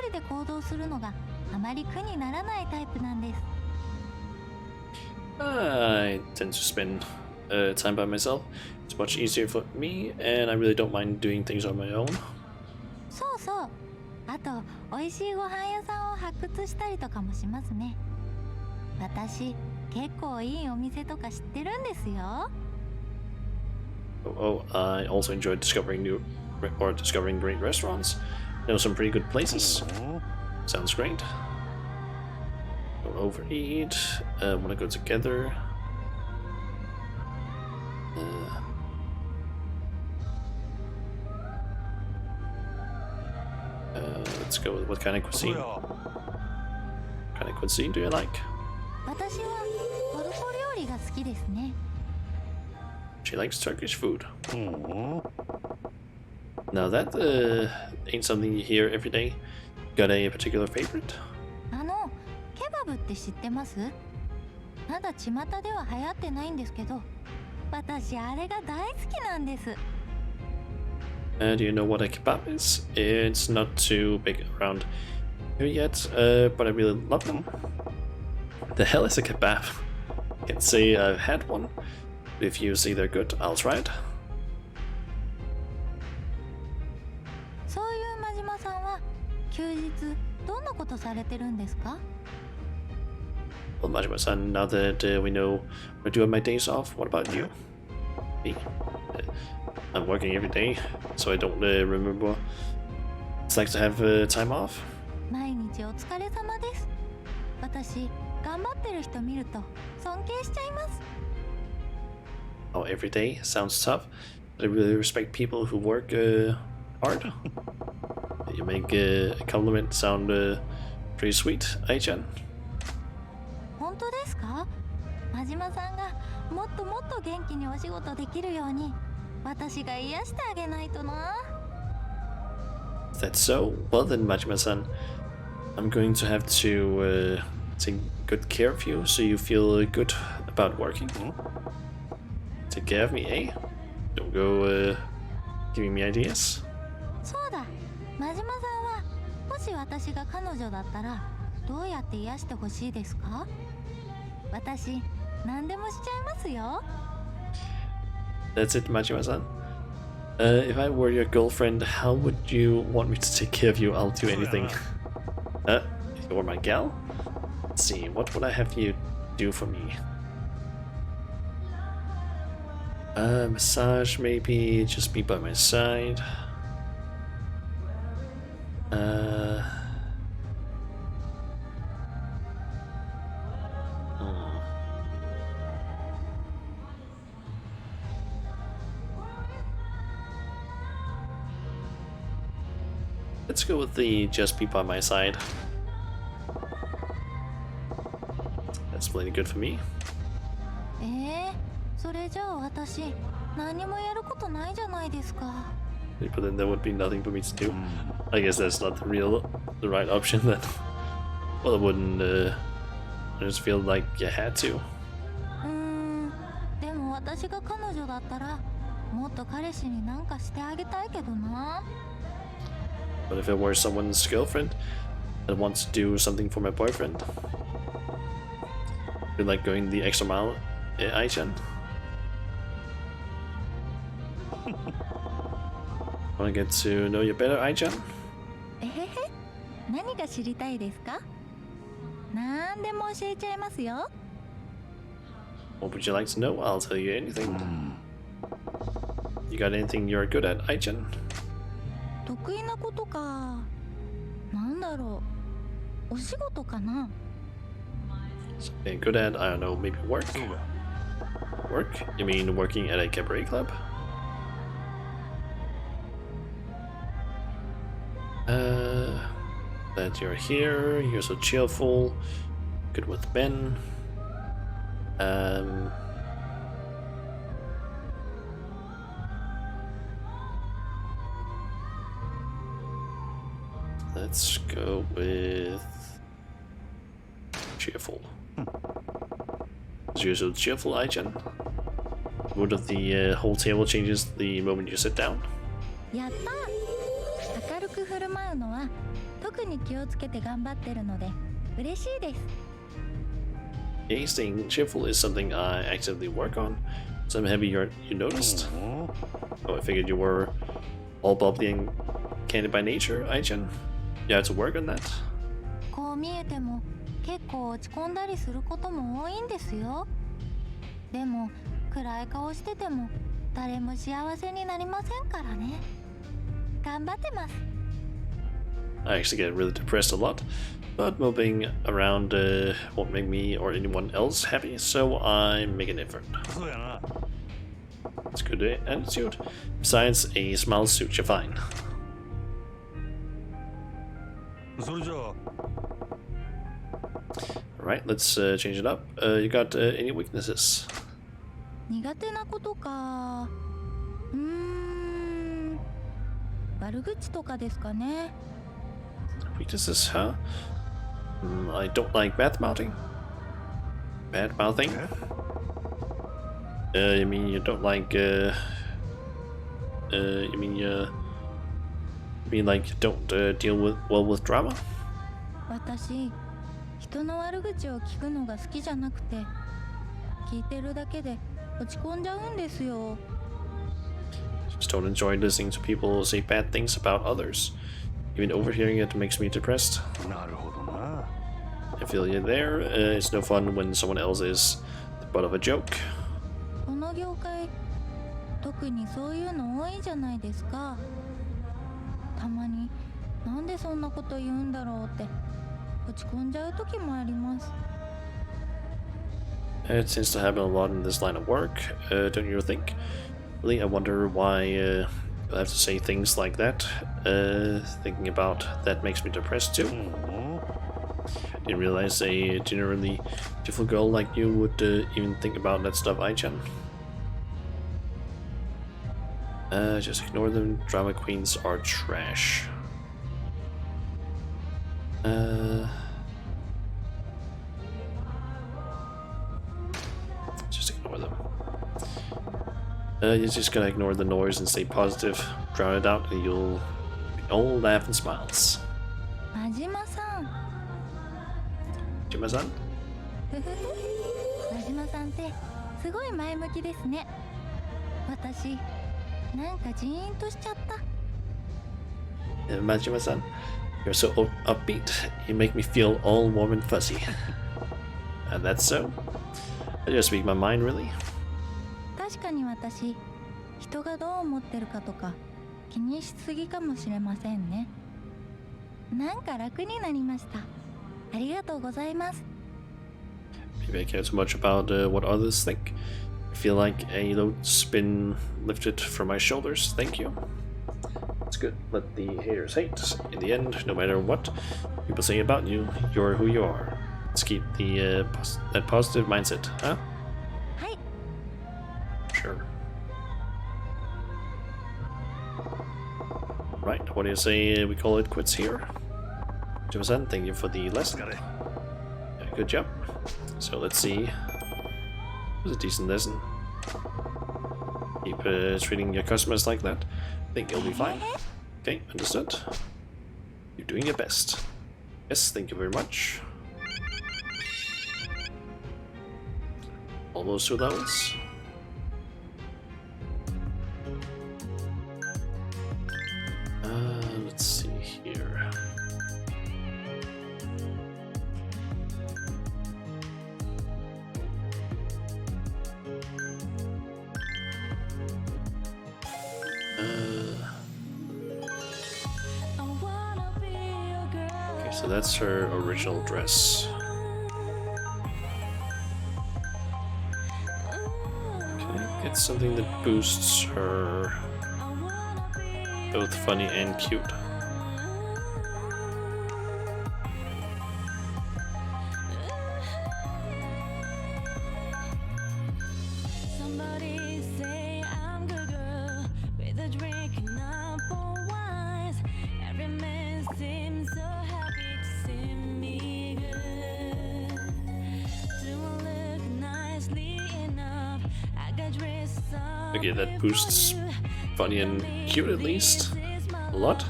人で行動するのがあまり苦にならないタイプなんです。I tend to spend time by myself. It's much easier for me, and I really don't mind doing things on my own. そうそう。あと、美味しいご飯屋さんを発掘したりとかもしますね。私、結構いいお店とか知ってるんですよ。Oh, I also enjoy discovering great restaurants. Know some pretty good places. Sounds great. Don't overeat. Wanna go together. Let's go with what kind of cuisine? What kind of cuisine do you like? 私はトルコ料理が好きですね。She likes Turkish food. Now that ain't something you hear every day. Got a particular favorite? ケバブって知ってます？まだ巷では流行ってないんですけど、私あれが大好きなんです。Do you know what a kebab is? It's not too big around here yet, but I really love them. The hell is a kebab? Can't say I've had one. If you say they're good, I'll try it. そういう真島さんは休日どんなことされてるんですか？ Well, Majima-san, now that we know what I do on my days off, what about you? Me? I'm working every day, so I don't remember what it's like to have time off. 毎日お疲れ様です。私、頑張ってる人見ると尊敬しちゃいます。Oh, every day sounds tough. I really respect people who work hard. You make a compliment sound pretty sweet, Ai-chan. 本当ですか？真島さんがもっともっと元気にお仕事できるように私が癒してあげないとな。That's so? Well then, Majima-san, I'm going to have to take good care of you so you feel good about working. Take care of me, eh? Don't go giving me ideas. そうだ、真島さんはもし私が彼女だったらどうやって癒してほしいですか？私何でもしちゃいますよ。That's it, Majima-san. If I were your girlfriend, how would you want me to take care of you? I'll do anything. If you were my gal? Let's see, what would I have you do for me? Massage maybe, just be by my side. Let's go with the just be by my side. That's plenty good for me. それじゃあ私何もやることないじゃないですか。But then there would be nothing for me to do. I guess that's not the right option then. Well, I wouldn't I just feel like you had to. でも私が彼女だったらもっと彼氏になんかしてあげたいけどな。But if I were someone's girlfriend that wants to do something for my boyfriend, you like going the extra mile, Ai-chan? Wanna get to know you better, Ai-chan? えへへ、何が知りたいですか？なんでも教えちゃいますよ。What would you like to know? I'll tell you anything. You got anything you're good at, Ai-chan? 得意なことか。なんだろう。お仕事かな。Something good at, I don't know, maybe work? Work? You mean working at a cabaret club? That you're here, you're so cheerful, good with men. Let's go with cheerful. You're so cheerful, Ai-chan. Mood of the whole table changes the moment you sit down. やったー。明るく振る舞うのは特に気をつけて頑張ってるので嬉しいです。Yeah, staying cheerful is something I actively work on, so I'm happy you noticed. Oh, I figured you were all bubbly and candid by nature, Ai-chan. You have to work on that. こう見えても結構落ち込んだりすることも多いんですよ。でも暗い顔してても誰も幸せになりませんからね。頑張ってます。I actually get really depressed a lot, but moping around won't make me or anyone else happy, so I make an effort. It's a good attitude. Besides, a smile suits you fine. Alright, let's change it up. You got any weaknesses? 苦手なことか。悪口とかですかね。Weaknesses, huh? I don't like bad mouthing. Bad mouthing? You mean you don't like, you mean like you don't deal well with drama? 私、人の悪口を聞くのが好きじゃなくて、聞いてるだけで落ち込んじゃうんですよ。Just don't enjoy listening to people say bad things about others. Even overhearing it makes me depressed. I feel you there. It's no fun when someone else is the butt of a joke. この業界、特にそういうの多いじゃないですか。たまになんでそんなこと言うんだろうって落ち込んじゃう時もあります。It tends to happen a lot in this line of work, don't you think? Really, I wonder why I have to say things like that. Thinking about that makes me depressed too. Didn't realize a generally beautiful girl like you would even think about that stuff, Aichan. Just ignore them. Drama queens are trash. Just ignore them. You're just gonna ignore the noise and stay positive. Drown it out, and you'll all laugh and smiles. 真島さん Jima-san? 真島さんってすごい前向きですね。私なんかジーンとしちゃった。Majima-san, you're so upbeat. You make me feel all warm and fuzzy. And that's so. I just speak my mind, really. 確かに私人がどう思ってるかとか気にしすぎかもしれませんね。なんか楽になりました。ありがとうございます。 Maybe I care too much about what others think. I feel like a load's been lifted from my shoulders. Thank you. It's good. Let the haters hate. In the end, no matter what people say about you, you're who you are. Let's keep the that positive mindset, huh? はい。 Sure. Right, what do you say we call it quits here? Jima-san, thank you for the lesson. Yeah, good job. So let's see. It was a decent lesson. Keep treating your customers like that. I think you'll be fine. Okay, understood. You're doing your best. Yes, thank you very much. Almost 2 levels. Let's see here. Okay, so that's her original dress. Okay, get something that boosts her both funny and cute. Somebody say I'm good girl with a drink and up for wines. Every man seems so happy to see me good. Do I look nicely enough? I got dressed up. Okay, that boosts funny and cute at least. A lot.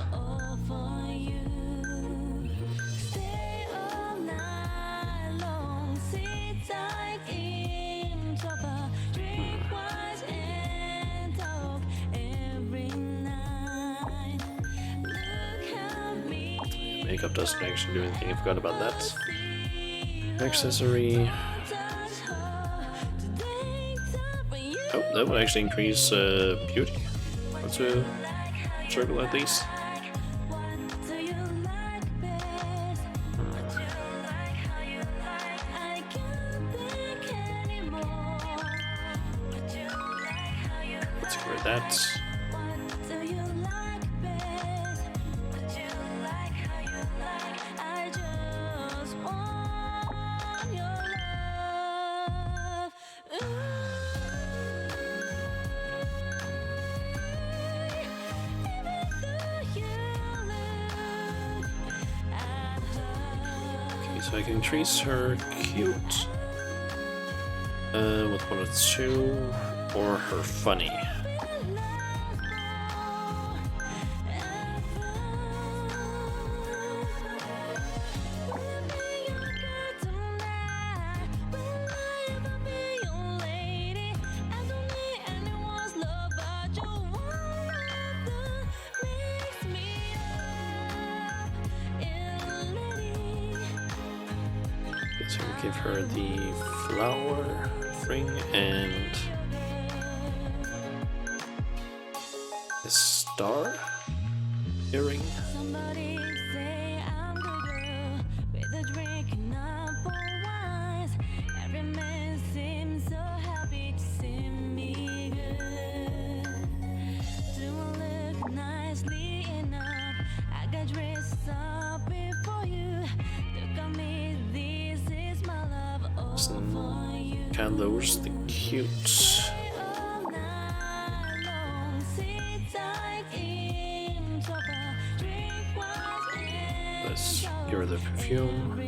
Makeup doesn't actually do anything, I forgot about that. Accessory. Oh, that would actually increase beauty. What's a circle at least? Let's ignore that. So I can increase her cute with 1 or 2, or her funny. So we'll give her the flower ring and a star earring. Somebody say I'm good girl with a drink and up for wines. Every man seems so happy to see me good. count those, the cute. Let's get rid of the perfume.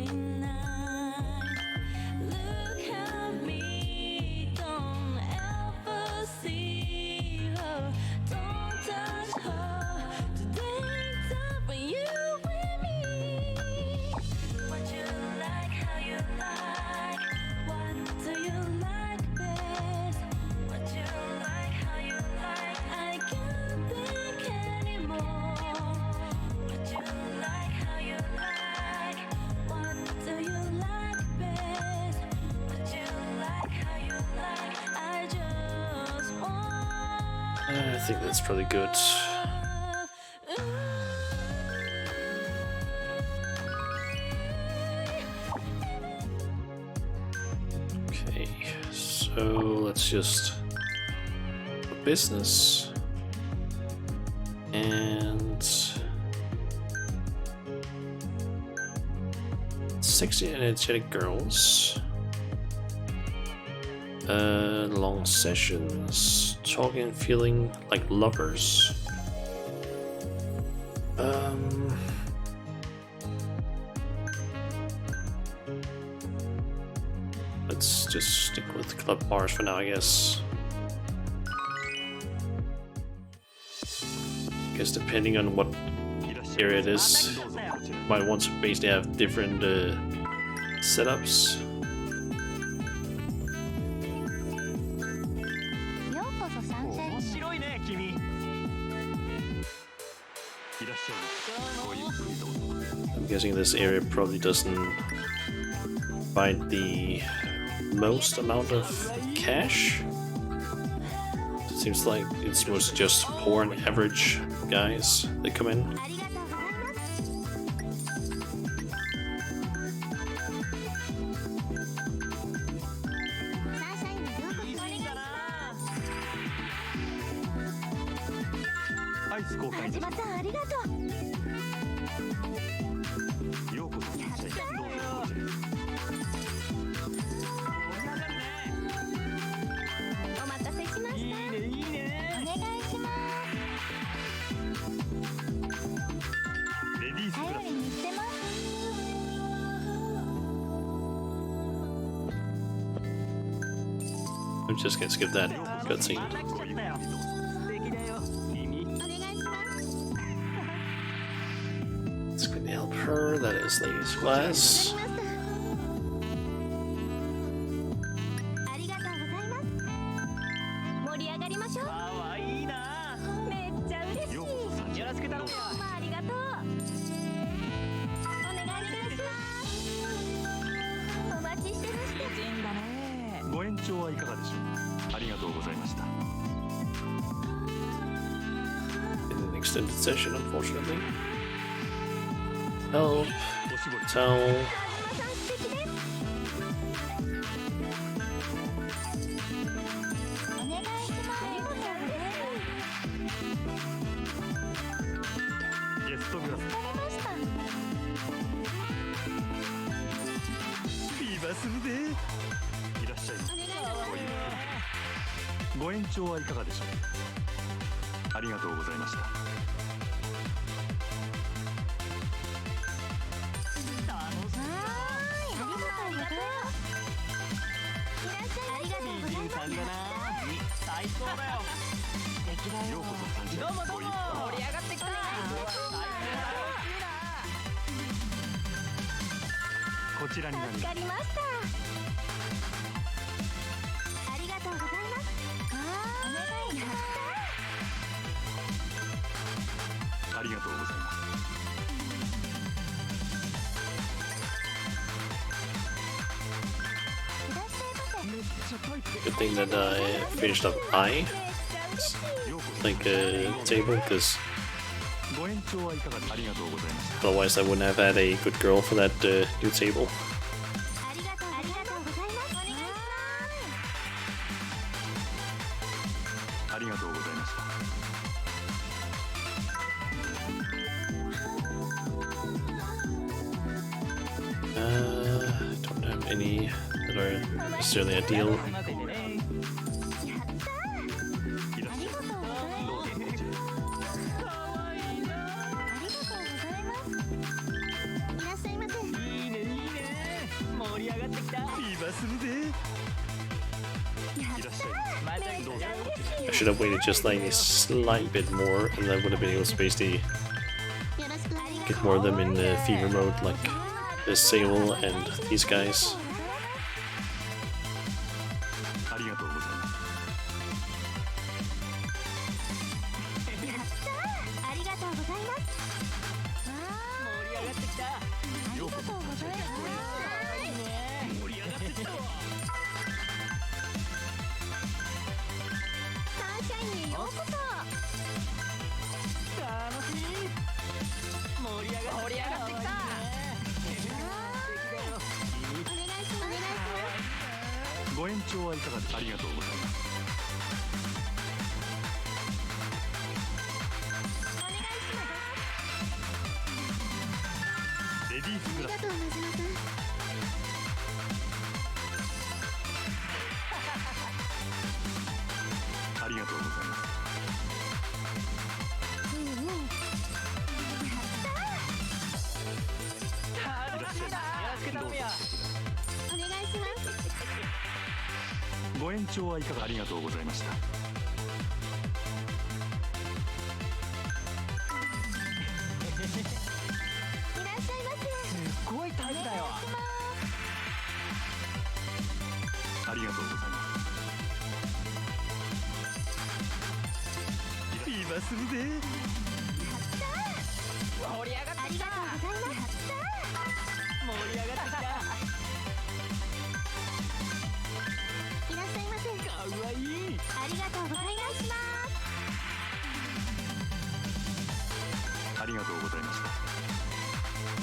I think that's probably good. Okay, so let's just business and 60 energetic girls. Long sessions, talking and feeling like lovers. Let's just stick with club bars for now, I guess. I guess depending on what area it is, might want to basically have different setups. I'm guessing this area probably doesn't provide the most amount of cash. It seems like it's mostly just poor and average guys that come in. I'm just gonna skip that cutscene. It's gonna help her, that is ladies class. An extended session, unfortunately. Help. Tell. Good thing that I finished up I, like a table, because otherwise I wouldn't have had a good girl for that new table. Don't have any that are necessarily ideal. I should have waited just like a slight bit more, and I would have been able to basically get more of them in fever mode, like the Sable and these guys.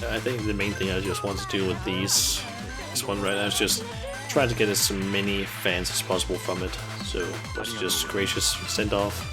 I think the main thing I just want to do with this one right now is just try to get as many fans as possible from it. So let's just gracious send off.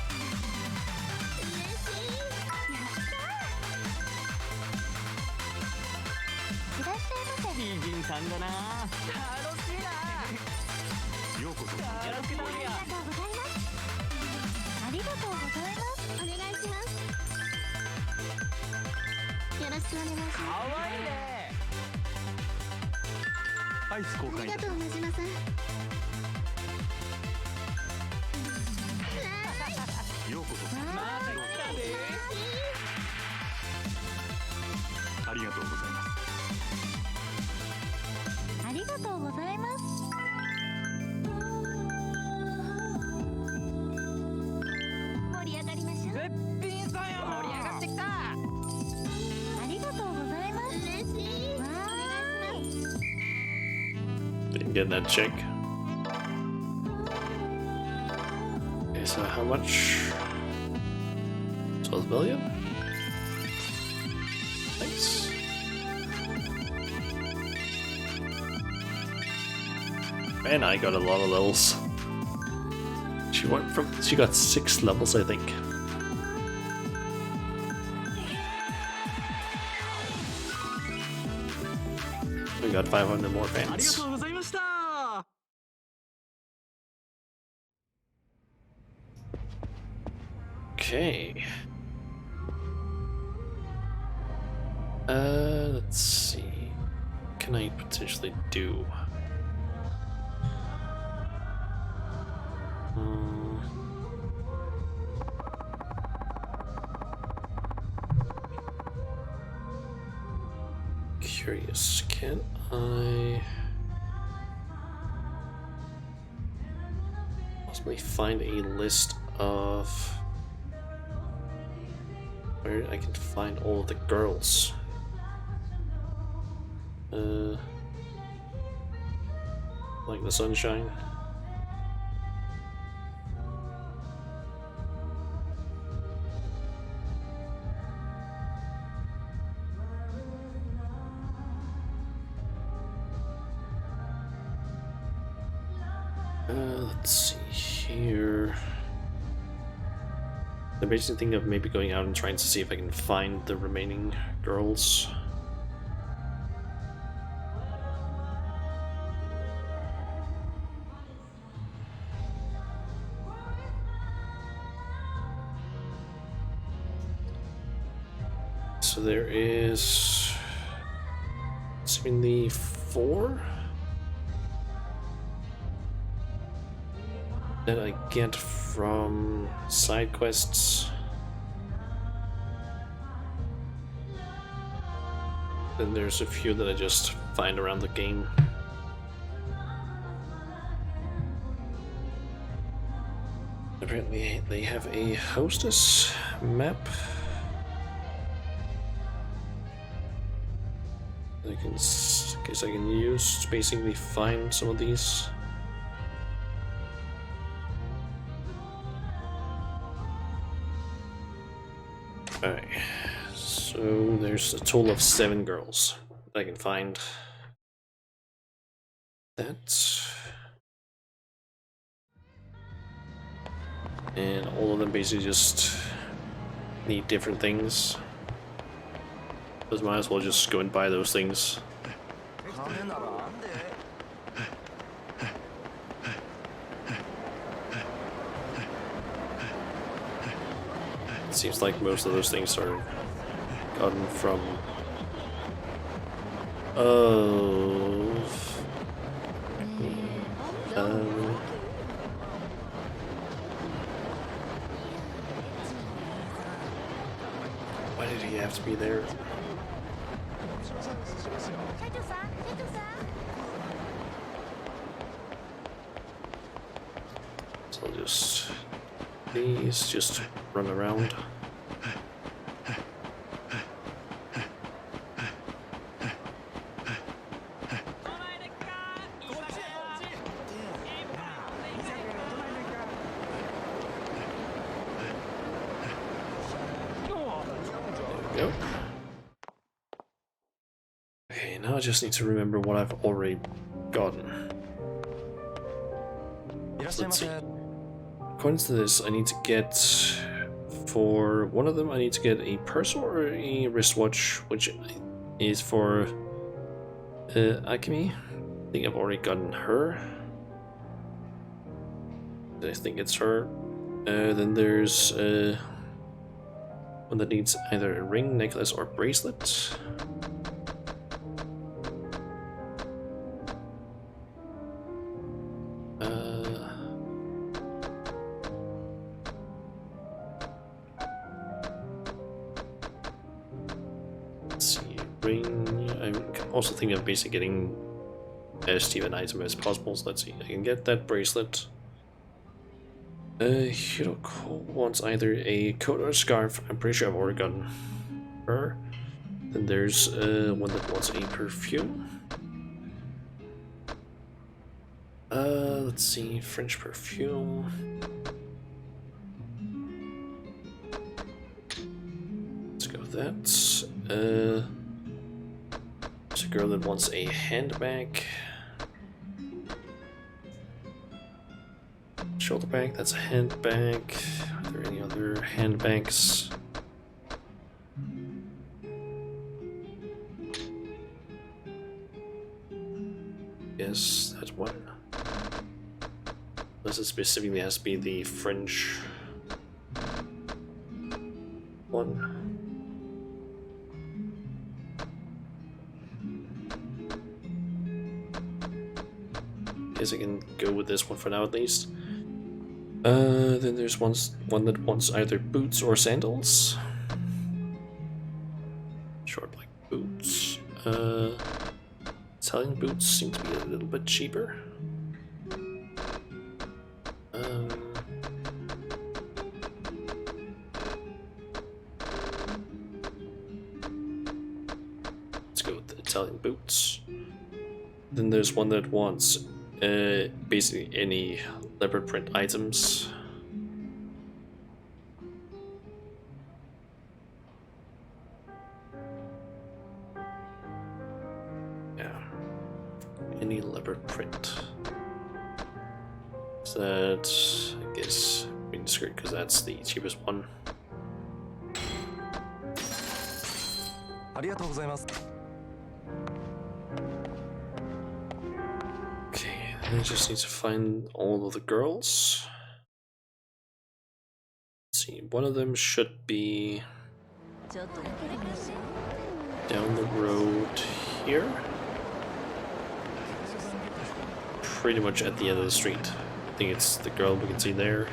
Didn't get that check. Okay, so how much? 12 million? Thanks. Man, I got a lot of levels. She got 6 levels, I think. We got 500 more fans. Okay. Let's see. What can I potentially do? Curious, can I possibly find a list of where I can find all of the girls? Like the sunshine. Let's see here. I'm basically thinking of maybe going out and trying to see if I can find the remaining girls. so there is seemingly 4 that I get from side quests. Then there's a few that I just find around the game. Apparently they have a hostess map. I guess I can use to basically find some of these. Alright, so there's a total of 7 girls that I can find. And all of them basically just need different things. So might as well just go and buy those things. It seems like most of those things are gotten from why did he have to be there? So I'll just run around. Go. Okay, now I just need to remember what I've already gotten. Let's see. According to this, I need to get, for one of them, I need to get a purse or a wristwatch, which is for Akemi. I think I've already gotten her. I think it's her. Then there's one that needs either a ring, necklace, or bracelet. Let's see, ring. I'm also thinking of basically getting as cheap an item as possible. So let's see, I can get that bracelet. Hiroko wants either a coat or a scarf. I'm pretty sure I've already gotten her. Then there's one that wants a perfume. Let's see, French perfume. Let's go with that. There's a girl that wants a handbag. Shoulder bag, that's a handbag. Are there any other handbags? Yes, that's one. Unless it specifically has to be the French one. Guess I can go with this one for now at least. Then there's one that wants either boots or sandals. Short black boots. Italian boots seem to be a little bit cheaper. Let's go with the Italian boots. Then there's one that wants basically any leopard print items. Yeah, any leopard print. So that, I guess, green skirt because that's the cheapest one. Okay, then I just need to find all of the girls. Let's see, one of them should be Down the road here. Pretty much at the end of the street. I think it's the girl we can see there.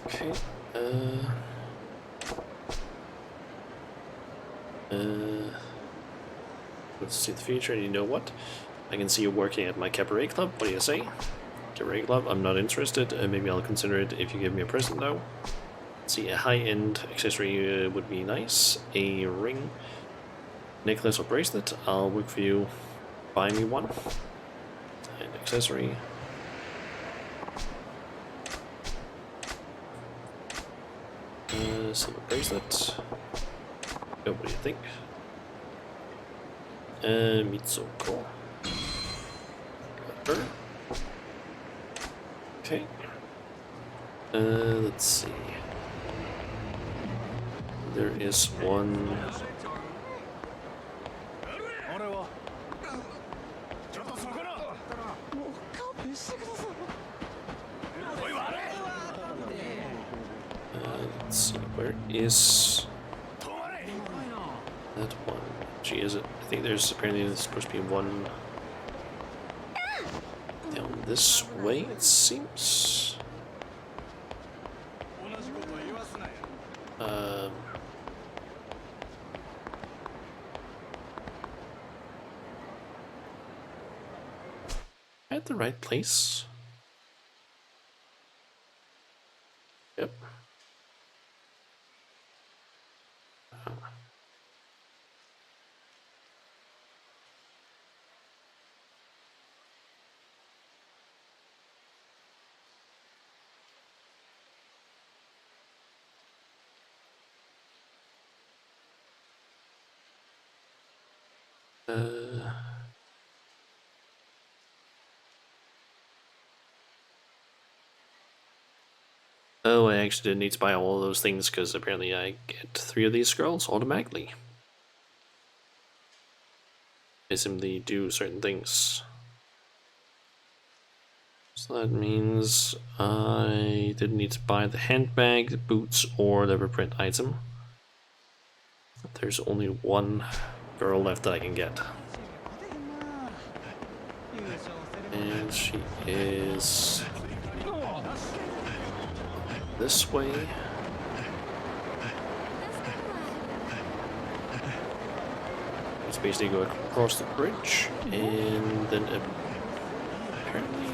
Okay, let's see the future, and you know what? I can see you working at my cabaret club. What do you say? Cabaret club, I'm not interested. Maybe I'll consider it if you give me a present though. Let's see, a high-end accessory would be nice. A ring, necklace or bracelet. I'll work for you. Buy me one. An accessory. Silver bracelet. Oh, what do you think? Mitsuko. Got her. Okay. Let's see. There is one. Let's see, where is that one? Gee, is it? I think there's apparently supposed to be one down this way, it seems. At the right place. Yep. Oh, I actually didn't need to buy all of those things because apparently I get 3 of these scrolls automatically. They simply do certain things. So that means I didn't need to buy the handbag, the boots, or the reprint item. There's only one girl left that I can get. And she is this way. Let's basically go across the bridge and then apparently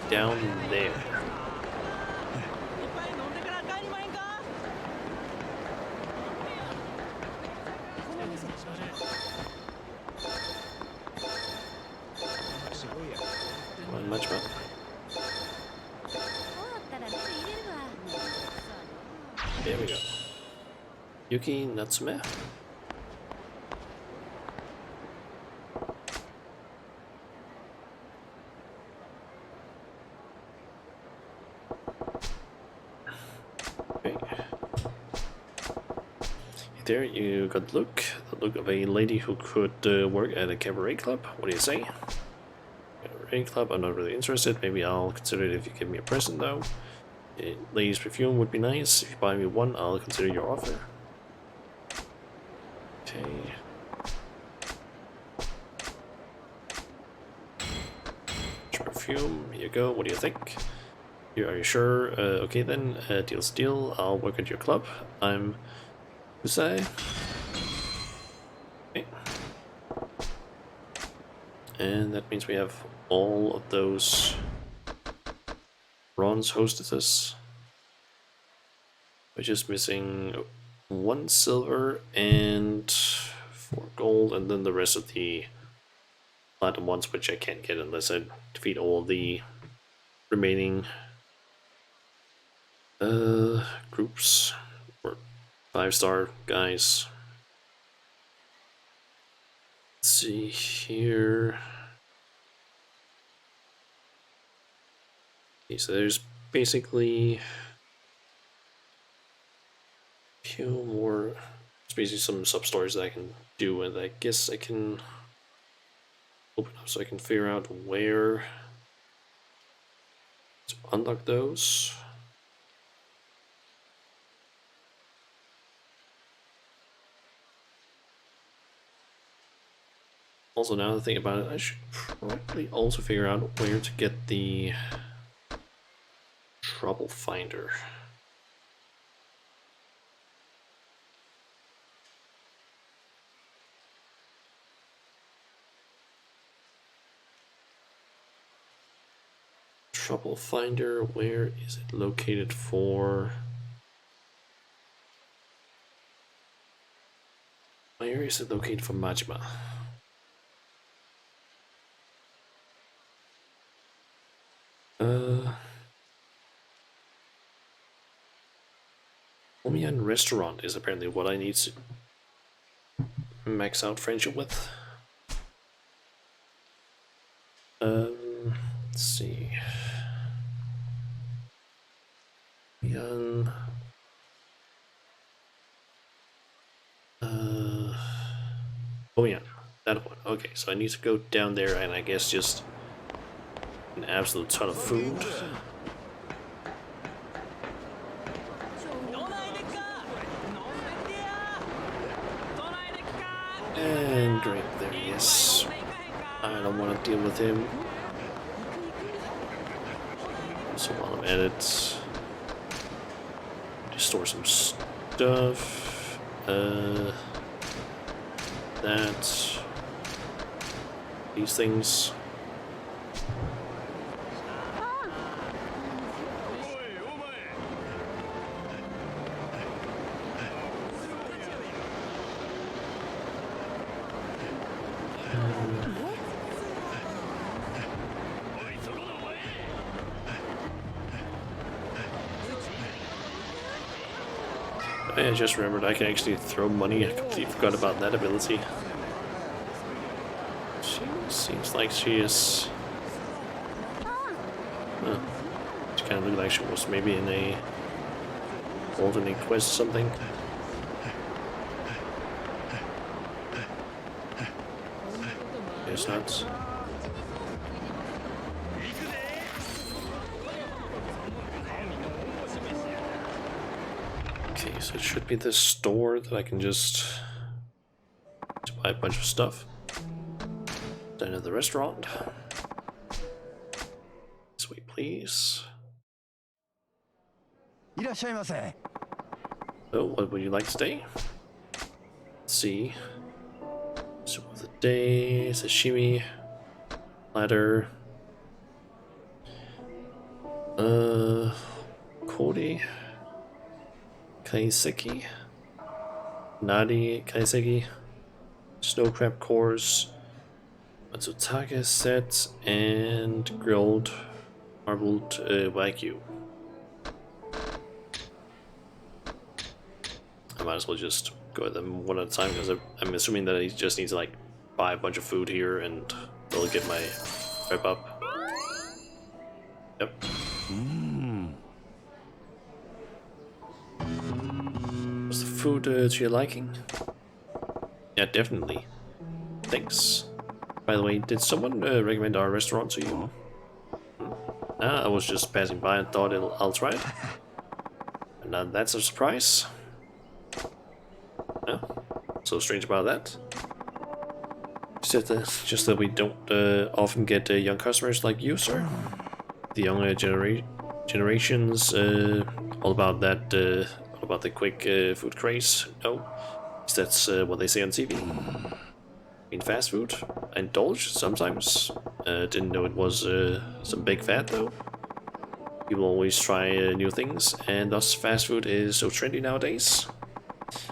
down there. Come on, much better. There we go. Yuki Natsume. Okay. There you got the look of a lady who could work at a cabaret club. What do you say? Cabaret club, I'm not really interested. Maybe I'll consider it if you give me a present though. Ladies' perfume would be nice. If you buy me one, I'll consider your offer. Okay. Perfume, here you go. What do you think? Are you sure? Okay then, deal's a deal. I'll work at your club. I'm Yakuza. Okay. And that means we have all of those bronze hostesses. We're just missing 1 silver and 4 gold, and then the rest of the platinum ones, which I can't get unless I defeat all the remaining groups or 5-star guys. Let's see here. Okay, so there's basically a few more. It's basically some sub stories that I can do, and I guess I can open up so I can figure out where to unlock those. Also, now that I think about it, I should probably also figure out where to get the trouble finder. Trouble finder, where is it located for? Where is it located for Majima? Omiyan restaurant is apparently what I need to max out friendship with. Let's see. Omiyan. Omiyan, that one. Okay, so I need to go down there and I guess just an absolute ton of food. And great, there he is. I don't want to deal with him. So while I'm at it, just store some stuff. That. These things. I just remembered I can actually throw money. I completely forgot about that ability. She seems like she is... She kind of looked like she was maybe in a alternate quest or something. It's not. Okay, so it should be this store that I can just buy a bunch of stuff. Down at the restaurant. This way, please. Oh, what would you like today? Let's see. Soup of the day, sashimi, platter. Kori. Kaiseki, Nadi Kaiseki, Snow Crab Course, Matsutake set, and grilled marbled Wagyu. I might as well just go at them one at a time because I'm assuming that I just need to like buy a bunch of food here and they'll get my prep up. Yep. Was the food to your liking? Yeah, definitely. Thanks. By the way, did someone recommend our restaurant to you? I was just passing by and thought I'll try it. And now that's a surprise. So strange about that. Just that we don't often get young customers like you, sir. The younger generations, all about that, all about the quick food craze. No, that's what they say on TV. In fast food, I indulge sometimes. Didn't know it was some big fad though. People always try new things, and thus fast food is so trendy nowadays.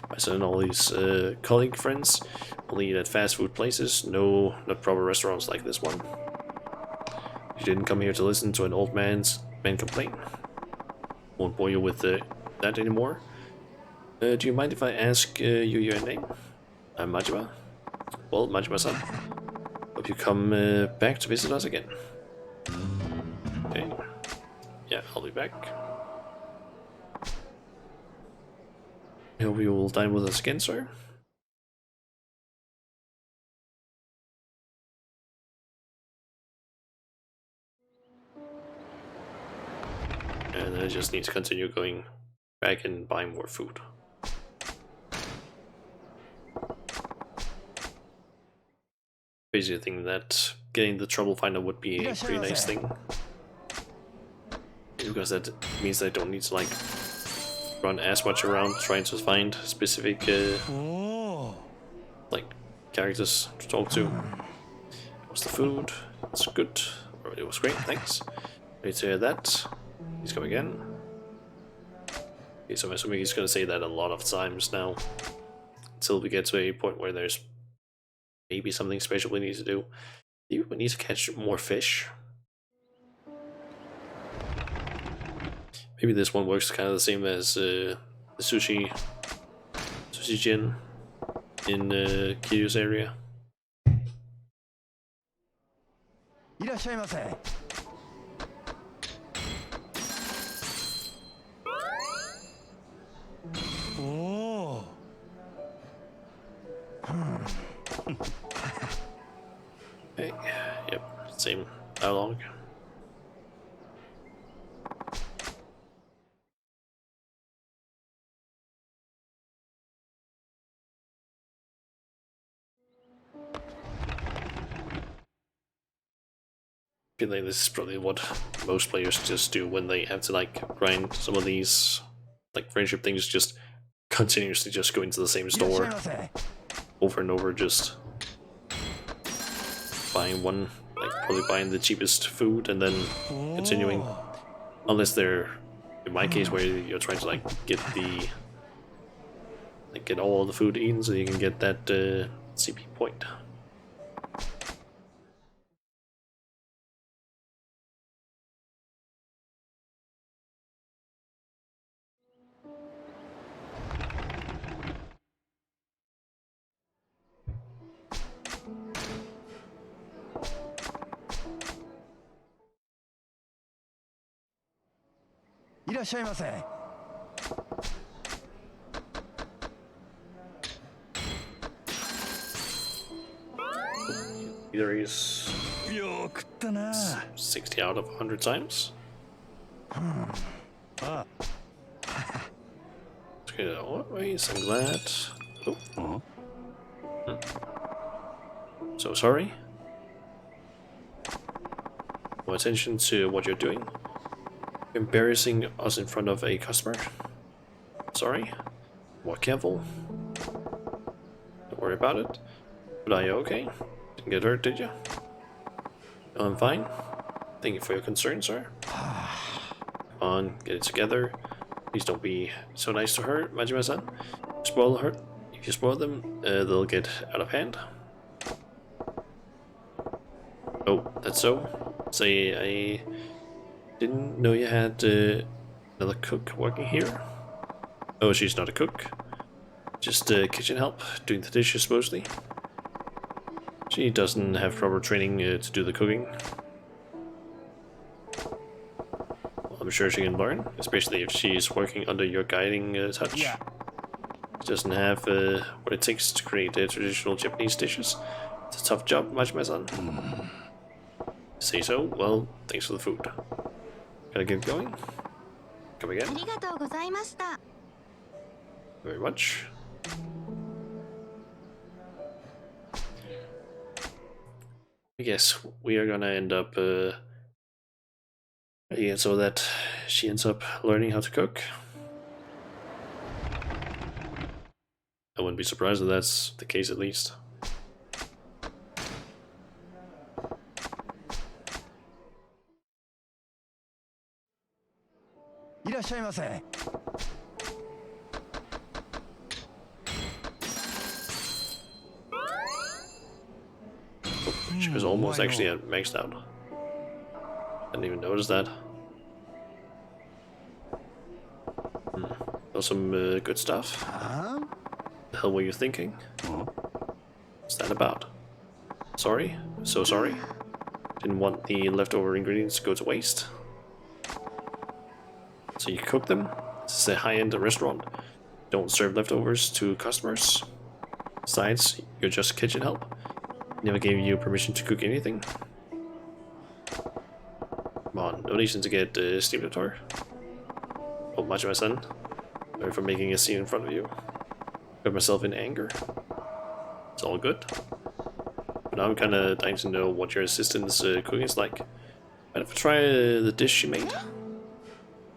My son and all his colleague friends only eat at fast food places, no, not proper restaurants like this one. You didn't come here to listen to an old man complain. Won't bore you with that anymore. Do you mind if I ask you your name? I'm Majima. Well, Majima-san, hope you come back to visit us again. Okay. Yeah, I'll be back. I hope you will dine with us again, sir. I just need to continue going back and buying more food. Basically, I think that getting the trouble finder would be a pretty nice thing, because that means I don't need to like run as much around trying to find specific like characters to talk to. What's the food? It's good. It was great, thanks. Let's hear that. He's coming again. Okay, so I'm assuming he's gonna say that a lot of times now, until we get to a point where there's maybe something special we need to do. Maybe we need to catch more fish. Maybe this one works kind of the same as the sushi gin in Kiryu's area. Okay, yep, same dialogue. I feel like this is probably what most players just do when they have to like grind some of these like friendship things, just continuously just go into the same store over and over, just buying one, like probably buying the cheapest food and then continuing, unless they're, in my case, where you're trying to like get the get all the food eaten so you can get that CP point. Either he's 60 out of 100 times. Okay, always, I'm glad. Oh. So sorry. More attention to what you're doing. Embarrassing us in front of a customer. Sorry. More careful. Don't worry about it. But are you okay? Didn't get hurt, did you? No, I'm fine. Thank you for your concern, sir. Come on, get it together. Please don't be so nice to her, Majima-san. Spoil her. If you spoil them, they'll get out of hand. Oh, that's so? Say, I didn't know you had another cook working here. Oh, she's not a cook. Just kitchen help, doing the dishes mostly. She doesn't have proper training to do the cooking. Well, I'm sure she can learn, especially if she's working under your guiding touch. Yeah. She doesn't have what it takes to create traditional Japanese dishes. It's a tough job, Majima-san. Say so? Well, thanks for the food. Gotta get going. Come again. Very much. I guess we are gonna end up yeah, so that she ends up learning how to cook. I wouldn't be surprised if that's the case, at least. She was almost actually maxed out. Didn't even notice that. That was some good stuff. The hell were you thinking? What's that about? Sorry? So sorry. Didn't want the leftover ingredients to go to waste. So you cook them? This is a high-end restaurant. Don't serve leftovers to customers. Besides, you're just kitchen help. Never gave you permission to cook anything. Come on, no reason to get steamed at her. much, my son. Sorry for making a scene in front of you. Got myself in anger. It's all good. But now I'm kind of dying to know what your assistant's cooking is like. Might have to try the dish she made.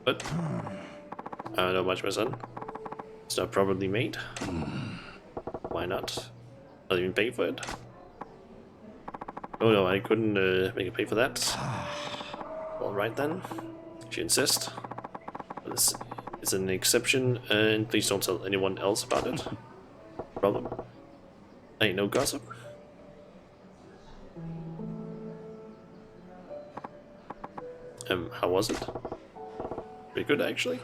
But I don't know much, my son. It's not properly made. Why not? Not even pay for it. Oh no, I couldn't make her pay for that. Alright then, if you insist. This is an exception, and please don't tell anyone else about it. Problem. Ain't no gossip. How was it? Pretty good, actually.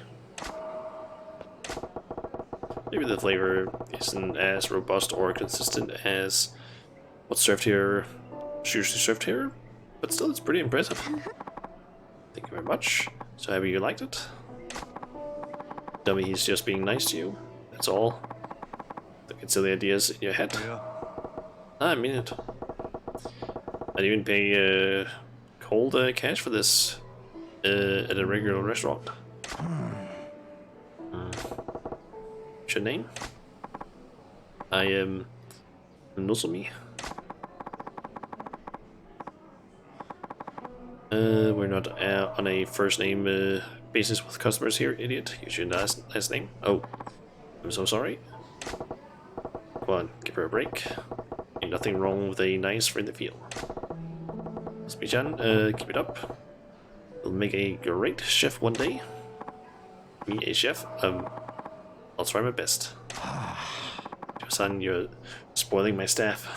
Maybe the flavor isn't as robust or consistent as what's served here, usually served here, but still, it's pretty impressive. Thank you very much. So happy you liked it. Tell me he's just being nice to you. That's all. Don't get silly ideas in your head. I mean it. I'd even pay cold cash for this at a regular restaurant. What's your name? I am Nozomi. We're not on a first name basis with customers here, idiot. Use your last name. Oh, I'm so sorry. Come on, give her a break. Ain't nothing wrong with a nice friendly feel. Smi-chan, keep it up. You'll make a great chef one day. Me, a chef? I'll try my best. Son, you're spoiling my staff.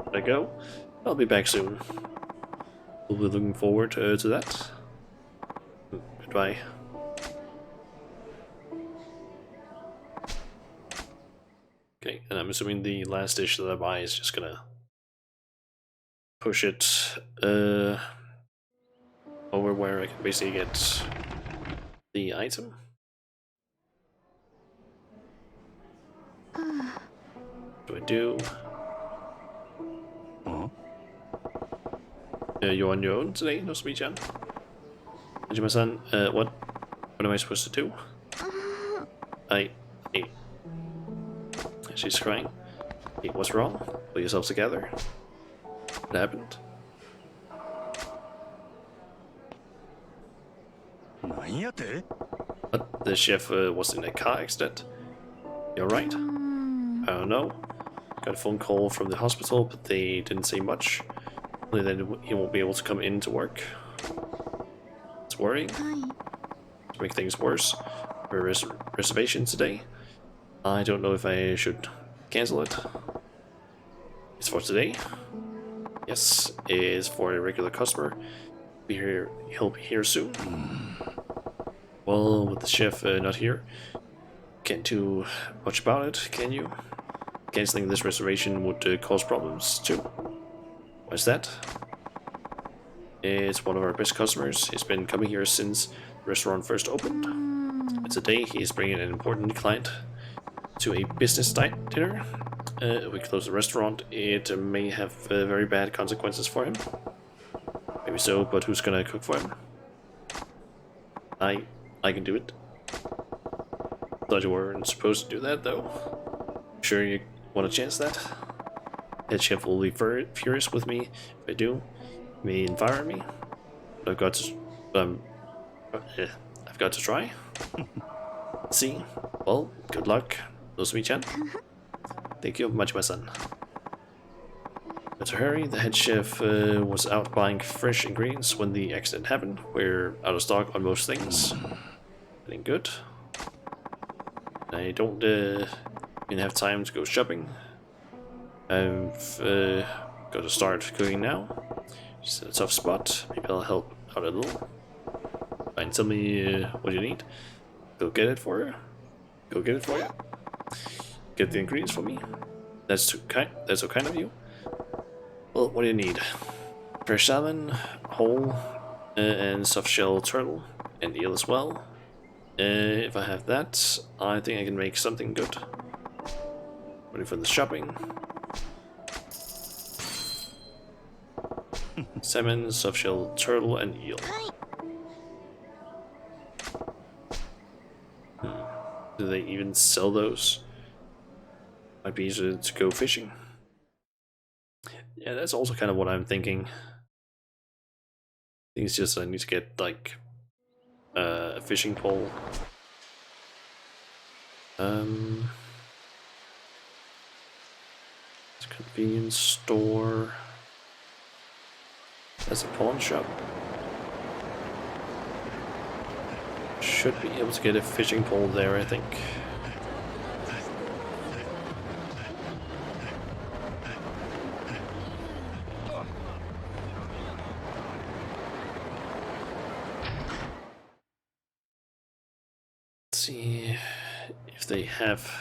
Gotta go. I'll be back soon. We'll be looking forward to that. Goodbye. Okay, and I'm assuming the last dish that I buy is just gonna push it over where I can basically get the item. What do I do? You're on your own today, Nozomi-chan? Hajime-san, what am I supposed to do? I... She's crying. Hey, what's wrong? Pull yourselves together. What happened? What? The chef was in a car accident. You're right. I don't know. Got a phone call from the hospital, but they didn't say much. Only that he won't be able to come in to work. It's worrying. To make things worse, for reservation today. I don't know if I should cancel it. It's for today. Yes, it is for a regular customer. He'll be here soon. Well, with the chef not here, can't do much about it, can you? Canceling this reservation would cause problems too. Why's that? It's one of our best customers. He's been coming here since the restaurant first opened. And today he's bringing an important client to a business dinner. If we close the restaurant, it may have very bad consequences for him. Maybe so, but who's gonna cook for him? I can do it. Thought you weren't supposed to do that, though. Sure you want to chance that? Head chef will be furious with me if I do. He may fire me. But I've got to try. See? Well, good luck. Nozomi-chan. Thank you much, my son. To hurry, the head chef was out buying fresh ingredients when the accident happened. We're out of stock on most things. Getting good. I don't even have time to go shopping. I've got to start cooking now. It's a tough spot. Maybe I'll help out a little. Fine, tell me what you need. Go get it for you. Go get it for you. Get the ingredients for me. That's so kind of you. Well, what do you need? Fresh salmon, whole, and soft shell turtle, and eel as well. If I have that, I think I can make something good. Ready for the shopping. Salmon, soft shell turtle, and eel. do they even sell those? Might be easier to go fishing. Yeah, that's also kind of what I'm thinking. I think it's just I need to get like a fishing pole. It's a convenience store. There's a pawn shop. Should be able to get a fishing pole there, I think. Let's see if they have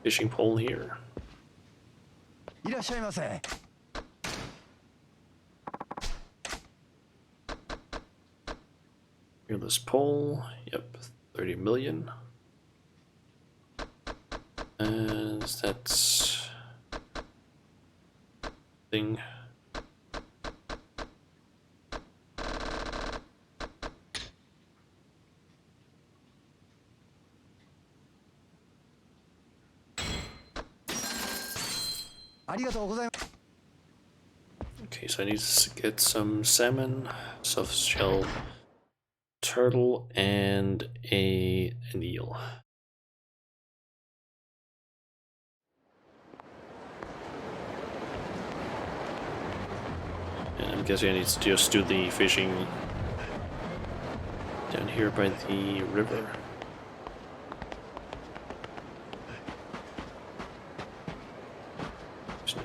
fishing pole here. Fearless pole, yep, 30 million. And that's thing. Okay, so I need to get some salmon, soft shell turtle, and an eel. And I'm guessing I need to just do the fishing down here by the river.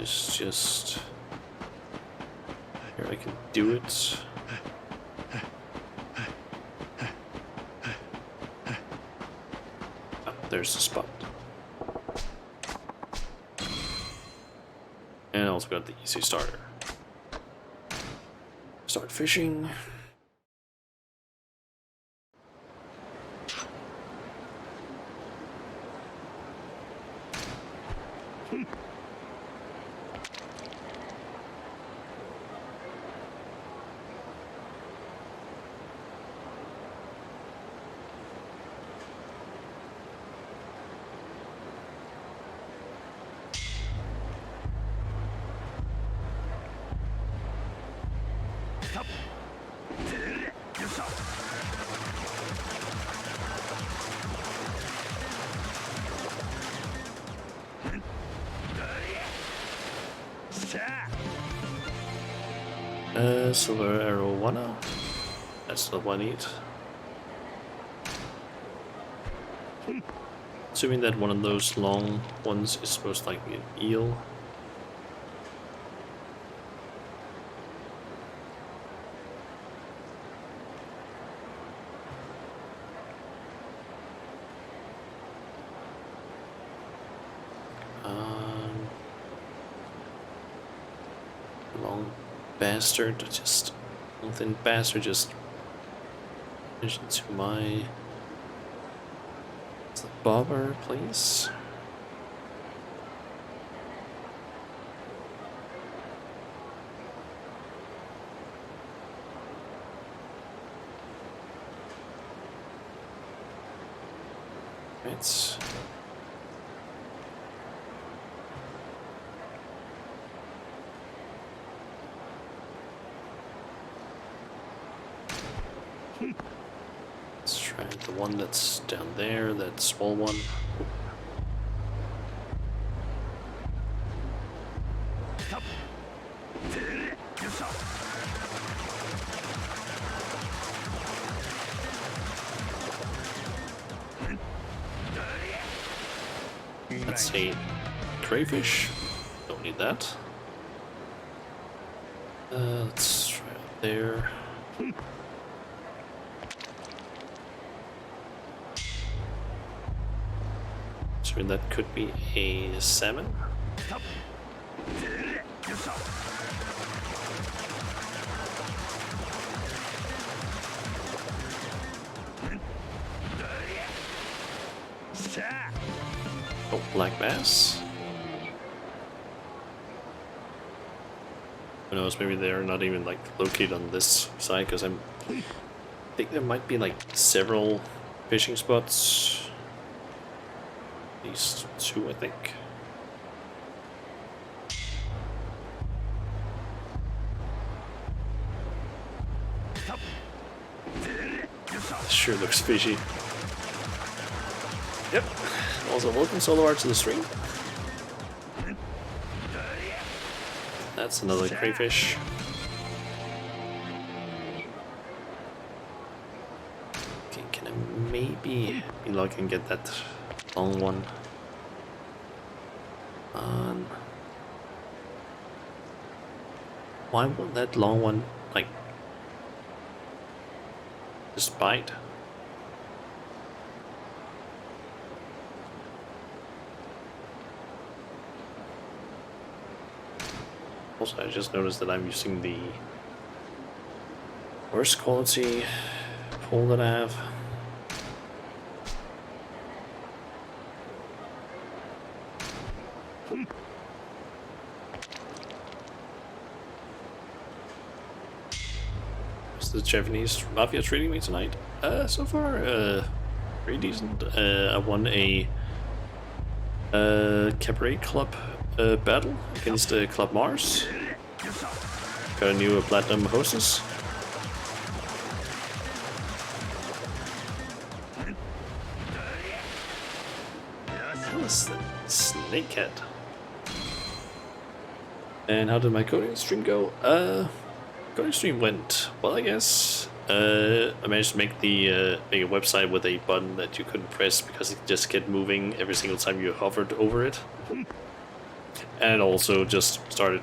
It's just here I can do it. Oh, there's the spot. And I also got the easy starter. Start fishing. Silver arrow 1. That's not what I need. Assuming that one of those long ones is most likely an eel. Long bastard, just thin bastard, just finish into my bobber, please. Right. Let's try the one that's down there, that small one. That's a crayfish. Don't need that. Let's try it there. So that could be a salmon. Oh, black bass. Who knows, maybe they're not even like located on this side, because I think there might be like several fishing spots. These two, I think. Sure looks fishy. Yep. Also, welcome Solo Art to the stream. That's another crayfish. Okay, can I maybe be lucky and get that long one? Why won't that long one, like, just bite? Also, I just noticed that I'm using the worst quality pole that I have. Is the Japanese mafia treating me tonight? So far, pretty decent. I won a cabaret club battle against Club Mars. Got a new platinum hostess. Hell is that snakehead? And how did my coding stream go? Coding stream went well, I guess. I managed to make the make a website with a button that you couldn't press because it just kept moving every single time you hovered over it. And it also just started,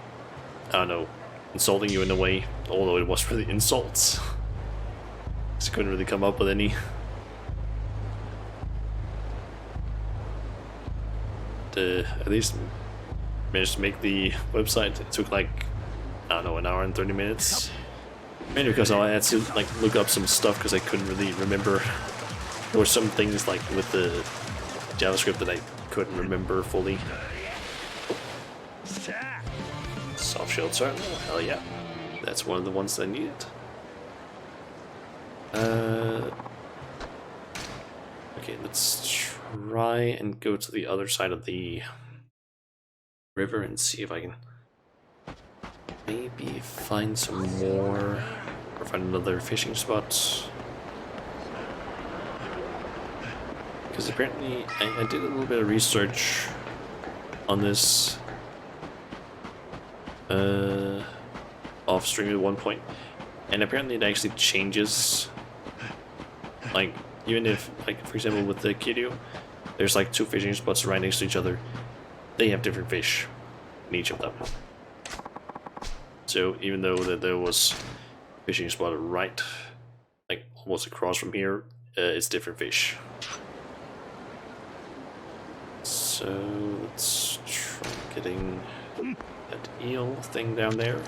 I don't know, insulting you in a way, although it was really insults. Just couldn't really come up with any. At least managed to make the website. It took like, I don't know, an hour and 30 minutes. Mainly because I had to like look up some stuff because I couldn't really remember. There were some things like with the JavaScript that I couldn't remember fully. Soft shell turtle, hell yeah. That's one of the ones I needed. Okay, let's try and go to the other side of the river and see if I can maybe find some more or find another fishing spot. Because apparently I did a little bit of research on this off stream at one point, and apparently it actually changes. Like, even if, like, for example, with the Kiryu, there's like two fishing spots right next to each other, they have different fish in each of them. So even though that there was fishing spot right, like almost across from here, it's different fish. So let's try getting that eel thing down there.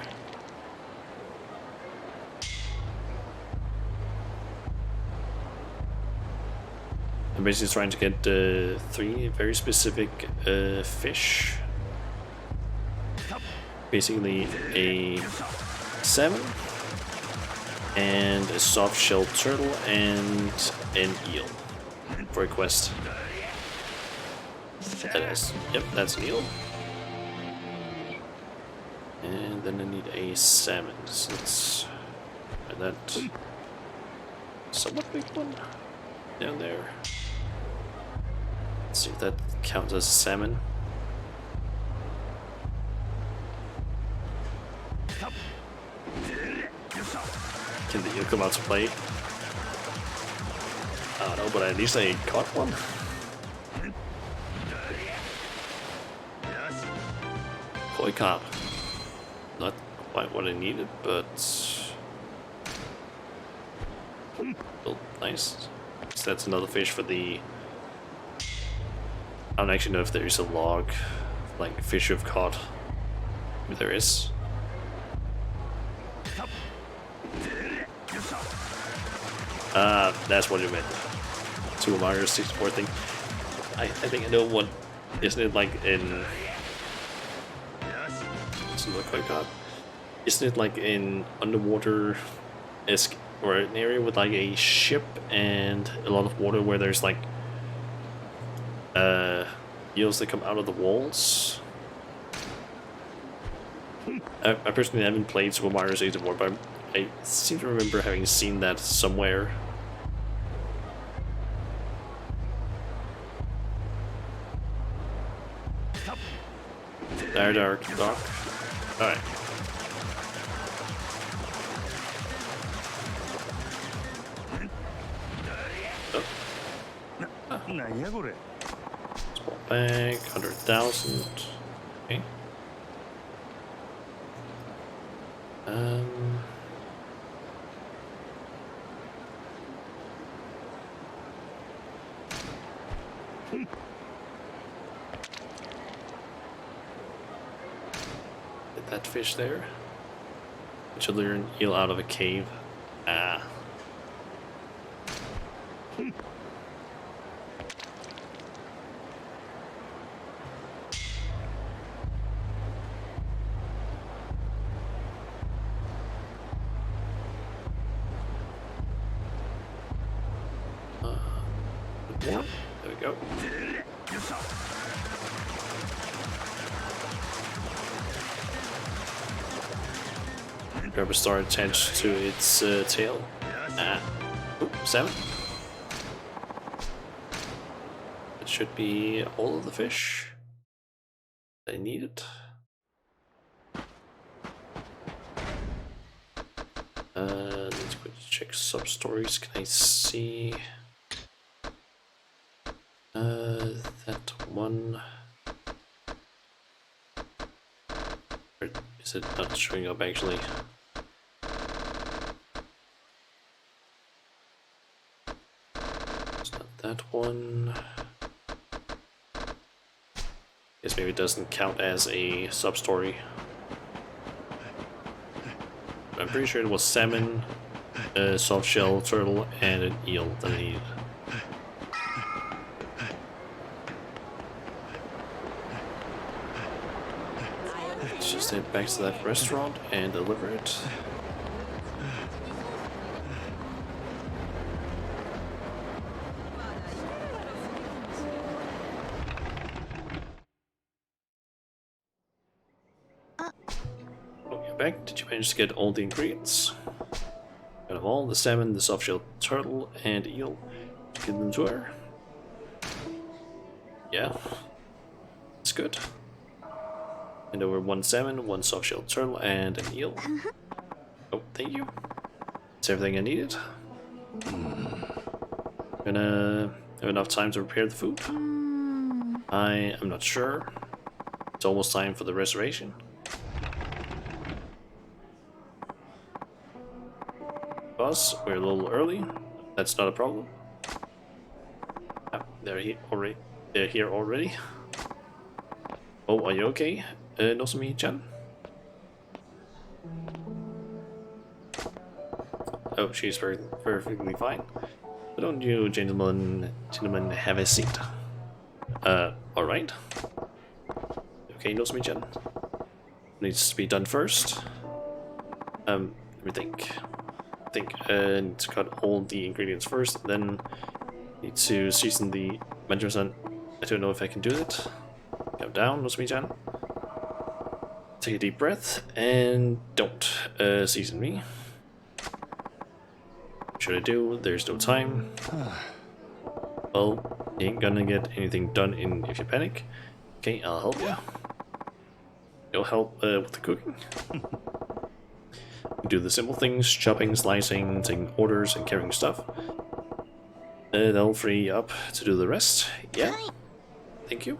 I'm basically trying to get 3 very specific fish. Basically a salmon, and a soft shell turtle, and an eel for a quest. That is, yep, that's an eel. And then I need a salmon, so let's find that somewhat big one down there. Let's see if that counts as a salmon. Can the eel come out to play? I don't know, but at least I caught one. Koi carp. Not quite what I needed, but still nice. So that's another fish for the... I don't actually know if there is a log, like fish you've caught. Maybe there is. That's what you meant. Super Mario 64 thing. I think I know what, isn't it like in... It's not quite caught. Isn't it like in underwater-esque, or an area with like a ship and a lot of water where there's like eels that come out of the walls. I personally haven't played Super Mario 64, but I seem to remember having seen that somewhere. There, dark. Alright. Small bag, 100,000. Okay. Get that fish there. Should lure an eel out of a cave. Ah. Yeah, there we go. Grab a star attached to its tail. Ah. Oop, 7. It should be all of the fish I needed. Let's quickly check sub stories. Can I see that one? Or is it not showing up actually? It's not that one. Guess maybe it doesn't count as a sub story. I'm pretty sure it was salmon, a soft shell turtle, and an eel that I needed. Let's just head back to that restaurant and deliver it. Back. Did you manage to get all the ingredients? Got them all, the salmon, the soft-shelled turtle, and eel. Did you give them to her? Yeah. That's good. And over 1 salmon, 1 soft-shelled turtle, and an eel. Oh, thank you. That's everything I needed. Gonna have enough time to prepare the food? I am not sure. It's almost time for the reservation. Boss, we're a little early. That's not a problem. Ah, they're here already. They're here already. Oh, are you okay, Nosumi-chan? Oh, she's perfectly fine. Why don't you gentlemen have a seat? Alright. Okay, Nosumi-chan. Needs to be done first. Let me think. Need to cut all the ingredients first, then need to season the Benjamin. I don't know if I can do it. Calm down, Nosumi-chan. Take a deep breath and don't season me. What should I do? There's no time. Well, you ain't gonna get anything done if you panic. Okay, I'll help you. You'll help with the cooking. Do the simple things, chopping, slicing, taking orders, and carrying stuff. That'll free you up to do the rest. Yeah. Thank you.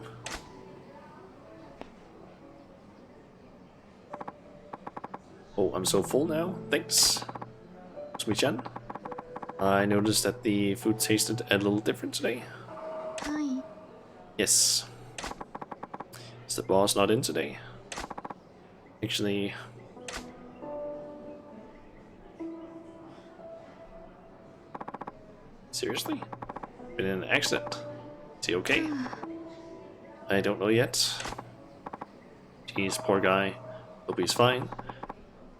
Oh, I'm so full now. Thanks. Sumi-chan. I noticed that the food tasted a little different today. Yes. Is the boss not in today? Actually... Seriously? Been in an accident? Is he okay? I don't know yet. Jeez, poor guy. Hope he's fine.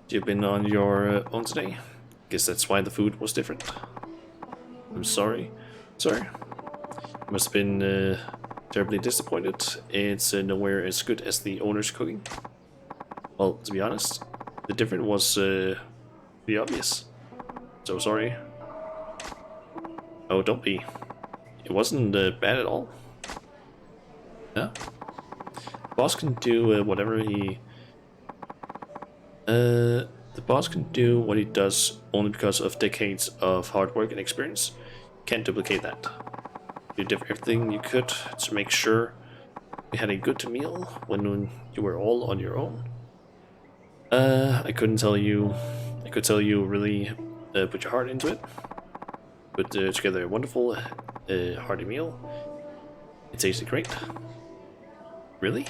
You've been on your own today? Guess that's why the food was different. I'm sorry. Sorry. Must have been terribly disappointed. It's nowhere as good as the owner's cooking. Well, to be honest, the difference was pretty obvious. So sorry. Oh, don't be. It wasn't bad at all. No. Boss can do whatever he... the boss can do what he does only because of decades of hard work and experience. Can't duplicate that. You did everything you could to make sure we had a good meal when you were all on your own. I couldn't tell you. I could tell you really put your heart into it. Put together a wonderful, hearty meal. It tasted great. Really?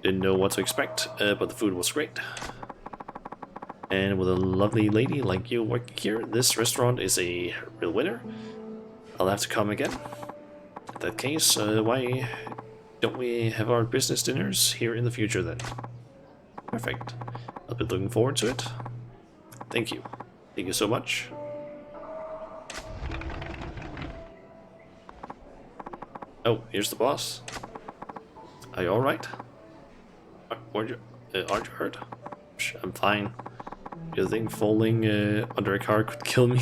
Didn't know what to expect, but the food was great. And with a lovely lady like you working here, this restaurant is a real winner. I'll have to come again. In that case, why don't we have our business dinners here in the future then? Perfect. I'll be looking forward to it. Thank you. Thank you so much. Oh, here's the boss. Are you alright? Aren't you hurt? I'm fine. The thing falling under a car could kill me.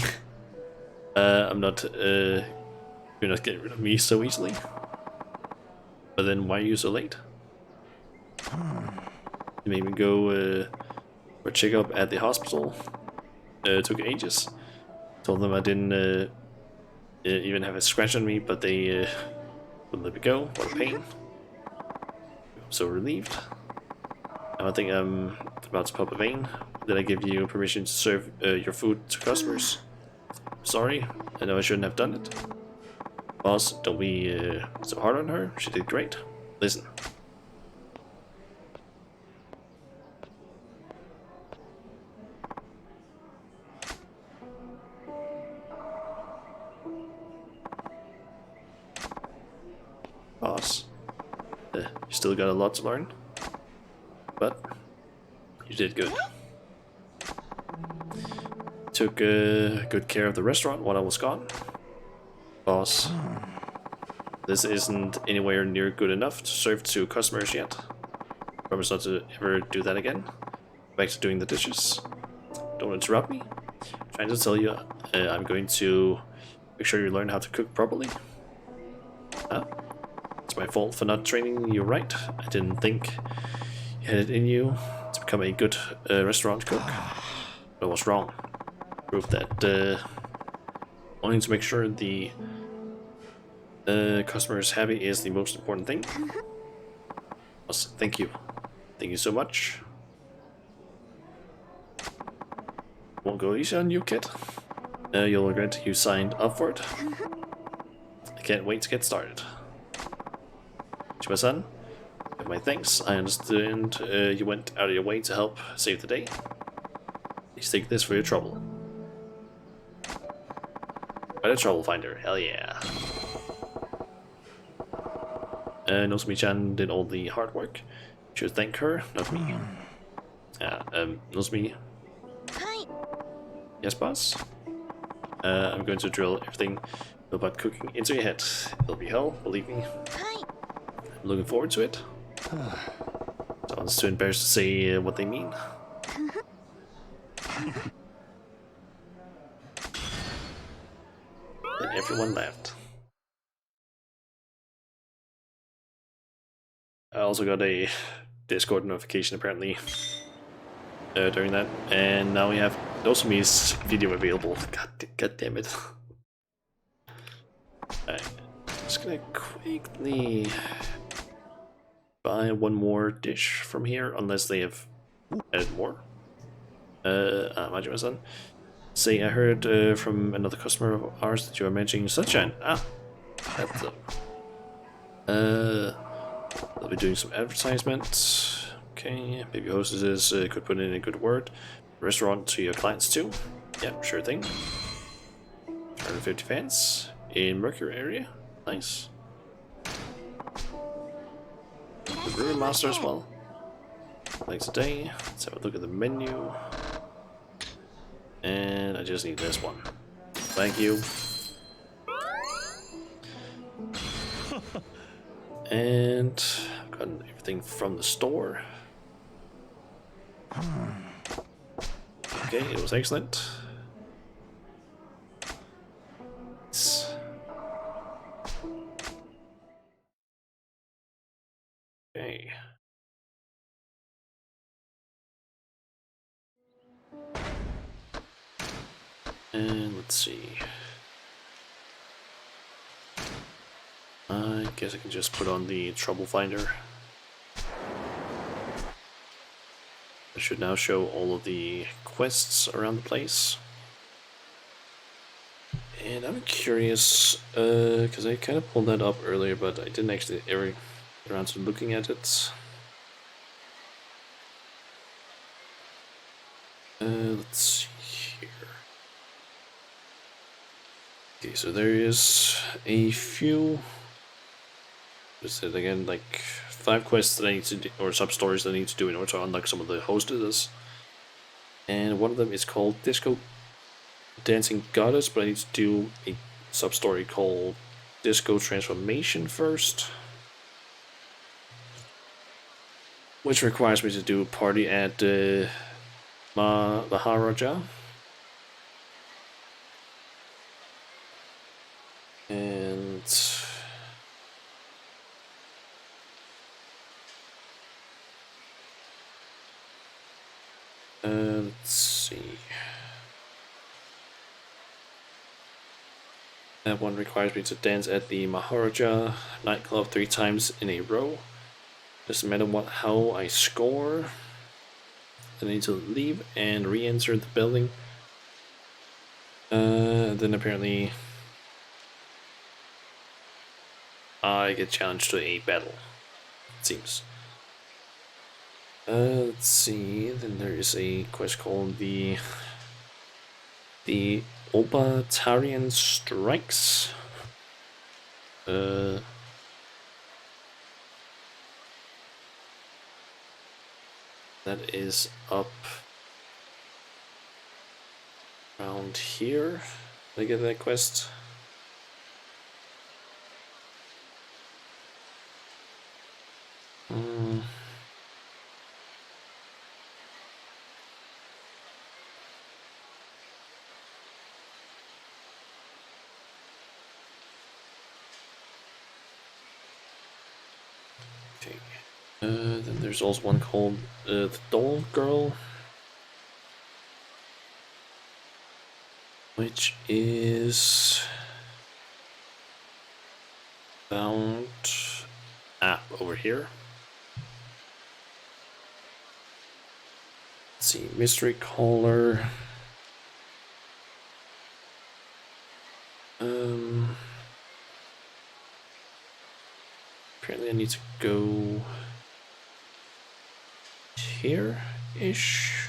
I'm not. You're not getting rid of me so easily. But then why are you so late? You made me go for a checkup at the hospital. Took ages. Told them I didn't even have a scratch on me, but they wouldn't let me go. What a pain. I'm so relieved. Now I think I'm about to pop a vein. Did I give you permission to serve your food to customers? Sorry, I know I shouldn't have done it. Boss, don't be so hard on her. She did great. Listen. Boss, you still got a lot to learn, but you did good. Took good care of the restaurant while I was gone. Boss, this isn't anywhere near good enough to serve to customers yet. Promise not to ever do that again. Back to doing the dishes. Don't interrupt me. I'm trying to tell you, I'm going to make sure you learn how to cook properly. Huh? It's my fault for not training you right. I didn't think you had it in you to become a good restaurant cook. But I was wrong. Prove that wanting to make sure the customer is happy is the most important thing. Thank you. Thank you so much. Won't go easy on you, kid. You'll regret you signed up for it. I can't wait to get started. Chiba-san, my thanks. I understand you went out of your way to help save the day. Please take this for your trouble. Quite a trouble finder, hell yeah. Nozomi-chan did all the hard work. Should thank her, not me. Nozomi. Yes, boss? I'm going to drill everything about cooking into your head. It'll be hell, believe me. I'm looking forward to it. Sounds too embarrassed to say what they mean. Then everyone left. I also got a Discord notification apparently during that, and now we have Nozomi's video available. God damn it. Alright, just gonna quickly buy one more dish from here, unless they have added more. Majima-san. Say, I heard from another customer of ours that you are mentioning Sunshine. Ah, that's they'll be doing some advertisements. Okay, baby hostesses could put in a good word. Restaurant to your clients too. Yeah, sure thing. 150 fans in Mercury area. Nice. The Brewer Master as well. Like today. Let's have a look at the menu. And I just need this one. Thank you. And I've gotten everything from the store. Okay, it was excellent. Okay. And let's see. I guess I can just put on the trouble finder. It should now show all of the quests around the place. And I'm curious, because I kind of pulled that up earlier, but I didn't actually ever get around to looking at it. Let's see here. Okay, so there is a few. Is it again like 5 quests that I need to do, or sub stories that I need to do in order to unlock some of the hostesses. And one of them is called Disco Dancing Goddess, but I need to do a sub story called Disco Transformation first, which requires me to do a party at Maharaja. And let's see. That one requires me to dance at the Maharaja nightclub 3 times in a row. Doesn't matter how I score. Then I need to leave and re-enter the building. Then apparently I get challenged to a battle, it seems. Let's see, then there is a quest called the Obatarian Strikes. That is up around here. Did I get that quest? Okay. Then there's also one called the Doll Girl, which is found over here. Let's see, Mystery Caller. Apparently I need to go here-ish.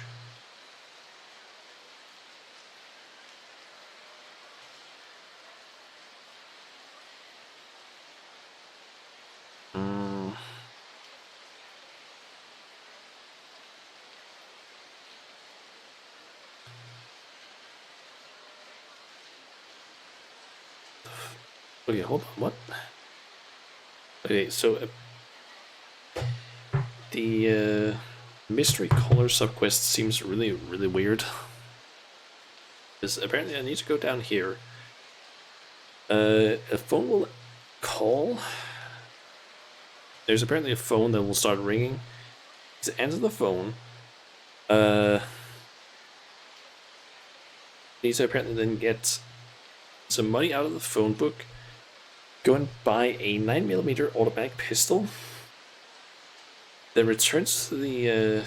Okay, hold on, what? Okay, so the Mystery Caller subquest seems really, really weird. Because apparently I need to go down here. A phone will call. There's apparently a phone that will start ringing. To answer the phone, needs to apparently then get some money out of the phone book, go and buy a 9mm automatic pistol, then returns to the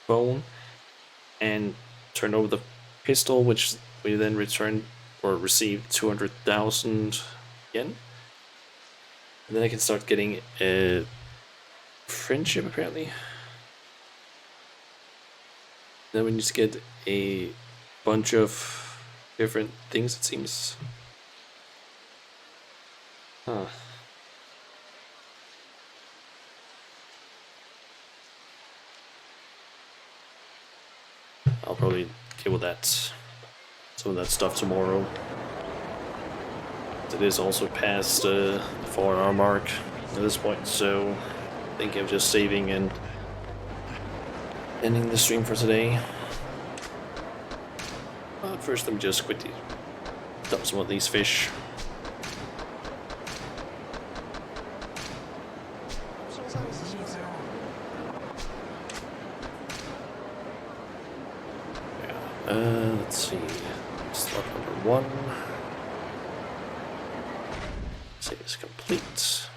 phone and turn over the pistol, which we then return or receive 200,000 yen. And then I can start getting a friendship apparently. Then we need to get a bunch of different things, it seems. Huh. I'll probably deal with that some of that stuff tomorrow. It is also past the 4-hour mark at this point, so I think I'm just saving and ending the stream for today. First, let me just quickly dump some of these fish. Let's see. Slot number 1. Save is complete.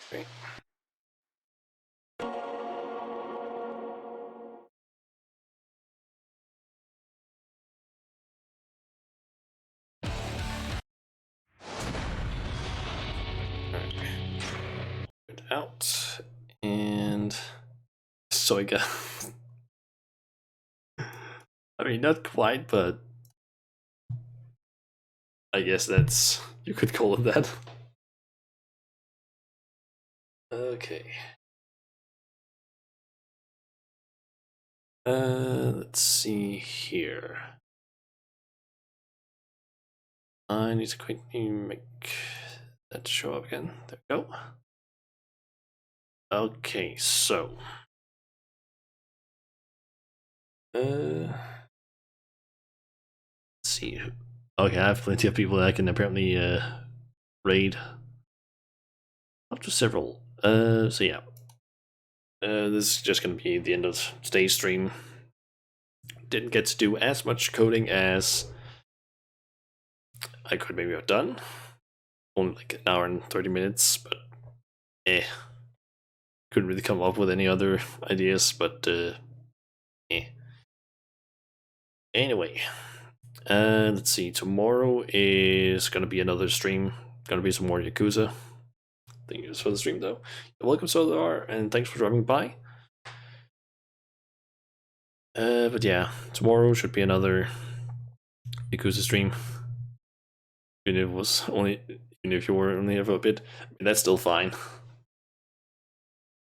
Great. Good out. And so I got I mean, not quite, but I guess that's, you could call it that. Okay. Let's see here. I need to quickly make that show up again. There we go. Okay, so let's see. Okay, I have plenty of people that I can apparently raid. Up to several. So yeah. This is just gonna be the end of today's stream. Didn't get to do as much coding as I could maybe have done. Only like an hour and 30 minutes, but couldn't really come up with any other ideas, but Anyway, let's see. Tomorrow is gonna be another stream. Gonna be some more Yakuza. Thank you for the stream, though. You're welcome, Solar, and thanks for dropping by. But yeah, tomorrow should be another Yakuza stream. Even if it was only, even if you were only here for a bit, I mean, that's still fine.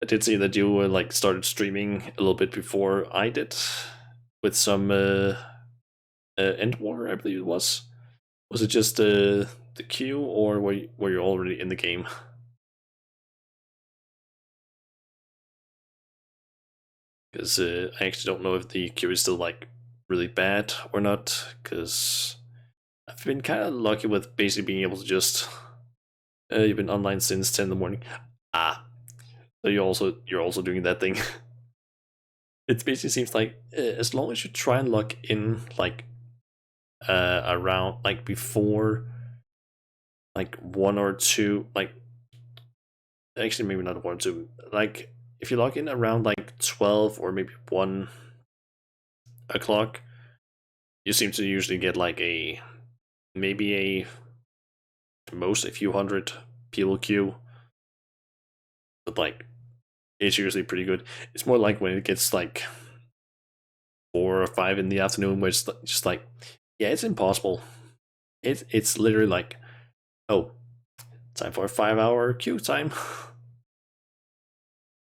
I did see that you like started streaming a little bit before I did, with some End War, I believe it was. Was it just the queue, or were you already in the game? Because I actually don't know if the queue is still like really bad or not. Because I've been kind of lucky with basically being able to just. You've been online since 10 in the morning. Ah, so you're also doing that thing. It basically seems like as long as you try and log in like around like before like 1 or 2, like actually maybe not 1 or 2, like if you log in around like 12 or maybe 1 o'clock, you seem to usually get like a maybe a most a few hundred people queue, but like it's usually pretty good. It's more like when it gets like 4 or 5 in the afternoon, where it's just like, yeah, it's impossible. It's literally like, oh, time for a 5-hour queue time.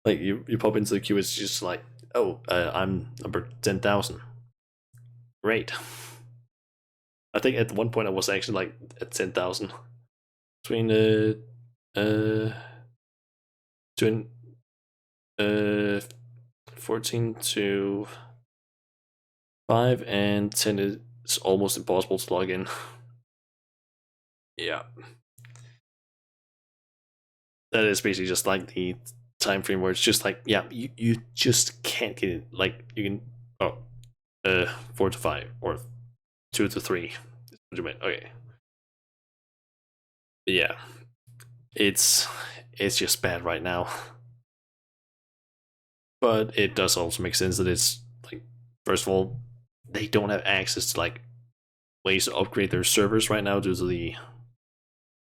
Like you pop into the queue, it's just like, oh, I'm number 10,000. Great. I think at one point I was actually like at 10,000 between between 14 to 5 and 10 is almost impossible to log in. Yeah. That is basically just like the time frame where it's just like, yeah, you just can't get it. Like you can 4 to 5 or 2 to 3. What you meant? Okay. But yeah. It's just bad right now. But it does also make sense that it's like, first of all, they don't have access to like ways to upgrade their servers right now due to the,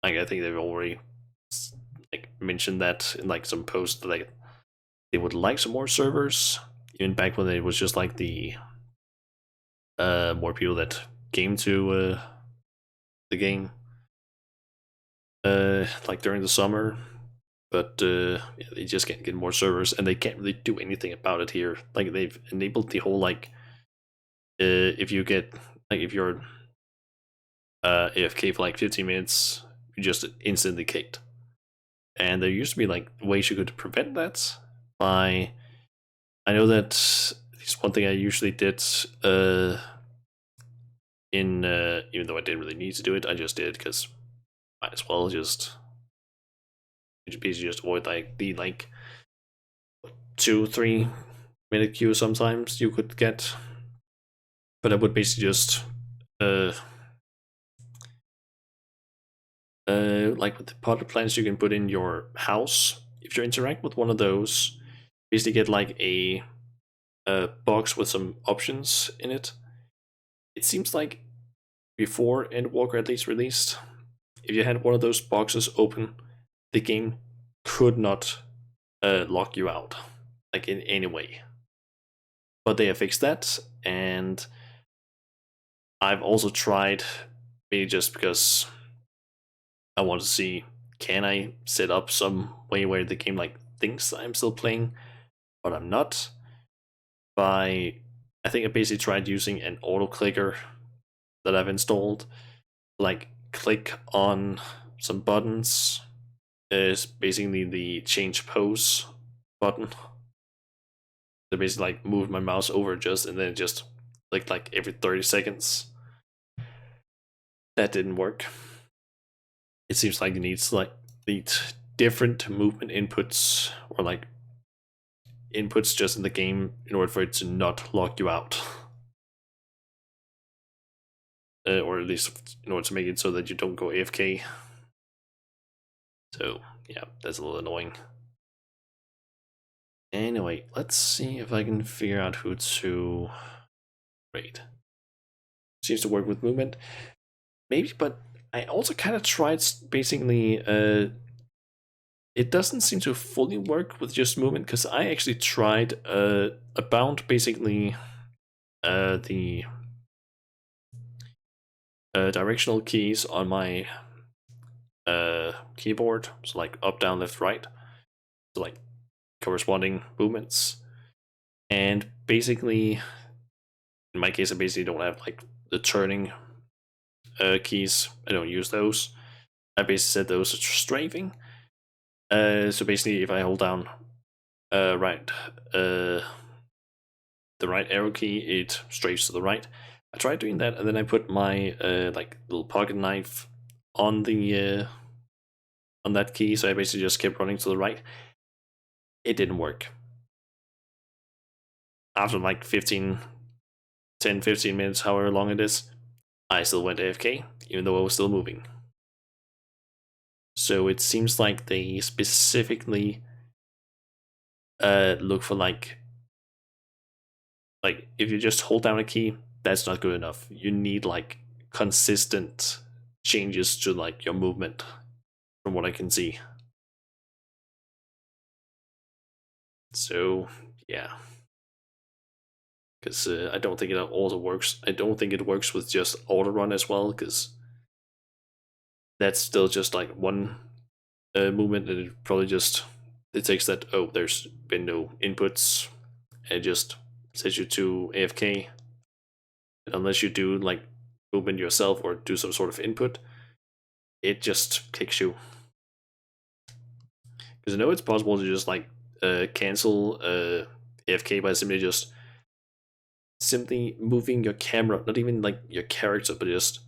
like, I think they've already like mentioned that in like some posts that like they would like some more servers, even back when it was just like the more people that came to the game like during the summer. But yeah, they just can't get more servers, and they can't really do anything about it here. Like they've enabled the whole like, if you get like if you're AFK for like 15 minutes, you just instantly kicked. And there used to be like ways you could prevent that by. I know that it's one thing I usually did. Even though I didn't really need to do it, I just did because might as well just basically just avoid like the like 2-3 minute queue sometimes you could get. But I would basically just like with the potted plants you can put in your house. If you interact with one of those, basically get like a box with some options in it. It seems like before Endwalker at least released, if you had one of those boxes open, the game could not lock you out, like in any way. But they have fixed that, and I've also tried, maybe just because I want to see, can I set up some way where the game like thinks I'm still playing, but I'm not. I think I basically tried using an auto clicker that I've installed, like click on some buttons. Is basically the change pose button. So basically like move my mouse over just and then just click like every 30 seconds. That didn't work. It seems like it needs like different movement inputs or like inputs just in the game in order for it to not lock you out. Or at least in order to make it so that you don't go AFK. So yeah, that's a little annoying. Anyway, let's see if I can figure out who to raid. Seems to work with movement. Maybe, but I also kind of tried basically, it doesn't seem to fully work with just movement, because I actually tried about basically the directional keys on my keyboard, so like up, down, left, right, so like corresponding movements. And basically, in my case, I basically don't have like the turning keys. I don't use those. I basically set those as strafing. So basically, if I hold down the right arrow key, it strafes to the right. I tried doing that, and then I put my like little pocket knife on the on that key, so I basically just kept running to the right. It didn't work. After like 10, 15 minutes, however long it is, I still went AFK, even though I was still moving. So it seems like they specifically look for like if you just hold down a key, that's not good enough. You need like consistent changes to like your movement, from what I can see. So yeah, because I don't think it also works. I don't think it works with just auto run as well, because that's still just like one movement, and it probably just it takes that, oh, there's been no inputs, and it just sets you to AFK. And unless you do like movement yourself or do some sort of input, it just kicks you. Because I know it's possible to just like cancel AFK by simply moving your camera, not even like your character, but just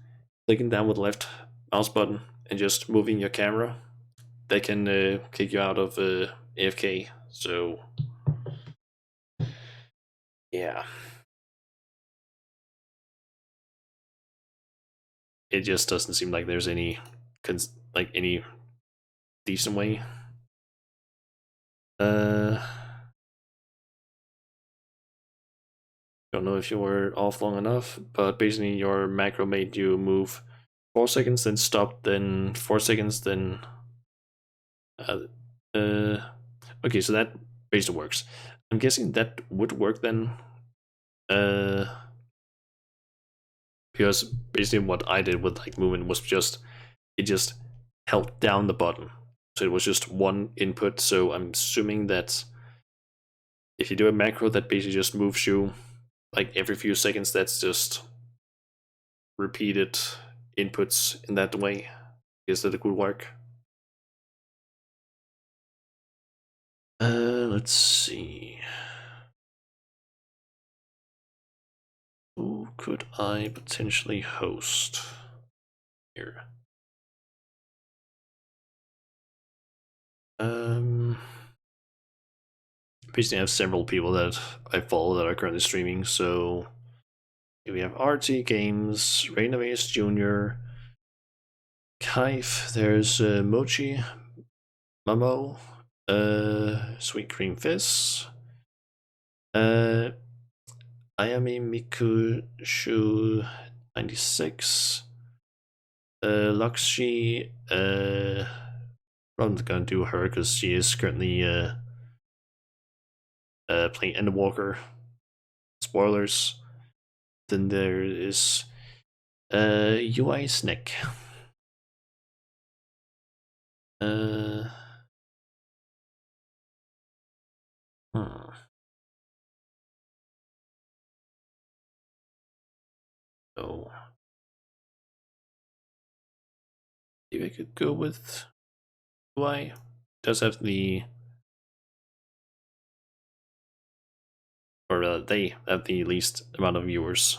clicking down with the left mouse button and just moving your camera. That can kick you out of AFK. So yeah, it just doesn't seem like there's any any decent way. Don't know if you were off long enough, but basically your macro made you move 4 seconds, then stop, then 4 seconds, then uh, okay, so that basically works. I'm guessing that would work then, because basically what I did with like movement was just it just held down the button, So it was just one input. So I'm assuming that if you do a macro that basically just moves you like every few seconds, that's just repeated inputs in that way. Is that it could work? Let's see. Who could I potentially host here? Basically, I have several people that I follow that are currently streaming. So here we have RT Games, Rainavis Jr., Kaif, there's Mochi, Mamo, Sweet Cream Fizz, uh, Ayami Mikushu 96, Lakshi, I'm not gonna do her because she is currently playing Endwalker. Spoilers. Then there is UI Snick. Uh, hmm. So maybe I could go with UI. Does have the, or they have the least amount of viewers.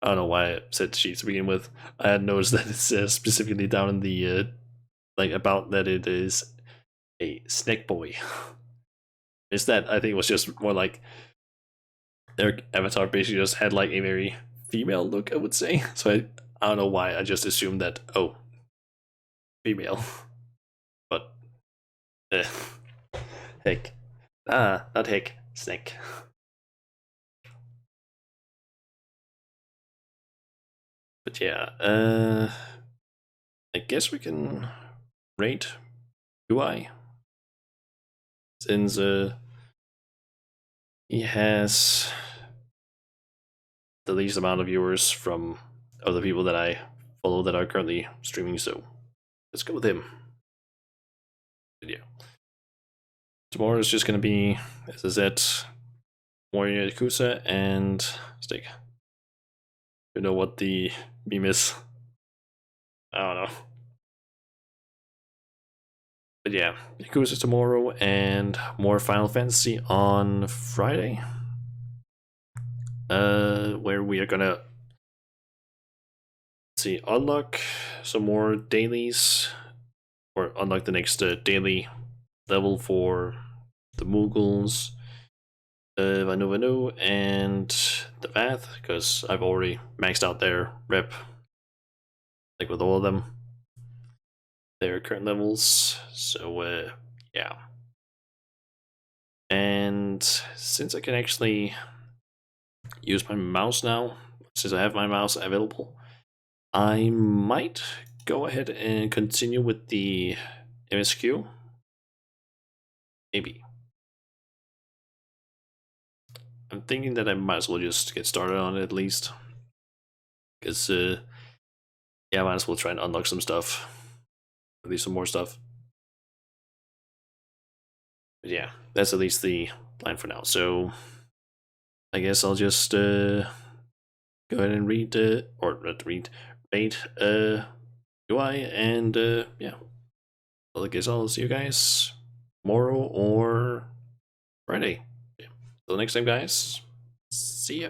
I don't know why I said she to begin with. I had noticed that it's specifically down in the like about that it is a snake boy. Is that I think it was just more like their avatar basically just had like a very female look, I would say. So I don't know why I just assumed that female, but eh, heck, not heck, snake. But yeah, I guess we can rate UI since he has the least amount of viewers from other people that I follow that are currently streaming. So let's go with him. But yeah, tomorrow is just gonna be, as I said, more Yakuza and Stick. You know what the meme is? I don't know. But yeah, Yakuza tomorrow and more Final Fantasy on Friday. Where we are gonna see unlock some more dailies, or unlock the next daily level for the Mughals, Vanu, and the Vath, because I've already maxed out their rep, like with all of them, their current levels. So yeah. And since I can actually use my mouse now, since I have my mouse available, I might go ahead and continue with the MSQ. Maybe. I'm thinking that I might as well just get started on it at least. Because, yeah, I might as well try and unlock some stuff. At least some more stuff. But yeah, that's at least the plan for now. So, I guess I'll just go ahead and read, or not read, rate UI, and yeah. Well, I guess I'll see you guys tomorrow or Friday. Yeah. Till next time, guys. See ya.